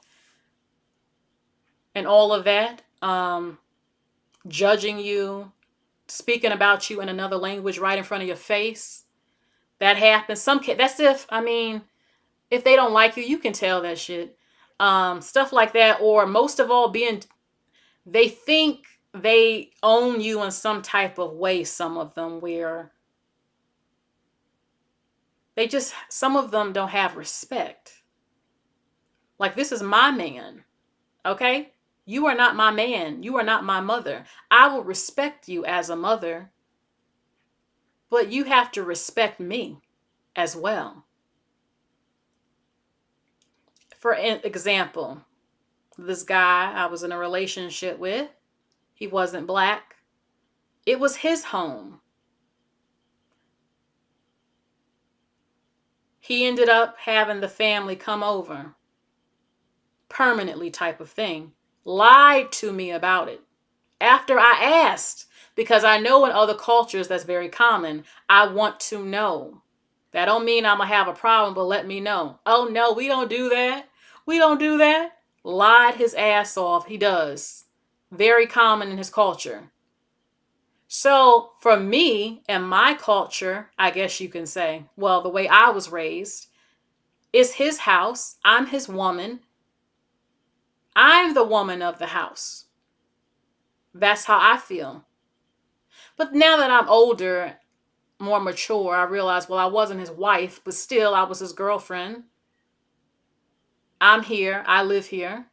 and all of that. Judging you, speaking about you in another language right in front of your face. That happens. If they don't like you, you can tell that shit. Stuff like that. Or most of all, they think they own you in some type of way, some of them, where some of them don't have respect. Like, this is my man, okay? You are not my man. You are not my mother. I will respect you as a mother, but you have to respect me as well. For example, this guy I was in a relationship with, he wasn't black. It was his home. He ended up having the family come over, permanently type of thing. Lied to me about it after I asked, because I know in other cultures that's very common. I want to know. That don't mean I'm going to have a problem, but let me know. Oh no, we don't do that. We don't do that. Lied his ass off. He does. Very common in his culture. So for me and my culture, I guess you can say, well, the way I was raised, it's his house. I'm his woman. I'm the woman of the house. That's how I feel. But now that I'm older, more mature, I realize, well, I wasn't his wife, but still I was his girlfriend. I'm here. I live here.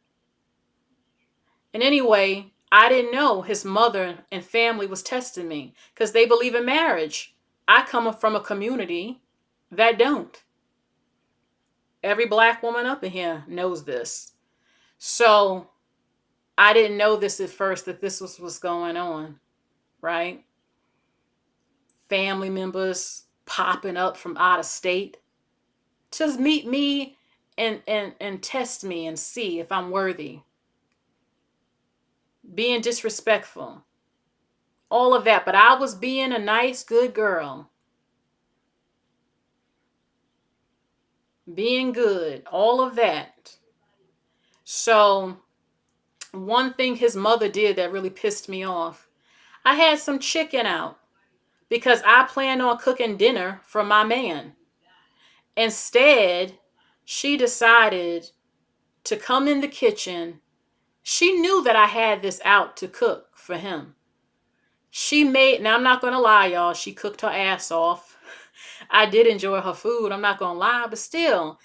And anyway, I didn't know his mother and family was testing me because they believe in marriage. I come from a community that don't. Every black woman up in here knows this. So I didn't know this at first, that this was what's going on, right? Family members popping up from out of state. Just meet me and test me and see if I'm worthy. Being disrespectful. All of that. But I was being a nice, good girl. Being good. All of that. So, one thing his mother did that really pissed me off. I had some chicken out because I planned on cooking dinner for my man. Instead, she decided to come in the kitchen. She knew that I had this out to cook for him. Now I'm not going to lie, y'all, she cooked her ass off. I did enjoy her food, I'm not going to lie, but still,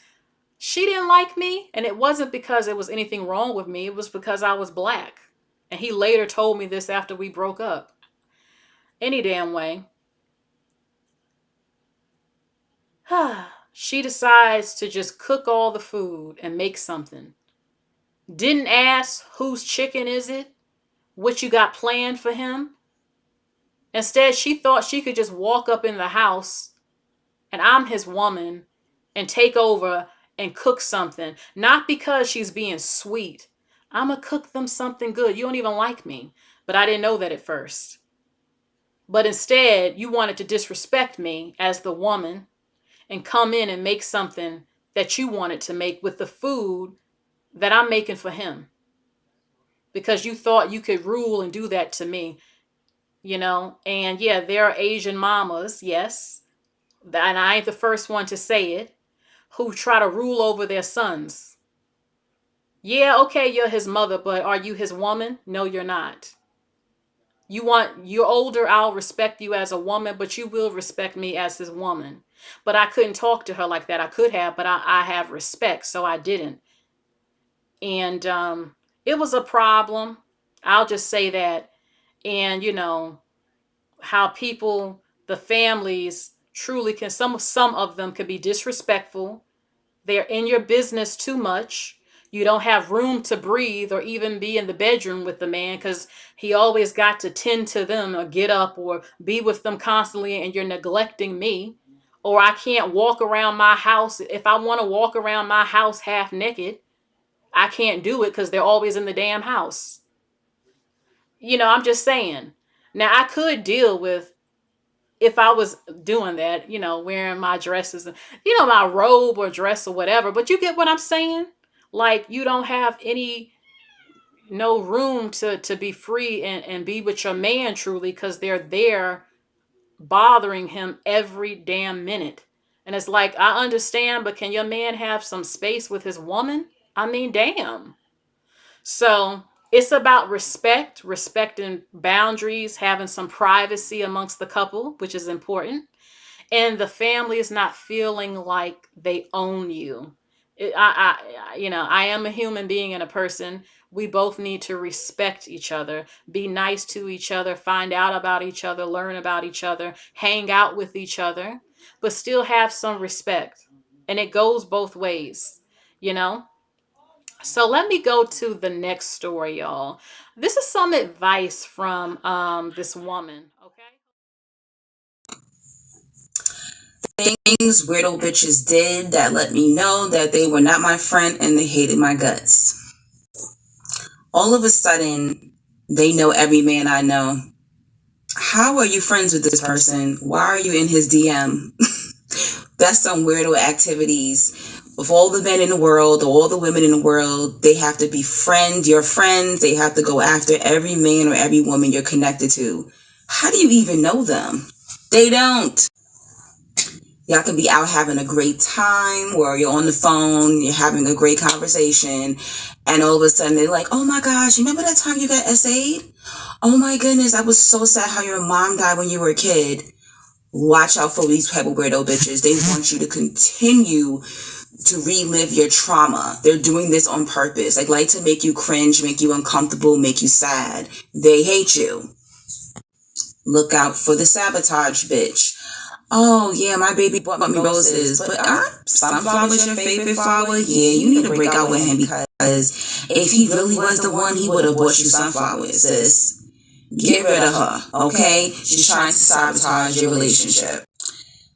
she didn't like me, and it wasn't because there was anything wrong with me, it was because I was black. And he later told me this after we broke up. Any damn way. She decides to just cook all the food and make something. Didn't ask whose chicken is it, what you got planned for him. Instead, she thought she could just walk up in the house and I'm his woman and take over and cook something. Not because she's being sweet. I'm going to cook them something good. You don't even like me. But I didn't know that at first. But instead, you wanted to disrespect me as the woman and come in and make something that you wanted to make with the food that I'm making for him. Because you thought you could rule and do that to me. You know, and yeah, there are Asian mamas, yes, and I ain't the first one to say it, who try to rule over their sons. Yeah, okay, you're his mother, but are you his woman? No, you're not. You're older, I'll respect you as a woman, but you will respect me as his woman. But I couldn't talk to her like that. I could have, but I have respect, so I didn't. And it was a problem. I'll just say that. And, you know, how people, the families truly can, some of them can be disrespectful. They're in your business too much. You don't have room to breathe or even be in the bedroom with the man because he always got to tend to them or get up or be with them constantly, and you're neglecting me. Or I can't walk around my house. If I want to walk around my house half naked, I can't do it because they're always in the damn house. You know, I'm just saying. Now, I could deal with, if I was doing that, you know, wearing my dresses and, you know, my robe or dress or whatever. But you get what I'm saying? Like, you don't have no room to be free and be with your man truly because they're there bothering him every damn minute. And it's like, I understand, but can your man have some space with his woman? I mean, damn. So it's about respect, respecting boundaries, having some privacy amongst the couple, which is important. And the family is not feeling like they own you. I am a human being and a person. We both need to respect each other, be nice to each other, find out about each other, learn about each other, hang out with each other, but still have some respect. And it goes both ways, you know? So let me go to the next story, y'all. This is some advice from this woman, okay? Things weirdo bitches did that let me know that they were not my friend and they hated my guts. All of a sudden, they know every man I know. How are you friends with this person? Why are you in his DM? That's some weirdo activities. With all the men in the world, all the women in the world, they have to befriend your friends. They have to go after every man or every woman you're connected to. How do you even know them? They don't. Y'all can be out having a great time, or you're on the phone, you're having a great conversation, and all of a sudden they're like, oh my gosh, you remember that time you got SA'd? Oh my goodness, I was so sad how your mom died when you were a kid. Watch out for these type of weirdo bitches. They want you to continue to relive your trauma. They're doing this on purpose. Like to make you cringe, make you uncomfortable, make you sad. They hate you. Look out for the sabotage bitch. Oh, yeah, my baby bought me roses, but sunflower's your favorite flower? Yeah, you need to break out with him because if he really was the one, he would have bought you sunflowers, sis. Get rid of her, okay? She's trying to sabotage your relationship.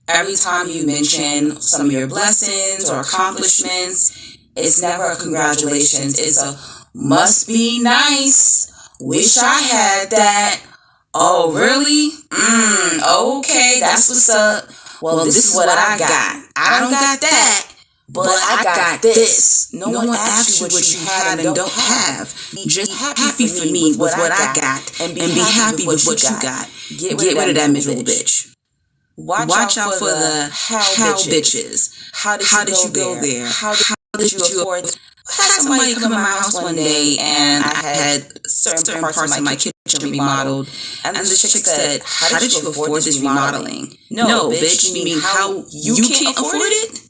Every time you mention some of your blessings or accomplishments, it's never a congratulations. It's a must be nice. Wish I had that. Oh, really? Okay, that's what's up. Well, this is what I got. I don't got that, but I got this. No one asked you what you had and don't have. Be just happy for me with what I got and be happy with what you got. Get rid of that miserable bitch. Watch out for the how bitches. How did you go there? How did you afford? I had somebody come to my house one day and I had certain parts of my kitchen remodeled, and the chick said, "How did you afford this remodeling?" No, bitch, you mean how you can't afford it?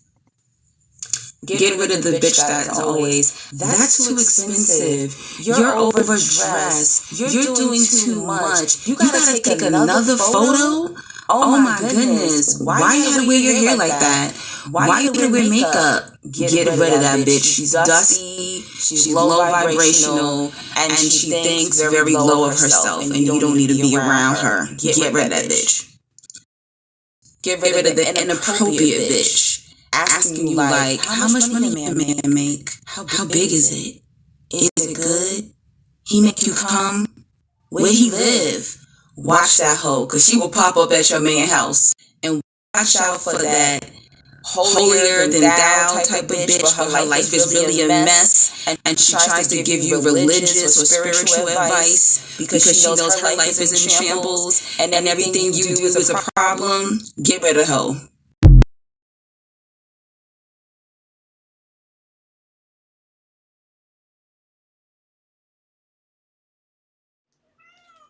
Get rid of the bitch that's always, that's too expensive. You're overdressed. You're doing too much. You gotta take another photo? Oh my goodness. Why you gotta wear your hair like that? Why you gotta wear makeup? Get rid of that bitch. She's dusty, she's low vibrational, and she thinks very low of herself, and you don't need to be around her. Get rid of that bitch. Get rid of the inappropriate bitch. Asking you like, how much money a man make? How big is it? Is it good? He make you come? Where he live? Watch that hoe, cause she will pop up at your man house. And watch out for that holier than thou type of bitch, but her life is really a mess, and she tries to give you religious or spiritual advice because she knows her life is in shambles and everything you do is a problem. Get rid of her.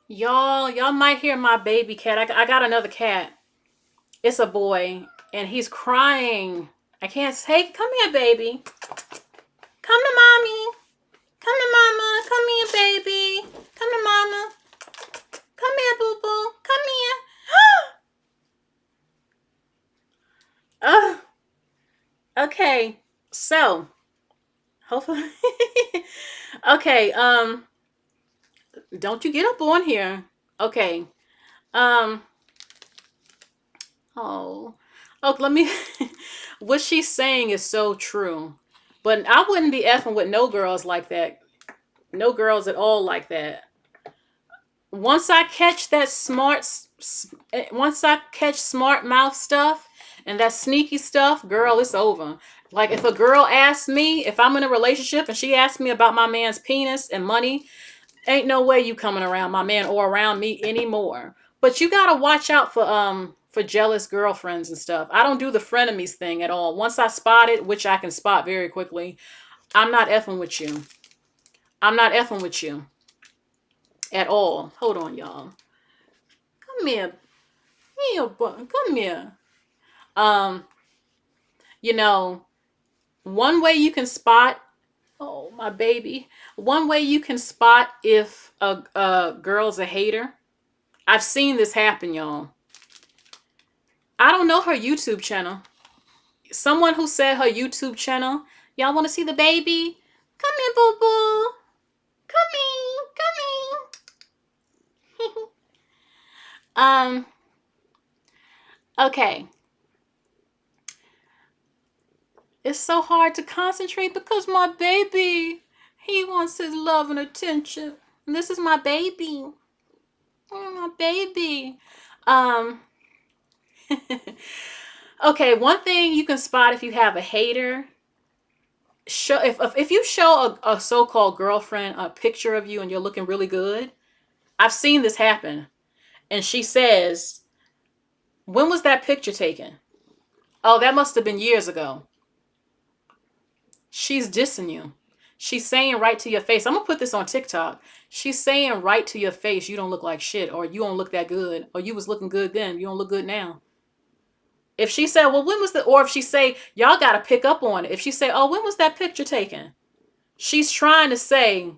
Y'all might hear my baby cat. I got another cat. It's a boy, and he's crying. I can't say, come here, baby. Come to mommy. Come to mama. Come here, baby. Come to mama. Come here, boo-boo. Come here. Okay. So, hopefully. Okay, don't you get up on here. Okay. Um, oh, let me, what she's saying is so true. But I wouldn't be effing with no girls like that. No girls at all like that. Once I catch that once I catch smart mouth stuff and that sneaky stuff, girl, it's over. Like if a girl asks me, if I'm in a relationship and she asks me about my man's penis and money, ain't no way you coming around my man or around me anymore. But you gotta watch out for jealous girlfriends and stuff. I don't do the frenemies thing at all. Once I spot it, which I can spot very quickly, I'm not effing with you. I'm not effing with you at all. Hold on, y'all. Come here. Come here. Um, you know, one way you can spot, oh my baby, one way you can spot if a girl's a hater. I've seen this happen, y'all. I don't know her YouTube channel. Someone who said her YouTube channel, y'all want to see the baby? Come here, boo boo. Come here. Come here. Okay. It's so hard to concentrate because my baby, he wants his love and attention. And this is my baby. Oh, my baby. Okay, one thing you can spot if you have a hater, if you show a so-called girlfriend a picture of you and you're looking really good, I've seen this happen. And she says, when was that picture taken? Oh, that must have been years ago. She's dissing you. She's saying right to your face. I'm going to put this on TikTok. She's saying right to your face, you don't look like shit, or you don't look that good, or you was looking good then, you don't look good now. If she said, well, when was the, or if she say, y'all got to pick up on it. If she say, oh, when was that picture taken? She's trying to say,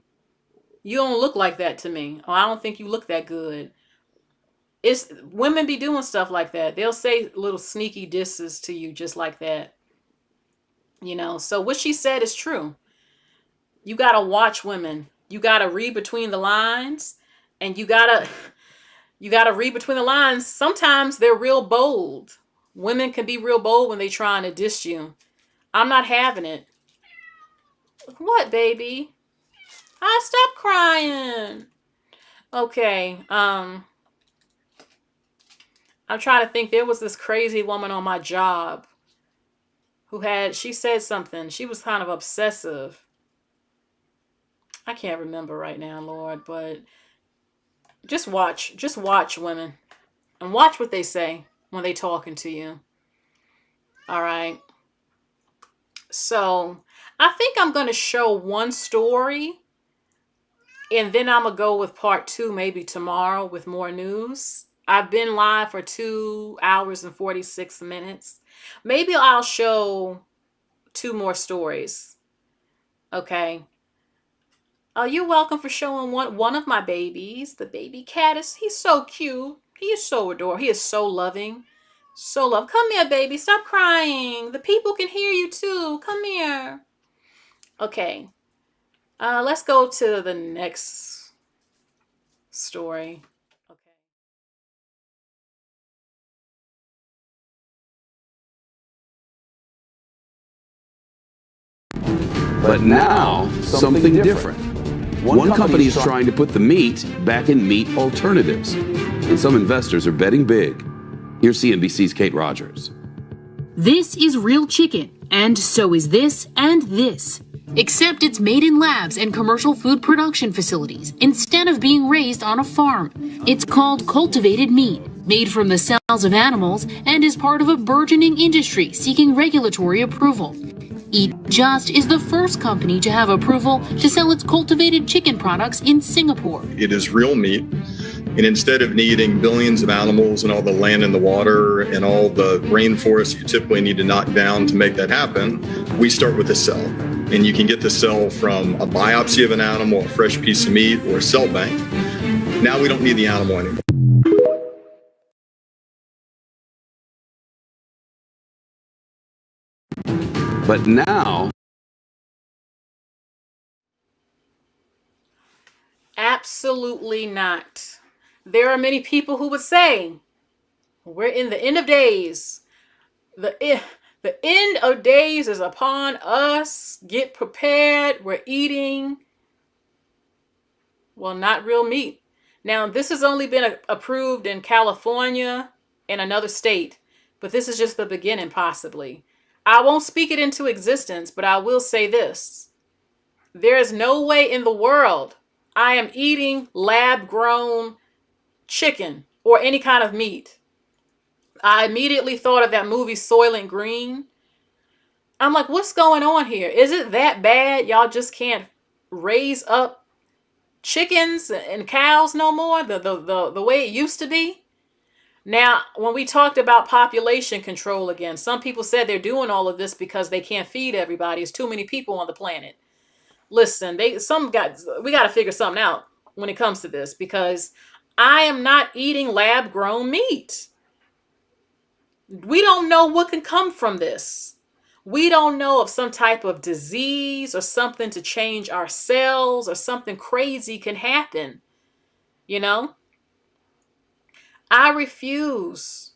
you don't look like that to me. Or I don't think you look that good. It's women be doing stuff like that. They'll say little sneaky disses to you just like that. So what she said is true. You got to watch women. You got to read between the lines, and you got to read between the lines. Sometimes they're real bold. Women can be real bold when they trying to diss you. I'm not having it. What, baby? Stop crying. Okay. I'm trying to think. There was this crazy woman on my job she said something. She was kind of obsessive. I can't remember right now, Lord, but just watch women and watch what they say when they talking to you. All right. So I think I'm going to show one story, and then I'm going to go with part 2 maybe tomorrow with more news. I've been live for 2 hours and 46 minutes. Maybe I'll show 2 more stories. Okay. You're welcome for showing one of my babies. The baby cat he's so cute. He is so adorable. He is so loving. So love. Come here, baby. Stop crying. The people can hear you too. Come here. Okay. Let's go to the next story. But now, something different. One company is trying to put the meat back in meat alternatives. And some investors are betting big. Here's CNBC's Kate Rogers. This is real chicken, and so is this and this. Except it's made in labs and commercial food production facilities instead of being raised on a farm. It's called cultivated meat, made from the cells of animals, and is part of a burgeoning industry seeking regulatory approval. Eat Just is the first company to have approval to sell its cultivated chicken products in Singapore. It is real meat. And instead of needing billions of animals and all the land and the water and all the rainforest you typically need to knock down to make that happen, we start with a cell. And you can get the cell from a biopsy of an animal, a fresh piece of meat, or a cell bank. Now we don't need the animal anymore. But now, Absolutely not. There are many people who would say, we're in the end of days. The end of days is upon us. Get prepared. We're eating, well, not real meat. Now, this has only been approved in California and another state, but this is just the beginning, possibly. I won't speak it into existence, but I will say this. There is no way in the world I am eating lab-grown chicken or any kind of meat. I immediately thought of that movie Soylent Green. I'm like, what's going on here? Is it that bad? Y'all just can't raise up chickens and cows no more the way it used to be? Now, when we talked about population control again, some people said they're doing all of this because they can't feed everybody. It's too many people on the planet. Listen, we got to figure something out when it comes to this, because I am not eating lab-grown meat. We don't know what can come from this. We don't know if some type of disease or something to change our cells or something crazy can happen. I refuse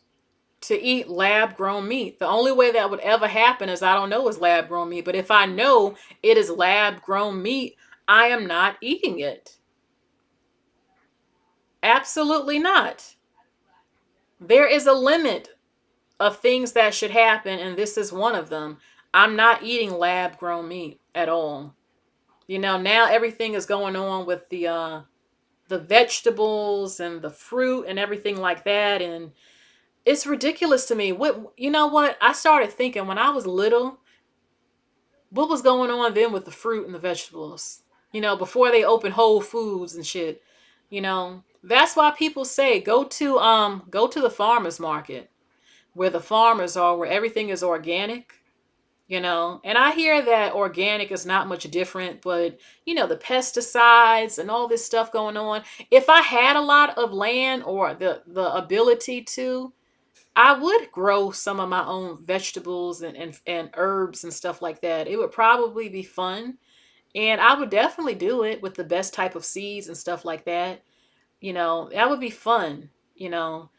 to eat lab-grown meat. The only way that would ever happen is I don't know is lab-grown meat. But if I know it is lab-grown meat, I am not eating it. Absolutely not. There is a limit of things that should happen, and this is one of them. I'm not eating lab-grown meat at all. Now everything is going on with the vegetables and the fruit and everything like that, and it's ridiculous to me. What I started thinking when I was little, what was going on then with the fruit and the vegetables? Before they opened Whole Foods and shit. That's why people say go to the farmers market, where the farmers are, where everything is organic. And I hear that organic is not much different, but the pesticides and all this stuff going on. If I had a lot of land or the ability to, I would grow some of my own vegetables and herbs and stuff like that. It would probably be fun. And I would definitely do it with the best type of seeds and stuff like that. That would be fun. You know,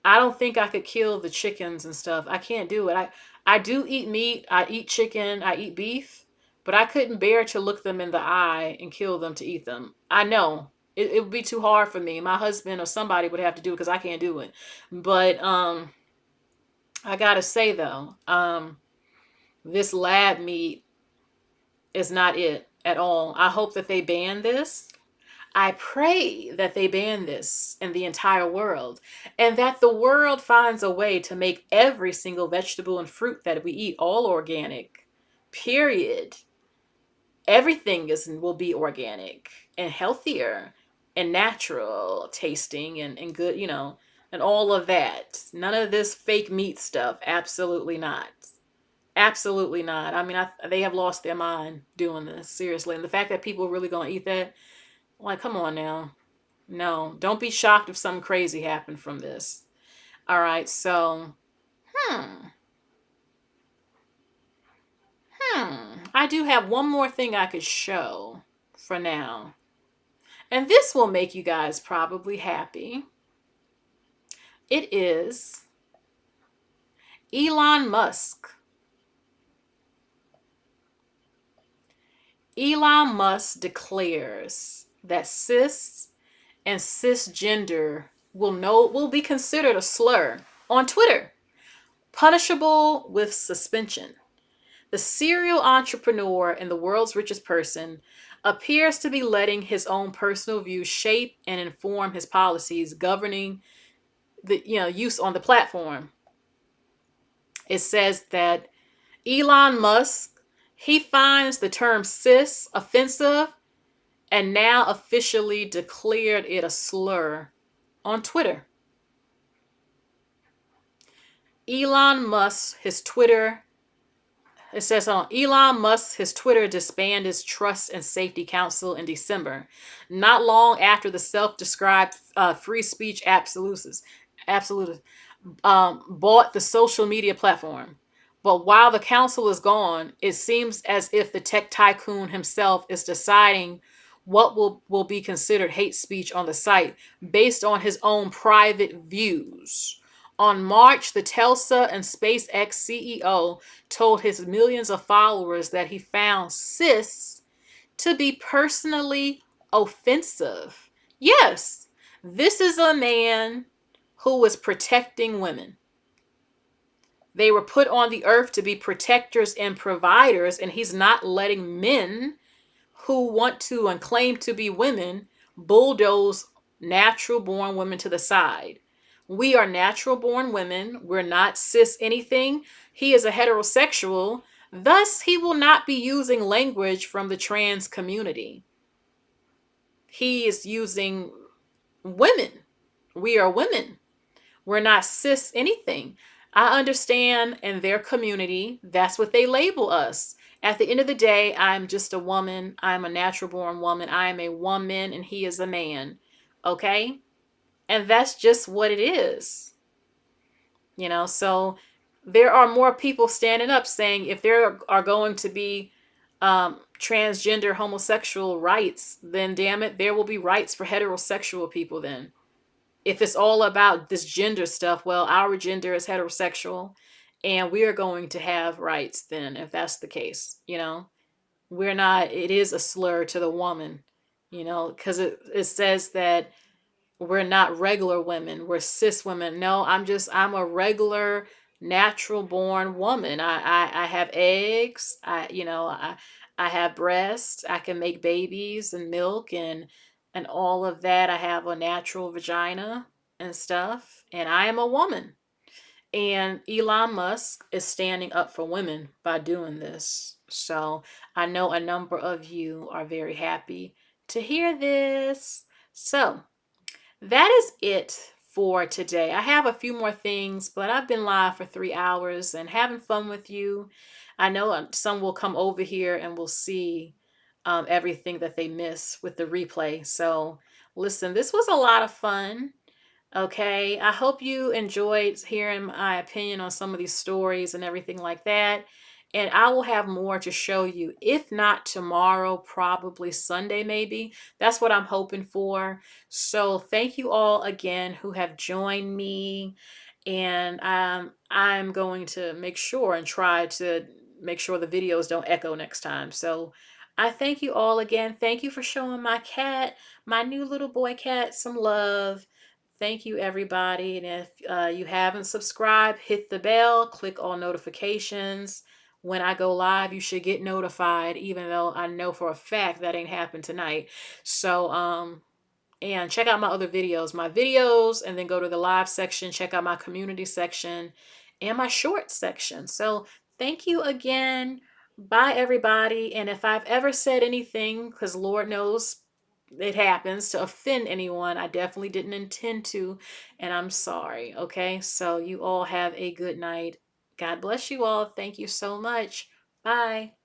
I don't think I could kill the chickens and stuff. I can't do it. I do eat meat. I eat chicken. I eat beef. But I couldn't bear to look them in the eye and kill them to eat them. I know. It would be too hard for me. My husband or somebody would have to do it because I can't do it. But I gotta say though, this lab meat is not it at all. I hope that they ban this. I pray that they ban this in the entire world and that the world finds a way to make every single vegetable and fruit that we eat all organic. Period. Everything will be organic and healthier and natural tasting and good, and all of that. None of this fake meat stuff. Absolutely not. Absolutely not. I mean, they have lost their mind doing this, seriously. And the fact that people are really going to eat that, like, come on now. No, don't be shocked if something crazy happened from this. All right, so, I do have one more thing I could show for now. And this will make you guys probably happy. It is Elon Musk. Elon Musk declares that cis and cisgender will be considered a slur on Twitter, punishable with suspension. The serial entrepreneur and the world's richest person appears to be letting his own personal views shape and inform his policies governing the use on the platform. It says that Elon Musk, he finds the term cis offensive and now officially declared it a slur on Twitter. Elon Musk, his Twitter, it says on Elon Musk, his Twitter disbanded his Trust and Safety Council in December, not long after the self-described free speech absolutist bought the social media platform. But while the council is gone, it seems as if the tech tycoon himself is deciding what will be considered hate speech on the site based on his own private views. On March, the Tesla and SpaceX CEO told his millions of followers that he found cis to be personally offensive. Yes, this is a man who was protecting women. They were put on the earth to be protectors and providers, and he's not letting men who want to and claim to be women bulldoze natural born women to the side. We are natural born women. We're not cis anything. He is a heterosexual. Thus, he will not be using language from the trans community. He is using women. We are women. We're not cis anything. I understand in their community, that's what they label us. At the end of the day, I'm just a woman. I'm a natural born woman. I am a woman and he is a man. Okay? And that's just what it is. So there are more people standing up saying if there are going to be transgender homosexual rights, then damn it, there will be rights for heterosexual people then. If it's all about this gender stuff, well, our gender is heterosexual and we are going to have rights then, if that's the case. We're not, it is a slur to the woman, because it says that we're not regular women, we're cis women. No, I'm a regular natural born woman. I have eggs, I have breasts, I can make babies and milk and all of that. I have a natural vagina and stuff, and I am a woman. And Elon Musk is standing up for women by doing this. So I know a number of you are very happy to hear this. So that is it for today. I have a few more things, but I've been live for 3 hours and having fun with you. I know some will come over here and will see everything that they miss with the replay. So listen, this was a lot of fun. Okay, I hope you enjoyed hearing my opinion on some of these stories and everything like that. And I will have more to show you. If not tomorrow, probably Sunday, maybe. That's what I'm hoping for. So thank you all again who have joined me. And I'm going to make sure and try to make sure the videos don't echo next time. So I thank you all again. Thank you for showing my cat, my new little boy cat, some love. Thank you, everybody. And if you haven't subscribed, hit the bell, click all notifications. When I go live, you should get notified, even though I know for a fact that ain't happened tonight. So, and check out my other videos, and then go to the live section, check out my community section and my short section. So thank you again. Bye, everybody. And if I've ever said anything, because Lord knows it happens, to offend anyone, I definitely didn't intend to, and I'm sorry. Okay, so you all have a good night. God bless you all. Thank you so much. Bye.